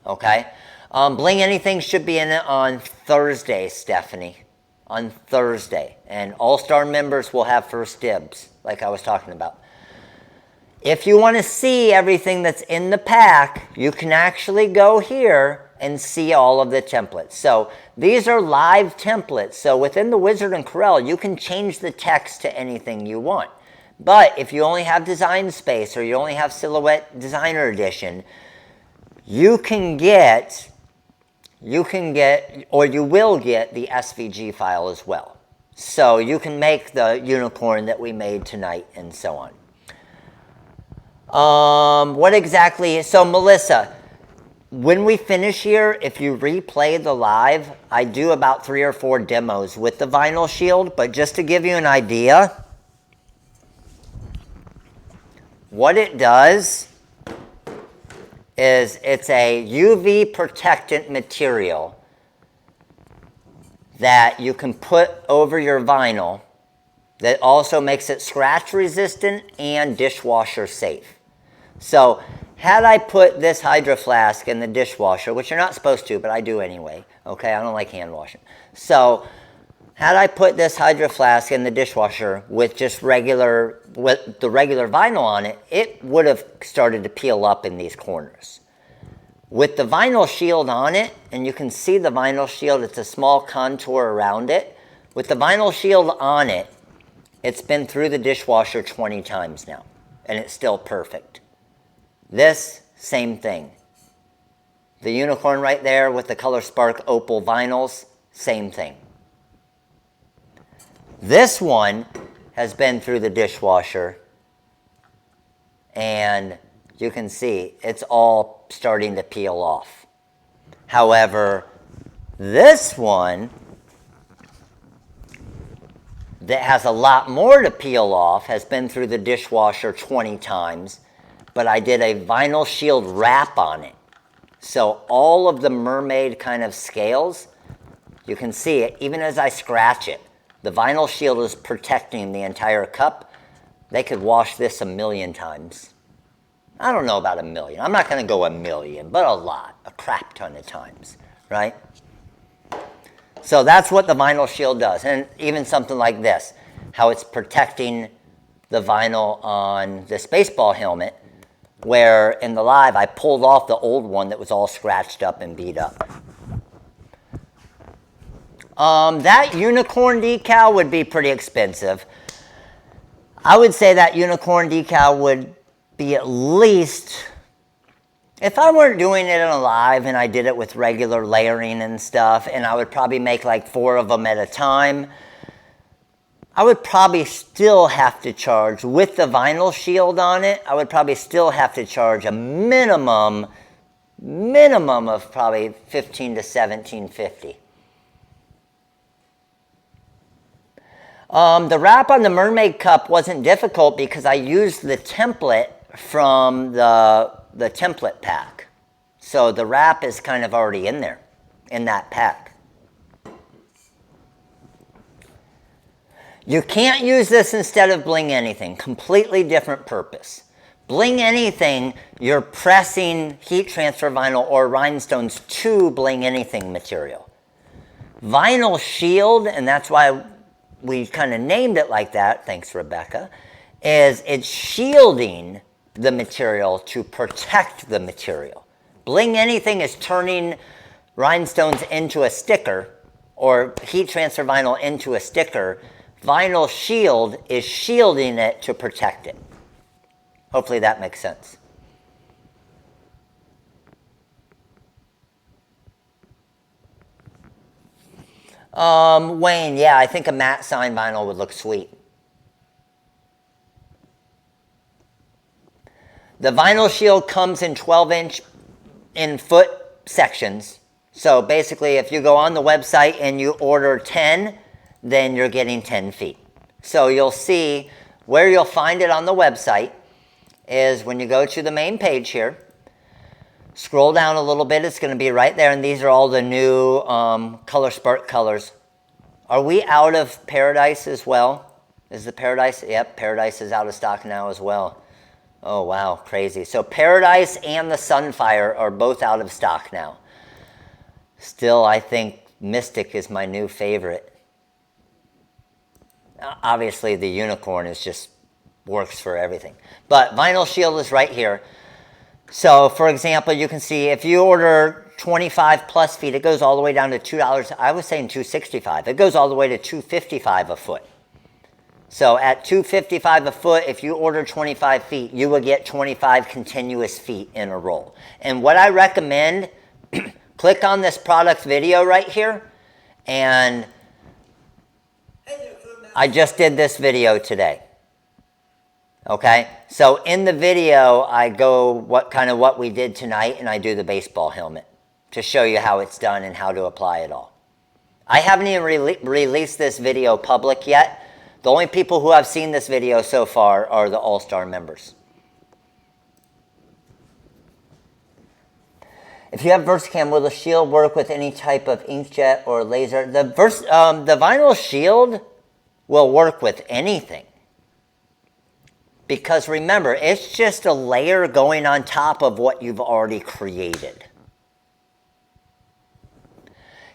Okay? Bling Anything should be in it on Thursday, Stephanie. On Thursday. And All-Star members will have first dibs, like I was talking about. If you want to see everything that's in the pack, you can actually go here and see all of the templates. So these are live templates. So within the Wizard and Corel, you can change the text to anything you want. But if you only have Design Space or you only have Silhouette Designer Edition, you can get, or you will get the SVG file as well. So you can make the unicorn that we made tonight and so on. What exactly, so Melissa, when we finish here, if you replay the live, I do about 3 or 4 demos with the vinyl shield, but just to give you an idea, what it does is it's a UV protectant material that you can put over your vinyl that also makes it scratch resistant and dishwasher safe. So had I put this Hydro Flask in the dishwasher, which you're not supposed to, but I do anyway, okay? I don't like hand washing. So had I put this Hydro Flask in the dishwasher with just the regular vinyl on it, it would have started to peel up in these corners. With the vinyl shield on it, and you can see the vinyl shield, it's a small contour around it. With the vinyl shield on it, it's been through the dishwasher 20 times now, and it's still perfect. This, same thing. The unicorn right there with the Color Spark Opal vinyls, same thing. This one has been through the dishwasher, and you can see it's all starting to peel off. However, this one that has a lot more to peel off has been through the dishwasher 20 times, but I did a vinyl shield wrap on it. So all of the mermaid kind of scales, you can see it even as I scratch it. The vinyl shield is protecting the entire cup. They could wash this 1,000,000 times. I don't know about 1,000,000. I'm not going to go 1,000,000, but a lot, a crap ton of times, right? So that's what the vinyl shield does. And even something like this, how it's protecting the vinyl on this baseball helmet, where in the live I pulled off the old one that was all scratched up and beat up. That unicorn decal would be pretty expensive. I would say that unicorn decal would be at least, if I weren't doing it in a live and I did it with regular layering and stuff, and I would probably make like 4 of them at a time, I would probably still have to charge, with the vinyl shield on it, I would probably still have to charge a minimum of probably $15 to $17.50. The wrap on the mermaid cup wasn't difficult because I used the template from the template pack. So the wrap is kind of already in there, in that pack. You can't use this instead of Bling Anything. Completely different purpose. Bling Anything, you're pressing heat transfer vinyl or rhinestones to Bling Anything material. Vinyl shield, and that's why we kind of named it like that, thanks Rebecca, is it's shielding the material to protect the material. Bling Anything is turning rhinestones into a sticker or heat transfer vinyl into a sticker. Vinyl shield is shielding it to protect it. Hopefully that makes sense. Wayne, yeah, I think a matte sign vinyl would look sweet. The vinyl shield comes in 12-inch in foot sections. So basically, if you go on the website and you order 10, then you're getting 10 feet. So you'll see where you'll find it on the website is when you go to the main page here, scroll down a little bit, it's going to be right there, and these are all the new Color Spark colors. Are we out of Paradise as well? Is the Paradise? Yep, Paradise is out of stock now as well. Oh, wow, crazy. So Paradise and the Sunfire are both out of stock now. Still, I think Mystic is my new favorite. Obviously, the Unicorn is just works for everything. But Vinyl Shield is right here. So, for example, you can see if you order 25 plus feet, it goes all the way down to $2. I was saying $2.65. It goes all the way to $2.55 a foot. So at $2.55 a foot, if you order 25 feet, you will get 25 continuous feet in a roll. And what I recommend, click on this product video right here, and I just did this video today. Okay, so in the video, I go what we did tonight, and I do the baseball helmet to show you how it's done and how to apply it all. I haven't even released this video public yet. The only people who have seen this video so far are the All-Star members. If you have VersaCam, will the shield work with any type of inkjet or laser? The Vinyl Shield will work with anything. Because remember, it's just a layer going on top of what you've already created.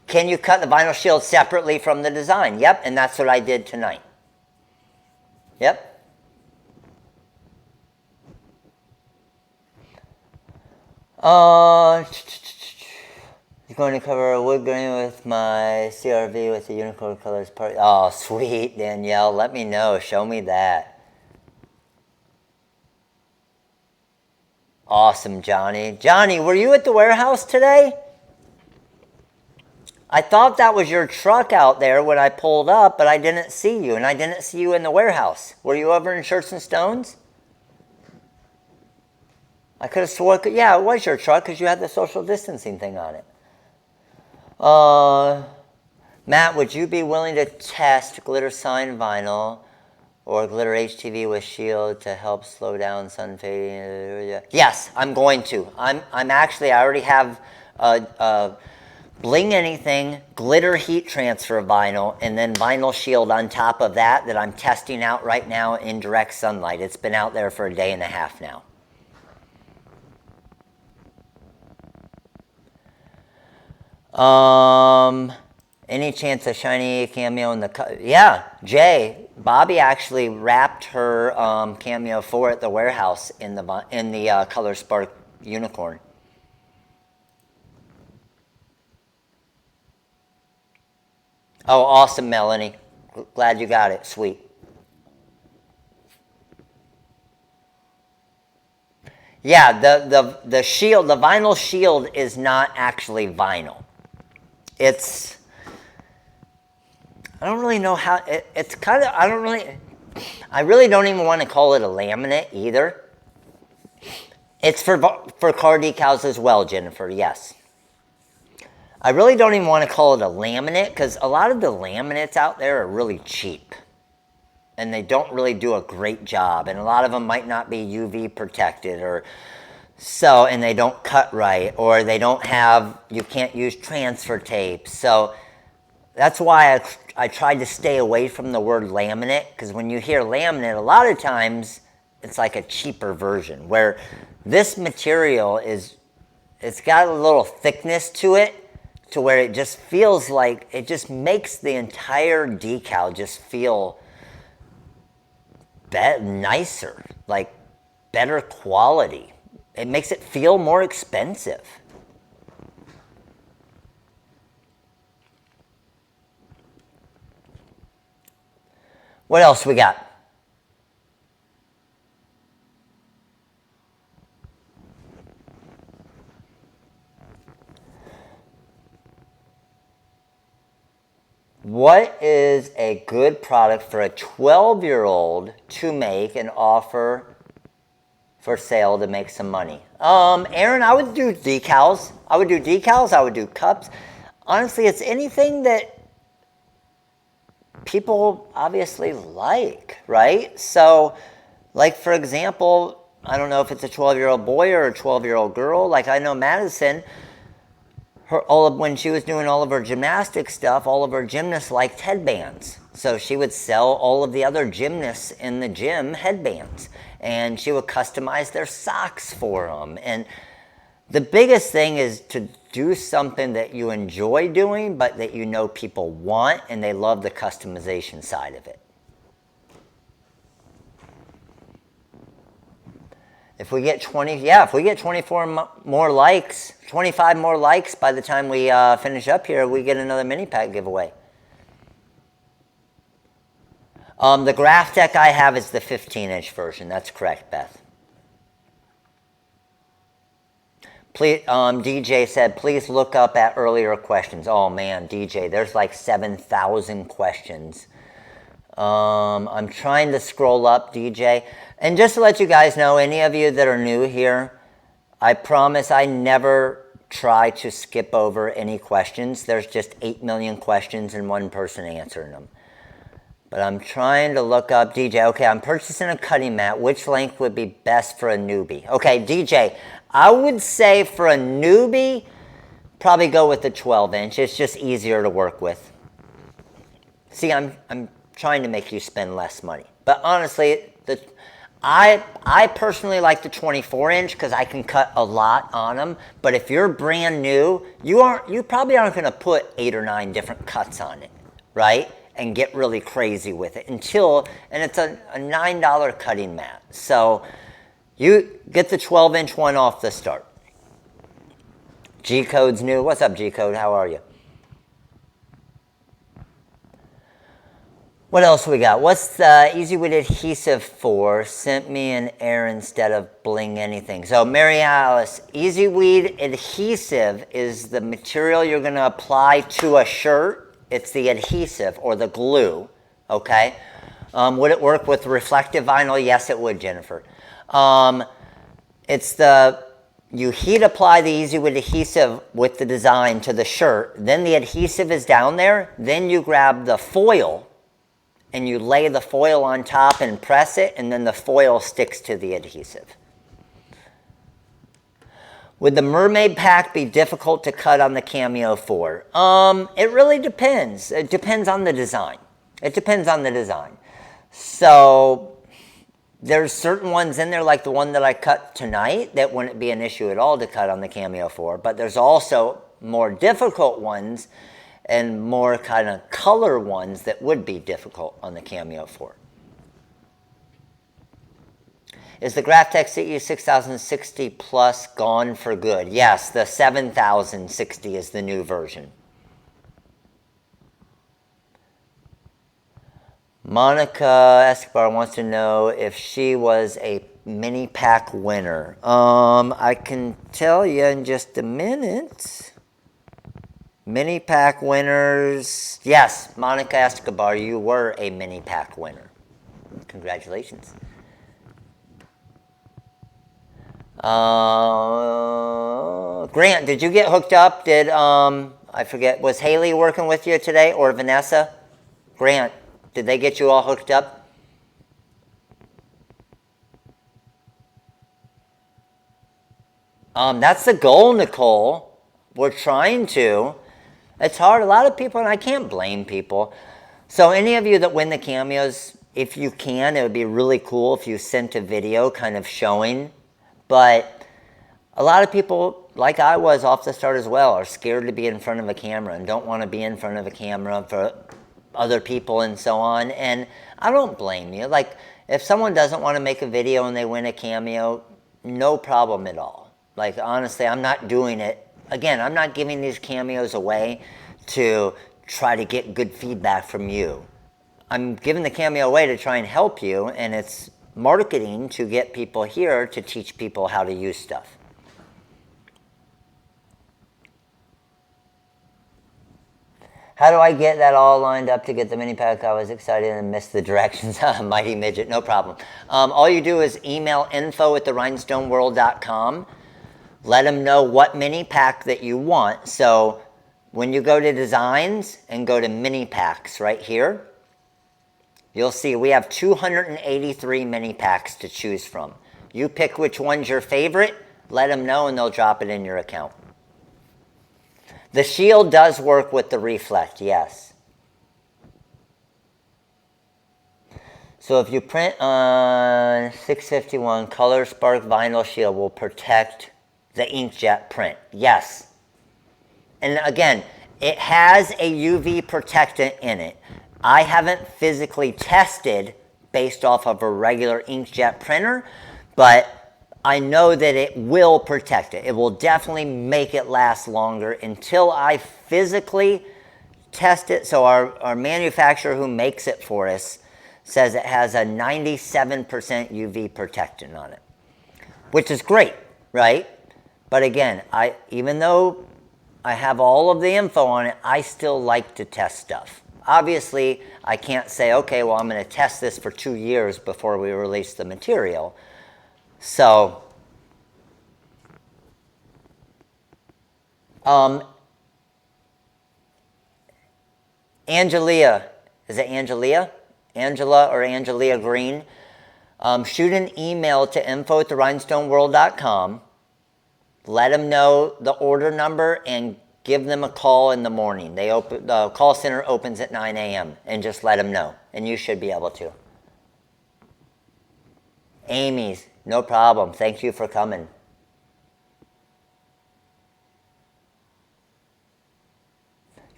Can you cut the Vinyl Shield separately from the design? Yep, and that's what I did tonight. Yep. He's going to cover a wood grain with my CRV with the unicorn colors part. Oh, sweet, Danielle. Let me know. Show me that. Awesome, Johnny. Johnny, were you at the warehouse today? I thought that was your truck out there when I pulled up, but I didn't see you, and I didn't see you in the warehouse. Were you over in Shirts and Stones? I could have sworn, yeah, it was your truck because you had the social distancing thing on it. Matt, would you be willing to test glitter sign vinyl or glitter HTV with shield to help slow down sun fading? Yes, I'm going to. I already have Bling Anything, glitter heat transfer vinyl, and then Vinyl Shield on top of that I'm testing out right now in direct sunlight. It's been out there for a day and a half now. Any chance of shiny Cameo in the... Yeah, Jay. Bobby actually wrapped her Cameo 4 at the warehouse in the Color Spark Unicorn. Oh, awesome, Melanie. Glad you got it. Sweet. Yeah, the shield, the Vinyl Shield is not actually vinyl. It's... I don't really know how... It's kind of... I really don't even want to call it a laminate either. It's for car decals as well, Jennifer, yes. I really don't even want to call it a laminate because a lot of the laminates out there are really cheap. And they don't really do a great job. And a lot of them might not be UV protected or so, and they don't cut right. Or they don't have, you can't use transfer tape. So that's why I tried to stay away from the word laminate, because when you hear laminate, a lot of times it's like a cheaper version, where this material it's got a little thickness to it, to where it just feels like, it just makes the entire decal just feel nicer, like better quality. It makes it feel more expensive. What else we got? What is a good product for a 12-year-old to make and offer for sale to make some money? Aaron, I would do decals. I would do cups. Honestly, it's anything that people obviously like, right? So, like, for example, I don't know if it's a 12-year-old boy or a 12-year-old girl. Like, I know Madison, when she was doing all of her gymnastic stuff, all of her gymnasts liked headbands. So she would sell all of the other gymnasts in the gym headbands. And she would customize their socks for them. And the biggest thing is to do something that you enjoy doing, but that you know people want, and they love the customization side of it. If we get 20, yeah, if we get 24 more likes, 25 more likes by the time we finish up here, we get another mini pack giveaway. The Graphtec I have is the 15-inch version. That's correct, Beth. Please, DJ said, please look up at earlier questions. Oh man, DJ, there's like 7,000 questions. I'm trying to scroll up, DJ. And just to let you guys know, any of you that are new here, I promise I never try to skip over any questions. There's just 8 million questions and one person answering them. But I'm trying to look up, DJ. Okay, I'm purchasing a cutting mat. Which length would be best for a newbie? Okay, DJ, I would say for a newbie, probably go with the 12-inch. It's just easier to work with. See, I'm trying to make you spend less money. But honestly, I personally like the 24-inch because I can cut a lot on them. But if you're brand new, you probably aren't going to put 8 or 9 different cuts on it, right? And get really crazy with it and it's a $9 cutting mat. So you get the 12-inch one off the start. G-Code's new. What's up, G-Code? How are you? What else we got? What's the Easy Weed Adhesive for? Sent me an error instead of Bling Anything. So Mary Alice, Easy Weed Adhesive is the material you're going to apply to a shirt. It's the adhesive or the glue, okay? Would it work with reflective vinyl? Yes, it would, Jennifer. You heat apply the Easy Weed Adhesive with the design to the shirt. Then the adhesive is down there. Then you grab the foil and you lay the foil on top and press it, and then the foil sticks to the adhesive. Would the mermaid pack be difficult to cut on the Cameo 4? It really depends. It depends on the design. It depends on the design. So there's certain ones in there, like the one that I cut tonight, that wouldn't be an issue at all to cut on the Cameo 4. But there's also more difficult ones and more kind of color ones that would be difficult on the Cameo 4. Is the Graphtec CE 6060 Plus gone for good? Yes, the 7060 is the new version. Monica Escobar wants to know if she was a mini pack winner. I can tell you in just a minute. Mini pack winners. Yes, Monica Escobar, you were a mini pack winner. Congratulations. Grant, did you get hooked up? Did, I forget, was Haley working with you today or Vanessa? Grant, did they get you all hooked up? That's the goal, Nicole. We're trying to. It's hard. A lot of people, and I can't blame people. So any of you that win the Cameos, if you can, it would be really cool if you sent a video kind of showing. But a lot of people, like I was off the start as well, are scared to be in front of a camera and don't want to be in front of a camera for other people and so on. And I don't blame you. Like, if someone doesn't want to make a video and they win a Cameo, no problem at all. Like, honestly, I'm not doing it. Again, I'm not giving these Cameos away to try to get good feedback from you. I'm giving the Cameo away to try and help you, and it's marketing to get people here to teach people how to use stuff. How do I get that all lined up to get the mini pack? I was excited and missed the directions. Mighty Midget, no problem. All you do is email info@therhinestoneworld.com. Let them know what mini pack that you want. So when you go to designs and go to mini packs right here, you'll see we have 283 mini packs to choose from. You pick which one's your favorite, let them know, and they'll drop it in your account. The shield does work with the reflect, yes. So if you print on 651, Color Spark Vinyl Shield will protect the inkjet print. Yes. And again, it has a UV protectant in it. I haven't physically tested based off of a regular inkjet printer, but I know that it will protect it. It will definitely make it last longer until I physically test it. So our manufacturer who makes it for us says it has a 97% UV protectant on it, which is great, right? But again, even though I have all of the info on it, I still like to test stuff. Obviously, I can't say, okay, well, I'm going to test this for 2 years before we release the material. So, Angelia, is it Angelia? Angela or Angelia Green? Shoot an email to info@rhinestoneworld.com. Let them know the order number and give them a call in the morning. The call center opens at 9 a.m. and just let them know, and you should be able to. Amy's, no problem. Thank you for coming.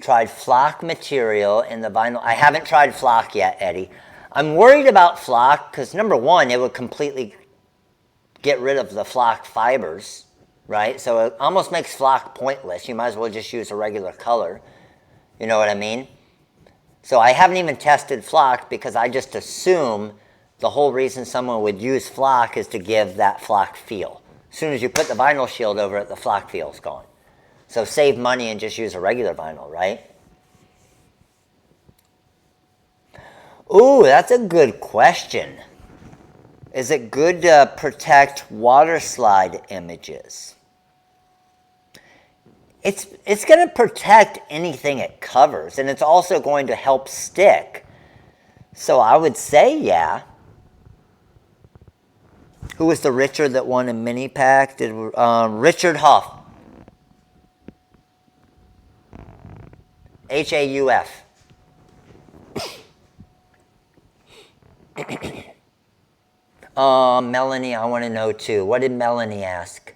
Tried flock material in the vinyl. I haven't tried flock yet, Eddie. I'm worried about flock because, number one, it would completely get rid of the flock fibers, right? So it almost makes flock pointless. You might as well just use a regular color. You know what I mean? So I haven't even tested flock because I just assume the whole reason someone would use flock is to give that flock feel. As soon as you put the vinyl shield over it, the flock feel's gone. So save money and just use a regular vinyl, right? Ooh, that's a good question. Is it good to protect water slide images? It's going to protect anything it covers, and it's also going to help stick. So I would say, yeah. Who was the Richard that won a mini pack? Richard Huff. H-A-U-F. Melanie, I want to know too. What did Melanie ask?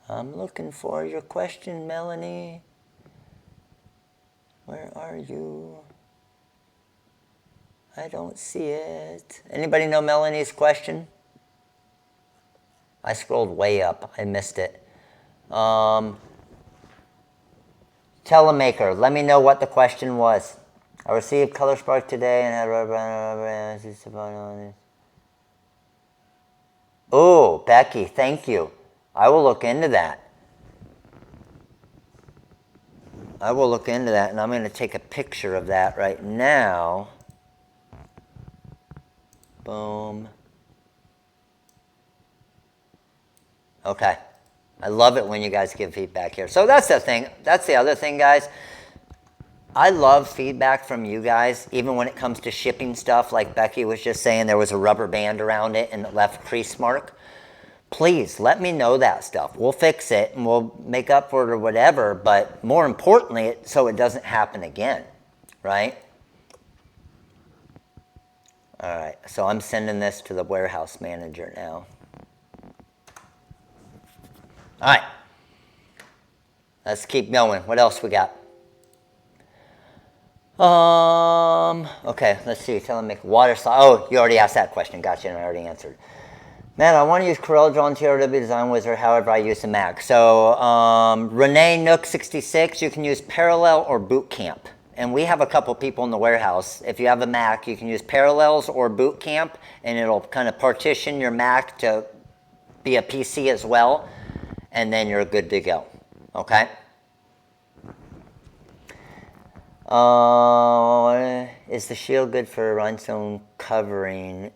I'm looking for your question, Melanie. Where are you? I don't see it. Anybody know Melanie's question? I scrolled way up. I missed it. Telemaker, let me know what the question was. I received Color Spark today and had oh, Becky, thank you. I will look into that. I will look into that, and I'm going to take a picture of that right now. Boom. Okay. I love it when you guys give feedback here. So that's the thing. That's the other thing, guys. I love feedback from you guys, even when it comes to shipping stuff. Like Becky was just saying, there was a rubber band around it and it left crease mark. Please let me know that stuff. We'll fix it and we'll make up for it or whatever. But more importantly, so it doesn't happen again, right? All right. So I'm sending this to the warehouse manager now. All right, let's keep going. What else we got? Okay, let's see. Tell them make water slide. Oh, you already asked that question. Gotcha, and I already answered. Man, I want to use Corel Draw and TRW Design Wizard. However, I use the Mac. So, Renee Nook 66. You can use Parallel or Boot Camp. And we have a couple people in the warehouse. If you have a Mac, you can use Parallels or Boot Camp, and it'll kind of partition your Mac to be a PC as well. And then you're good to go, okay? Is the shield good for rhinestone covering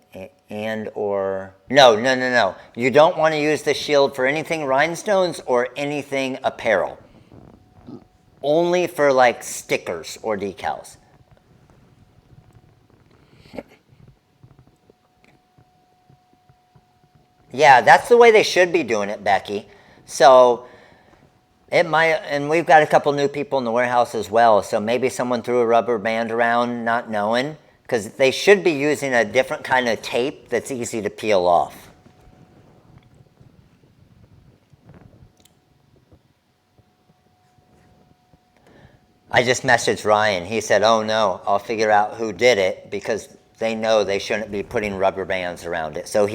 and or... No. You don't want to use the shield for anything rhinestones or anything apparel. Only for like stickers or decals. Yeah, that's the way they should be doing it, Becky. So it might, and we've got a couple new people in the warehouse as well. So maybe someone threw a rubber band around not knowing, because they should be using a different kind of tape that's easy to peel off. I just messaged Ryan. He said, oh no, I'll figure out who did it, because they know they shouldn't be putting rubber bands around it. So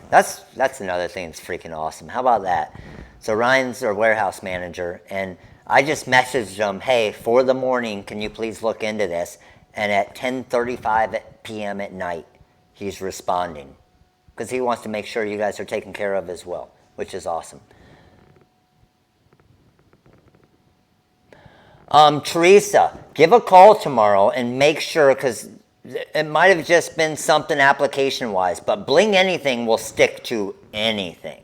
that's another thing that's freaking awesome. How about that? So Ryan's our warehouse manager, and I just messaged him, hey, for the morning, can you please look into this? And at 10:35 p.m. at night, he's responding because he wants to make sure you guys are taken care of as well, which is awesome. Teresa, give a call tomorrow and make sure, because it might have just been something application-wise, but Bling Anything will stick to anything.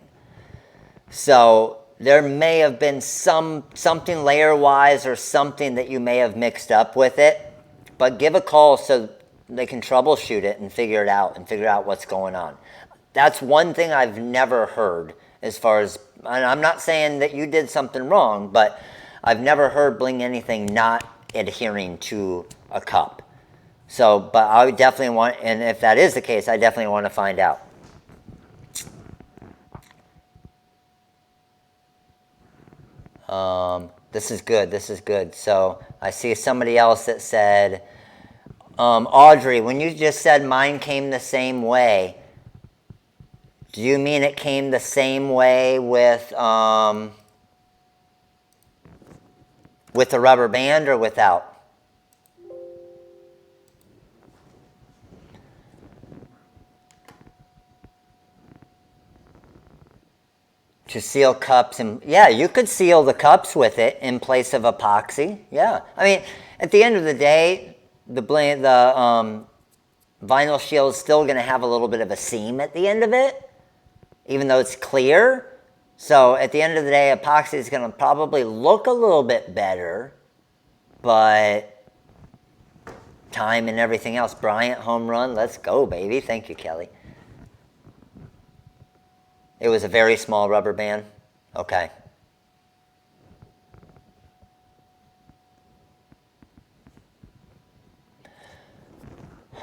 So there may have been something layer-wise or something that you may have mixed up with it, but give a call so they can troubleshoot it and figure it out and figure out what's going on. That's one thing I've never heard as far as, and I'm not saying that you did something wrong, but I've never heard Bling Anything not adhering to a cup. So, but I would definitely want, and if that is the case, I definitely want to find out. This is good, this is good. So, I see somebody else that said, Audrey, when you just said mine came the same way, do you mean it came the same way with the rubber band or without? To seal cups, and yeah, you could seal the cups with it in place of epoxy. Yeah, I mean, at the end of the day, the vinyl shield is still going to have a little bit of a seam at the end of it, even though it's clear. So at the end of the day, epoxy is going to probably look a little bit better, but time and everything else. Bryant home run, let's go, baby. Thank you, Kelly. It was a very small rubber band? Okay.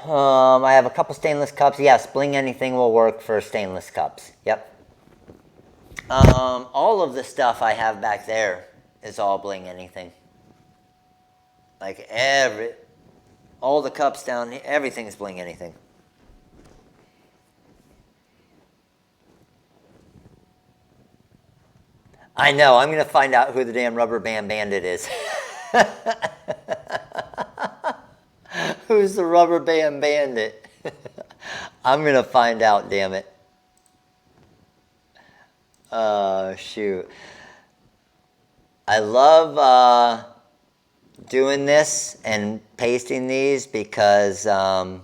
I have a couple stainless cups. Yes, Bling Anything will work for stainless cups. Yep. All of the stuff I have back there is all Bling Anything. Like all the cups down here, everything is Bling Anything. I know, I'm going to find out who the damn rubber band bandit is. Who's the rubber band bandit? I'm going to find out, damn it. Shoot. I love doing this and pasting these because I'll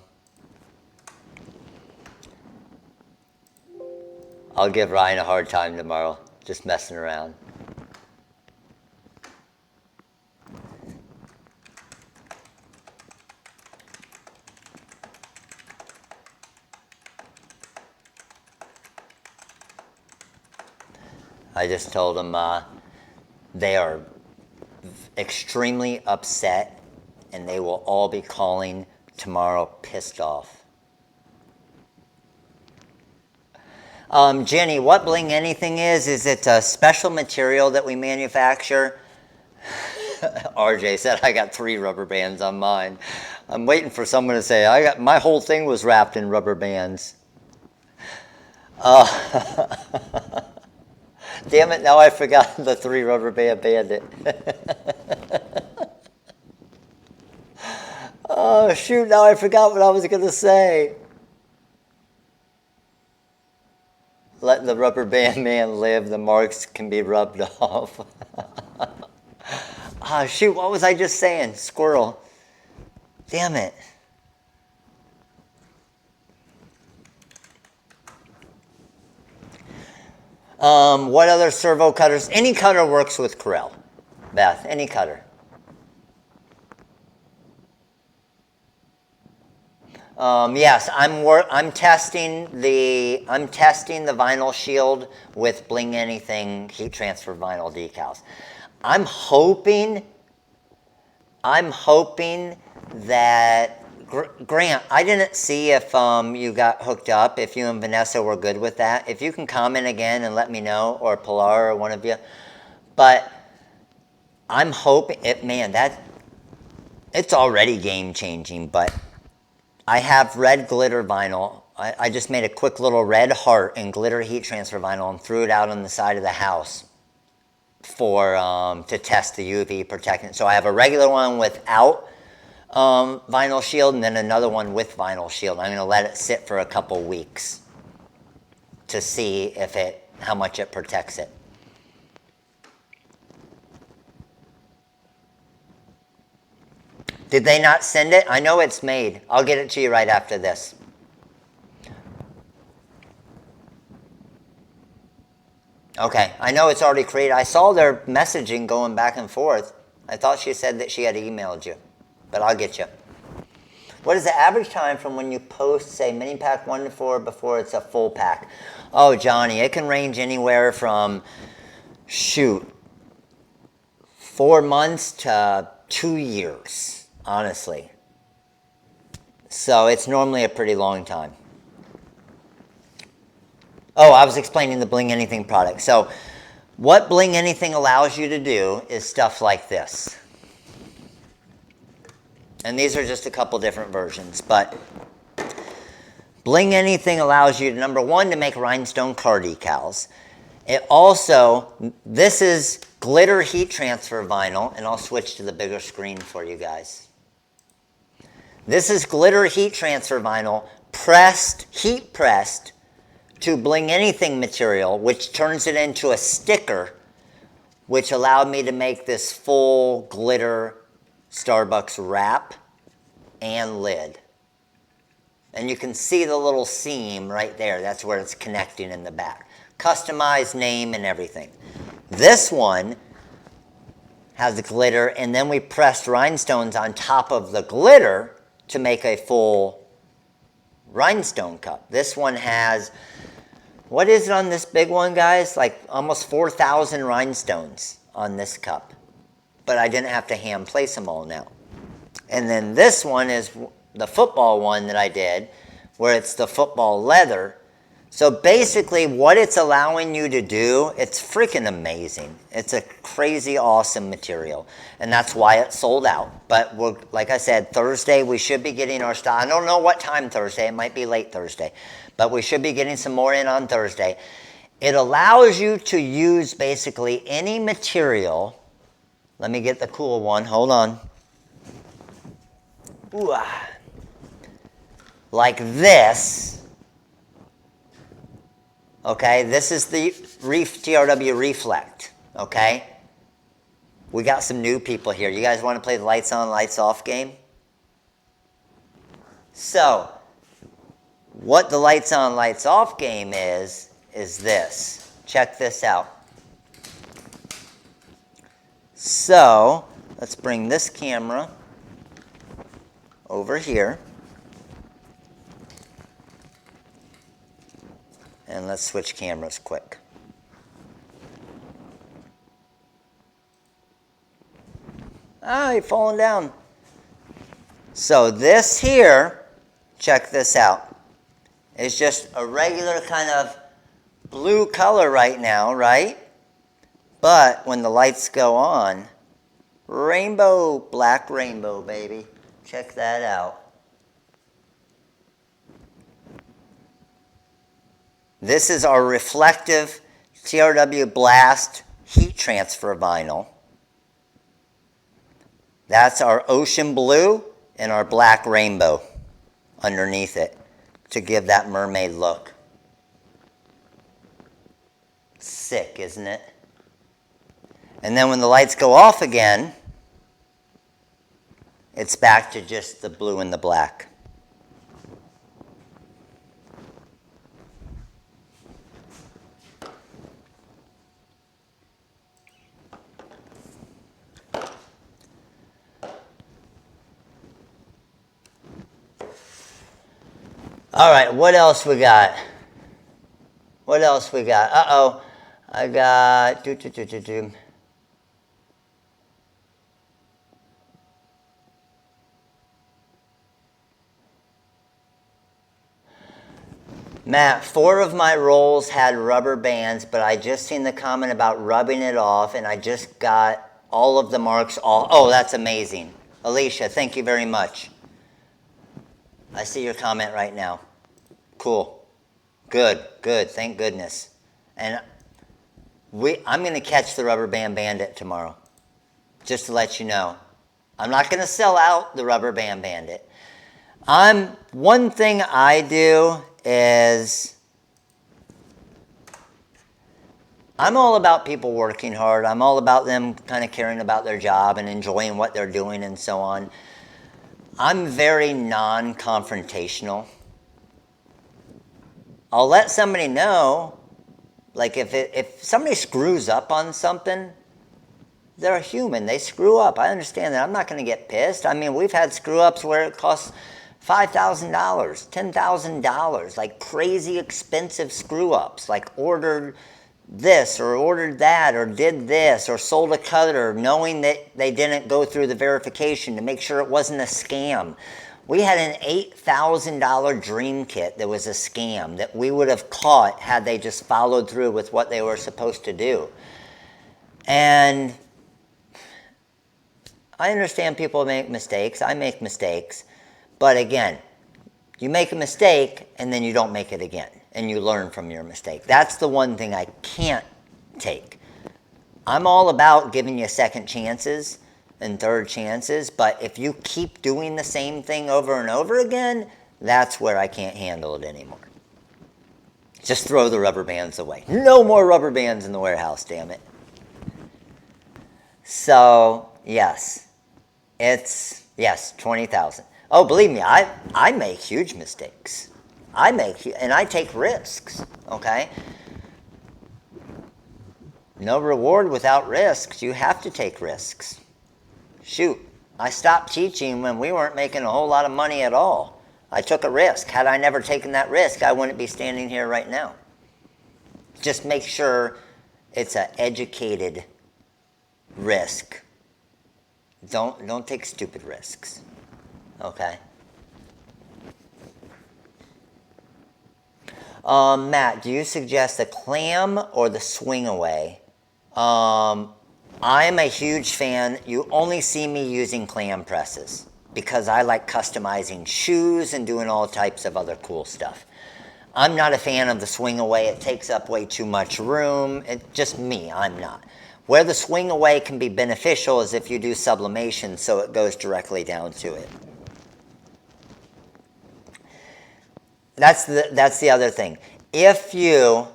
give Ryan a hard time tomorrow. Just messing around. I just told them they are extremely upset and they will all be calling tomorrow pissed off. Jenny, what Bling Anything is it a special material that we manufacture? RJ said, I got 3 rubber bands on mine. I'm waiting for someone to say, my whole thing was wrapped in rubber bands. Damn it, now I forgot the 3 rubber band bandit. Oh, shoot, now I forgot what I was going to say. Let the rubber band man live, the marks can be rubbed off. Ah, shoot, what was I just saying? Squirrel. Damn it. What other servo cutters? Any cutter works with Corel. Beth, any cutter. Yes, I'm testing the vinyl shield with Bling Anything heat transfer vinyl decals. I'm hoping that Grant, I didn't see if you got hooked up, if you and Vanessa were good with that. If you can comment again and let me know, or Pilar or one of you. But I'm hoping it's already game changing, but I have red glitter vinyl. I just made a quick little red heart in glitter heat transfer vinyl and threw it out on the side of the house for to test the UV protectant. So I have a regular one without vinyl shield and then another one with vinyl shield. I'm going to let it sit for a couple weeks to see if how much it protects it. Did they not send it? I know it's made. I'll get it to you right after this. Okay, I know it's already created. I saw their messaging going back and forth. I thought she said that she had emailed you, but I'll get you. What is the average time from when you post, say, mini pack 1 to 4 before it's a full pack? Oh, Johnny, it can range anywhere from, 4 months to 2 years. Honestly. So it's normally a pretty long time. Oh, I was explaining the Bling Anything product. So what Bling Anything allows you to do is stuff like this. And these are just a couple different versions, but Bling Anything allows you, number one, to make rhinestone car decals. It also, this is glitter heat transfer vinyl, and I'll switch to the bigger screen for you guys. This is glitter heat transfer vinyl, pressed, heat pressed to Bling Anything material, which turns it into a sticker, which allowed me to make this full glitter Starbucks wrap and lid. And you can see the little seam right there. That's where it's connecting in the back. Customized name and everything. This one has the glitter, and then we pressed rhinestones on top of the glitter to make a full rhinestone cup. This one has, what is it on this big one, guys? Like almost 4,000 rhinestones on this cup. But I didn't have to hand place them all now. And then this one is the football one that I did, where it's the football leather. So basically what it's allowing you to do, it's freaking amazing. It's a crazy awesome material. And that's why it sold out. But we're, like I said, Thursday we should be getting our stock. I don't know what time Thursday. It might be late Thursday. But we should be getting some more in on Thursday. It allows you to use basically any material. Let me get the cool one. Hold on. Ooh, like this. Okay, this is the TRW Reflect, okay? We got some new people here. You guys want to play the lights on, lights off game? So, what the lights on, lights off game is this. Check this out. So, let's bring this camera over here. And let's switch cameras quick. Ah, you're falling down. So this here, check this out. It's just a regular kind of blue color right now, right? But when the lights go on, rainbow, black rainbow, baby. Check that out. This is our reflective TRW Blast heat transfer vinyl. That's our ocean blue and our black rainbow underneath it to give that mermaid look. Sick, isn't it? And then when the lights go off again, it's back to just the blue and the black. All right, what else we got? What else we got? Uh-oh, I got... Matt, 4 of my rolls had rubber bands, but I just seen the comment about rubbing it off, and I just got all of the marks off. Oh, that's amazing. Alicia, thank you very much. I see your comment right now. Cool. Good, good. Thank goodness. And I'm going to catch the Rubber Band Bandit tomorrow, just to let you know. I'm not going to sell out the Rubber Band Bandit. One thing I do is I'm all about people working hard. I'm all about them kind of caring about their job and enjoying what they're doing and so on. I'm very non-confrontational. I'll let somebody know, like if somebody screws up on something, they're a human. They screw up. I understand that. I'm not going to get pissed. I mean, we've had screw-ups where it costs $5,000, $10,000, like crazy expensive screw-ups, like ordered this or ordered that or did this or sold a cutter knowing that they didn't go through the verification to make sure it wasn't a scam. We had an $8,000 dream kit that was a scam that we would have caught had they just followed through with what they were supposed to do. And I understand people make mistakes. I make mistakes. But again, you make a mistake and then you don't make it again. And you learn from your mistake. That's the one thing I can't take. I'm all about giving you second chances and third chances, but if you keep doing the same thing over and over again, that's where I can't handle it anymore. Just throw the rubber bands away. No more rubber bands in the warehouse, damn it. So, yes, 20,000. Oh, believe me, I make huge mistakes. And I take risks, okay? No reward without risks. You have to take risks. Shoot, I stopped teaching when we weren't making a whole lot of money at all. I took a risk. Had I never taken that risk, I wouldn't be standing here right now. Just make sure it's an educated risk. Don't take stupid risks, okay? Matt, do you suggest the clam or the swing away? I'm a huge fan. You only see me using clam presses because I like customizing shoes and doing all types of other cool stuff. I'm not a fan of the swing away. It takes up way too much room. Just me, I'm not. Where the swing away can be beneficial is if you do sublimation so it goes directly down to it. That's the other thing. If you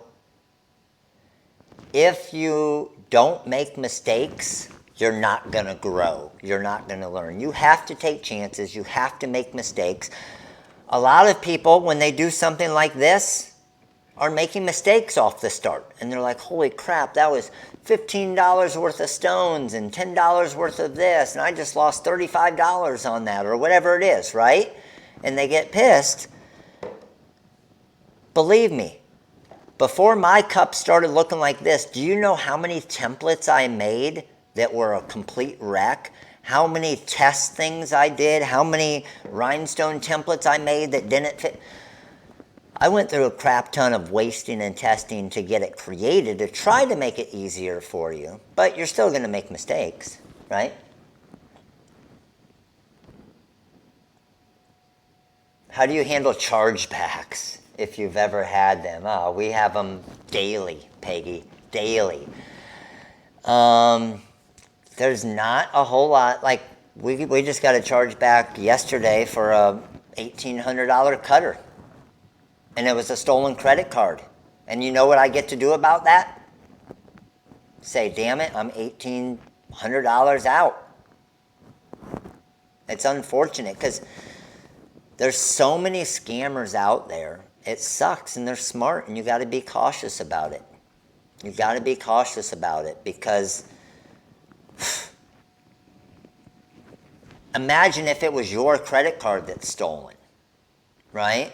don't make mistakes, you're not going to grow. You're not going to learn. You have to take chances. You have to make mistakes. A lot of people, when they do something like this, are making mistakes off the start. And they're like, holy crap, that was $15 worth of stones and $10 worth of this, and I just lost $35 on that, or whatever it is, right? And they get pissed. Believe me, before my cup started looking like this, do you know how many templates I made that were a complete wreck? How many test things I did? How many rhinestone templates I made that didn't fit? I went through a crap ton of wasting and testing to get it created to try to make it easier for you, but you're still going to make mistakes, right? How do you handle chargebacks? If you've ever had them. Oh, we have them daily, Peggy, daily. There's not a whole lot. Like, we just got a charge back yesterday for a $1,800 cutter. And it was a stolen credit card. And you know what I get to do about that? Say, damn it, I'm $1,800 out. It's unfortunate because there's so many scammers out there. It sucks, and they're smart, and you got to be cautious about it. You got to be cautious about it because imagine if it was your credit card that's stolen, right?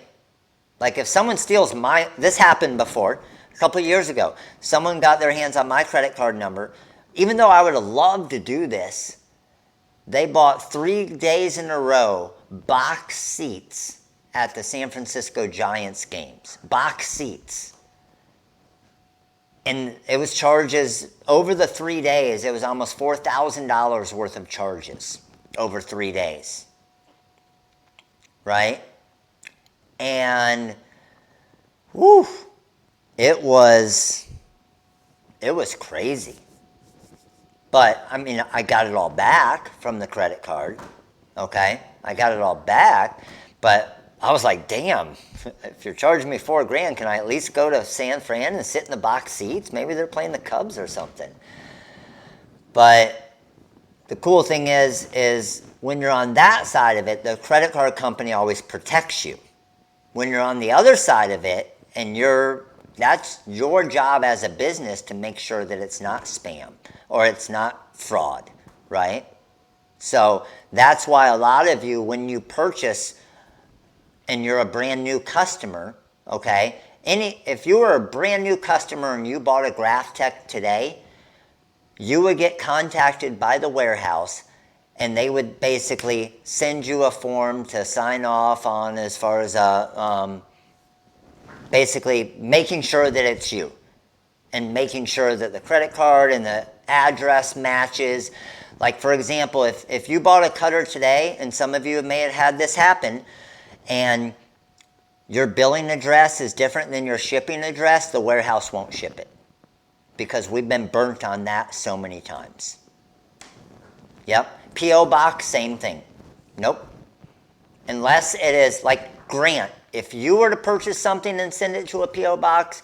Like if someone steals this happened before, a couple of years ago. Someone got their hands on my credit card number. Even though I would have loved to do this, they bought 3 days in a row box seats at the San Francisco Giants games. Box seats. And it was charges over the 3 days. It was almost $4,000 worth of charges over 3 days. Right? And whew, it was crazy. But I mean, I got it all back from the credit card. Okay, I got it all back, but I was like, damn, if you're charging me $4,000, can I at least go to San Fran and sit in the box seats? Maybe they're playing the Cubs or something. But the cool thing is when you're on that side of it, the credit card company always protects you. When you're on the other side of it, and that's your job as a business to make sure that it's not spam or it's not fraud, right? So that's why a lot of you, when you purchase and you're a brand new customer, okay, if you were a brand new customer and you bought a Graphtec today, you would get contacted by the warehouse and they would basically send you a form to sign off on as far as basically making sure that it's you and making sure that the credit card and the address matches. Like, for example, if you bought a cutter today, and some of you may have had this happen, and your billing address is different than your shipping address, the warehouse won't ship it. Because we've been burnt on that so many times. Yep. P.O. box, same thing. Nope. Unless it is like Grant. If you were to purchase something and send it to a P.O. box,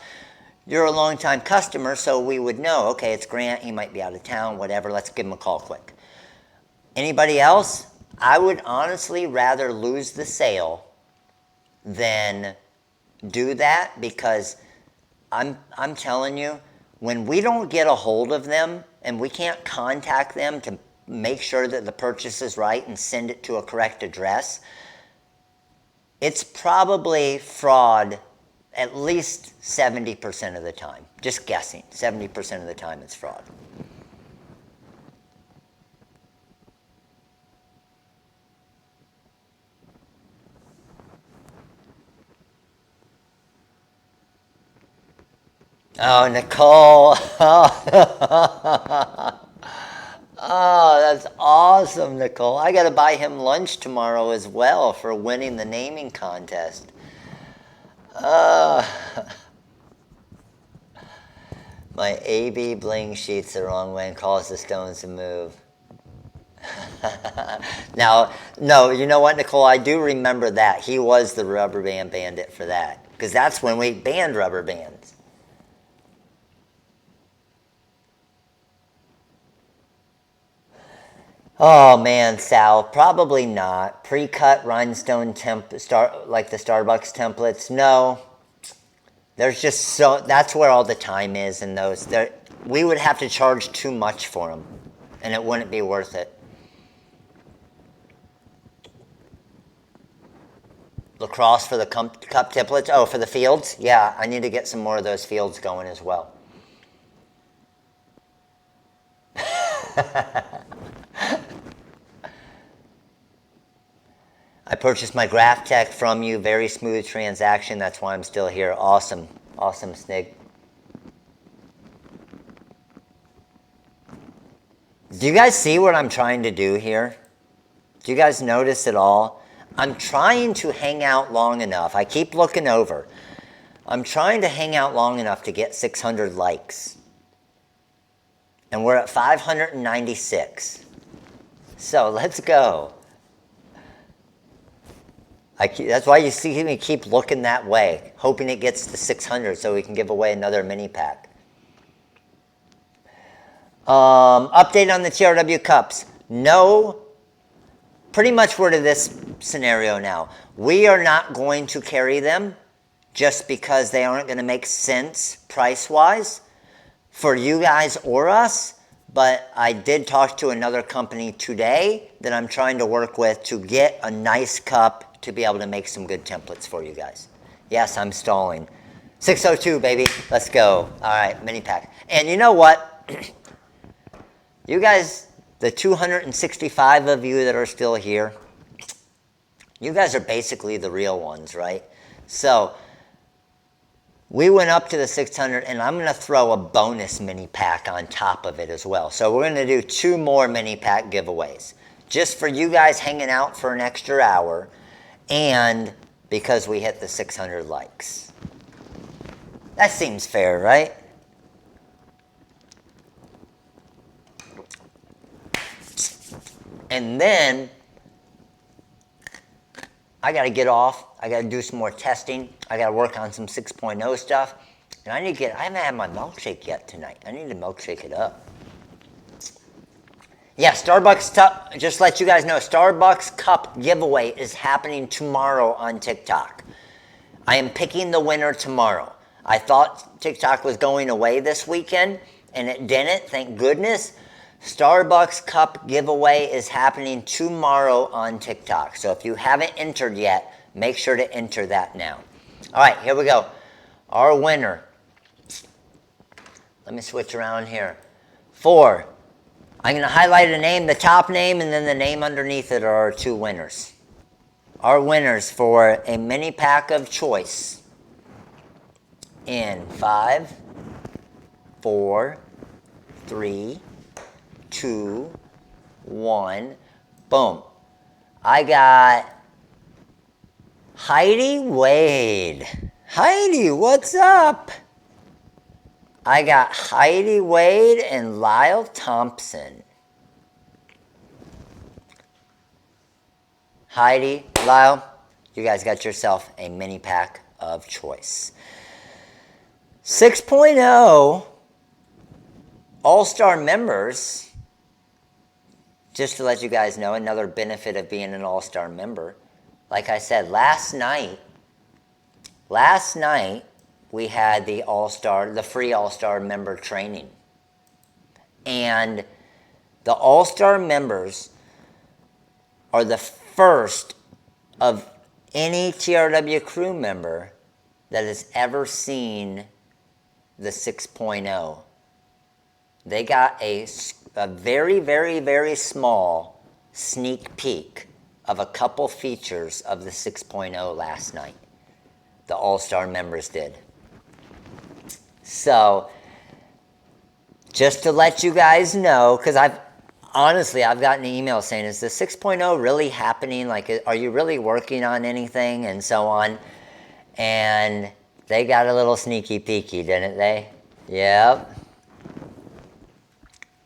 you're a long-time customer, so we would know, okay, it's Grant, he might be out of town, whatever, let's give him a call quick. Anybody else? I would honestly rather lose the sale than do that, because I'm telling you, when we don't get a hold of them and we can't contact them to make sure that the purchase is right and send it to a correct address, it's probably fraud at least 70% of the time. Just guessing, 70% of the time it's fraud. Oh, Nicole. Oh, that's awesome, Nicole. I got to buy him lunch tomorrow as well for winning the naming contest. My AB bling sheets the wrong way and cause the stones to move. Now, no, you know what, Nicole? I do remember that. He was the rubber band bandit for that, because that's when we banned rubber bands. Oh man, Sal, probably not. Pre-cut rhinestone like the Starbucks templates. No, there's just that's where all the time is in those. We would have to charge too much for them, and it wouldn't be worth it. Lacrosse for the cup templates. Oh, for the fields? Yeah, I need to get some more of those fields going as well. I purchased my Graphtec from you. Very smooth transaction. That's why I'm still here. Awesome. Awesome, Snig. Do you guys see what I'm trying to do here? Do you guys notice at all? I'm trying to hang out long enough. I keep looking over. I'm trying to hang out long enough to get 600 likes. And we're at 596. So let's go. That's why you see me keep looking that way, hoping it gets to 600 so we can give away another mini pack. Update on the TRW cups. No, pretty much we're to this scenario now. We are not going to carry them just because they aren't going to make sense price-wise for you guys or us. But I did talk to another company today that I'm trying to work with to get a nice cup to be able to make some good templates for you guys. Yes, I'm stalling. 602, baby. Let's go. All right, mini pack. And you know what? You guys, the 265 of you that are still here, you guys are basically the real ones, right? So we went up to the 600, and I'm going to throw a bonus mini pack on top of it as well. So we're going to do 2 more mini pack giveaways just for you guys hanging out for an extra hour. And because we hit the 600 likes. That seems fair, right? And then I got to get off. I got to do some more testing. I got to work on some 6.0 stuff. And I haven't had my milkshake yet tonight. I need to milkshake it up. Yeah, Starbucks, just let you guys know, Starbucks cup giveaway is happening tomorrow on TikTok. I am picking the winner tomorrow. I thought TikTok was going away this weekend, and it didn't, thank goodness. Starbucks cup giveaway is happening tomorrow on TikTok. So if you haven't entered yet, make sure to enter that now. All right, here we go. Our winner. Let me switch around here. I'm going to highlight a name, the top name, and then the name underneath it are our two winners. Our winners for a mini pack of choice in 5, 4, 3, 2, 1, boom. I got Heidi Wade. Heidi, what's up? I got Heidi Wade and Lyle Thompson. Heidi, Lyle, you guys got yourself a mini pack of choice. 6.0 All-Star members, just to let you guys know, another benefit of being an All-Star member. Like I said, last night, we had the free All-Star member training. And the All-Star members are the first of any TRW crew member that has ever seen the 6.0. They got a very, very, very small sneak peek of a couple features of the 6.0 last night. The All-Star members did. So, just to let you guys know, because I've gotten an email saying, is the 6.0 really happening? Like, are you really working on anything? And so on. And they got a little sneaky peeky, didn't they? Yep.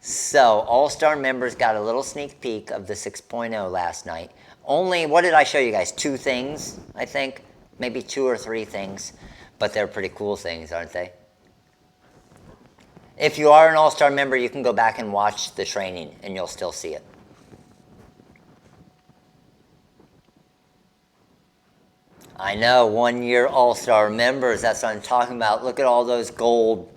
So, All-Star members got a little sneak peek of the 6.0 last night. Only, what did I show you guys? 2 things, I think. Maybe 2 or 3 things. But they're pretty cool things, aren't they? If you are an All-Star member, you can go back and watch the training, and you'll still see it. I know, 1-year All-Star members, that's what I'm talking about. Look at all those gold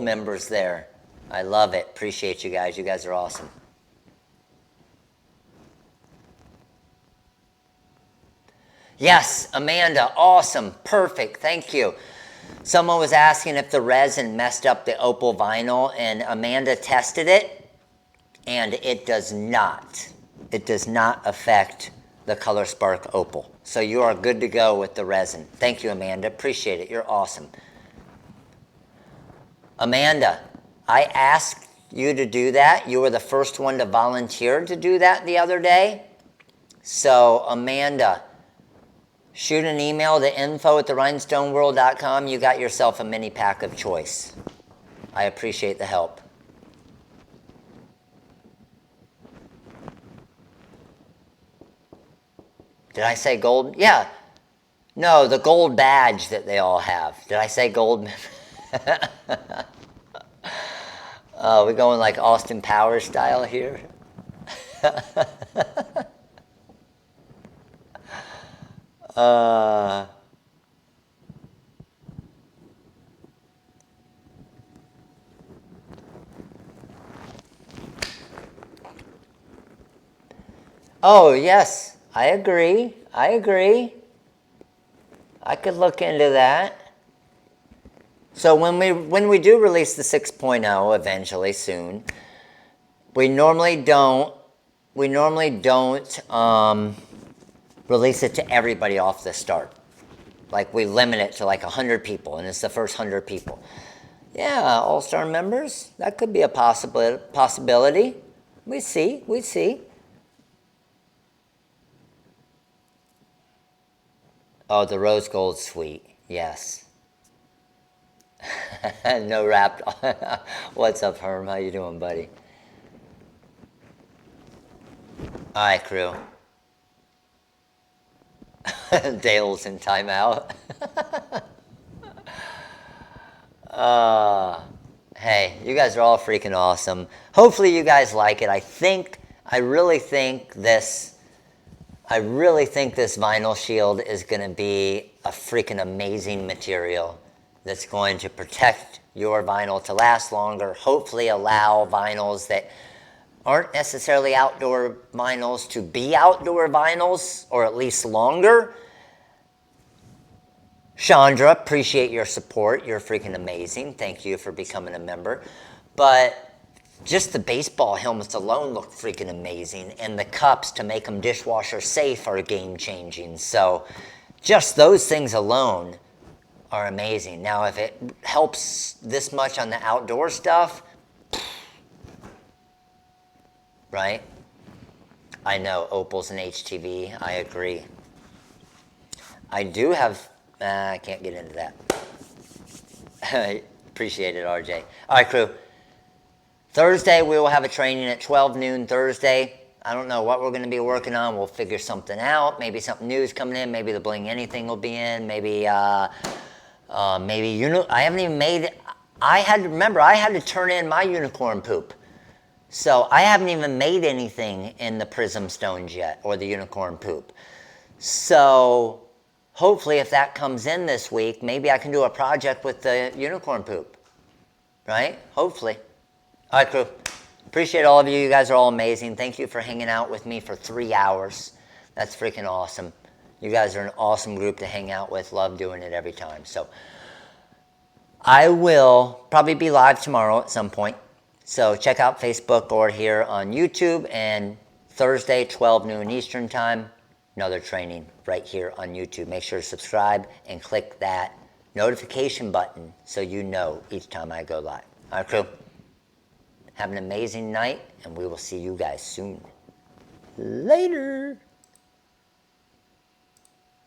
members there. I love it. Appreciate you guys. You guys are awesome. Yes, Amanda, awesome, perfect, thank you. Someone was asking if the resin messed up the opal vinyl, and Amanda tested it, and it does not. It does not affect the Color Spark opal. So you are good to go with the resin. Thank you, Amanda. Appreciate it. You're awesome. Amanda, I asked you to do that. You were the first one to volunteer to do that the other day. So, Amanda, shoot an email to info@therhinestoneworld.com. You got yourself a mini pack of choice. I appreciate the help. Did I say gold? Yeah. No, the gold badge that they all have. Did I say gold? Oh, we're going like Austin Powers style here. Oh, yes, I agree. I could look into that. So when we do release the 6.0 eventually soon, we normally don't release it to everybody off the start. Like, we limit it to like 100 people, and it's the first 100 people. Yeah, All-Star members, that could be a possibility. We see. Oh, the rose gold sweet. Yes. No wrapped. What's up, Herm? How you doing, buddy? All right, crew. Dale's in timeout. Hey, you guys are all freaking awesome. Hopefully you guys like it. I really think this vinyl shield is going to be a freaking amazing material that's going to protect your vinyl to last longer, hopefully allow vinyls that aren't necessarily outdoor vinyls to be outdoor vinyls, or at least longer. Chandra, appreciate your support. You're freaking amazing. Thank you for becoming a member. But just the baseball helmets alone look freaking amazing, and the cups to make them dishwasher safe are game changing. So just those things alone are amazing. Now, if it helps this much on the outdoor stuff, right? I know, opals and HTV, I agree. I do have, I can't get into that. Appreciate it, RJ. All right, crew. Thursday, we will have a training at 12 noon Thursday. I don't know what we're going to be working on. We'll figure something out. Maybe something new is coming in. Maybe the Bling Anything will be in. Maybe, maybe, I haven't even made, I had to turn in my unicorn poop. So I haven't even made anything in the prism stones yet, or the unicorn poop. So hopefully if that comes in this week, maybe I can do a project with the unicorn poop, right? Hopefully. All right, crew. Appreciate all of you. You guys are all amazing. Thank you for hanging out with me for 3 hours. That's freaking awesome. You guys are an awesome group to hang out with. Love doing it every time. So I will probably be live tomorrow at some point. So check out Facebook or here on YouTube. And Thursday, 12 noon Eastern time, another training right here on YouTube. Make sure to subscribe and click that notification button so you know each time I go live. All right, crew. Have an amazing night, and we will see you guys soon. Later.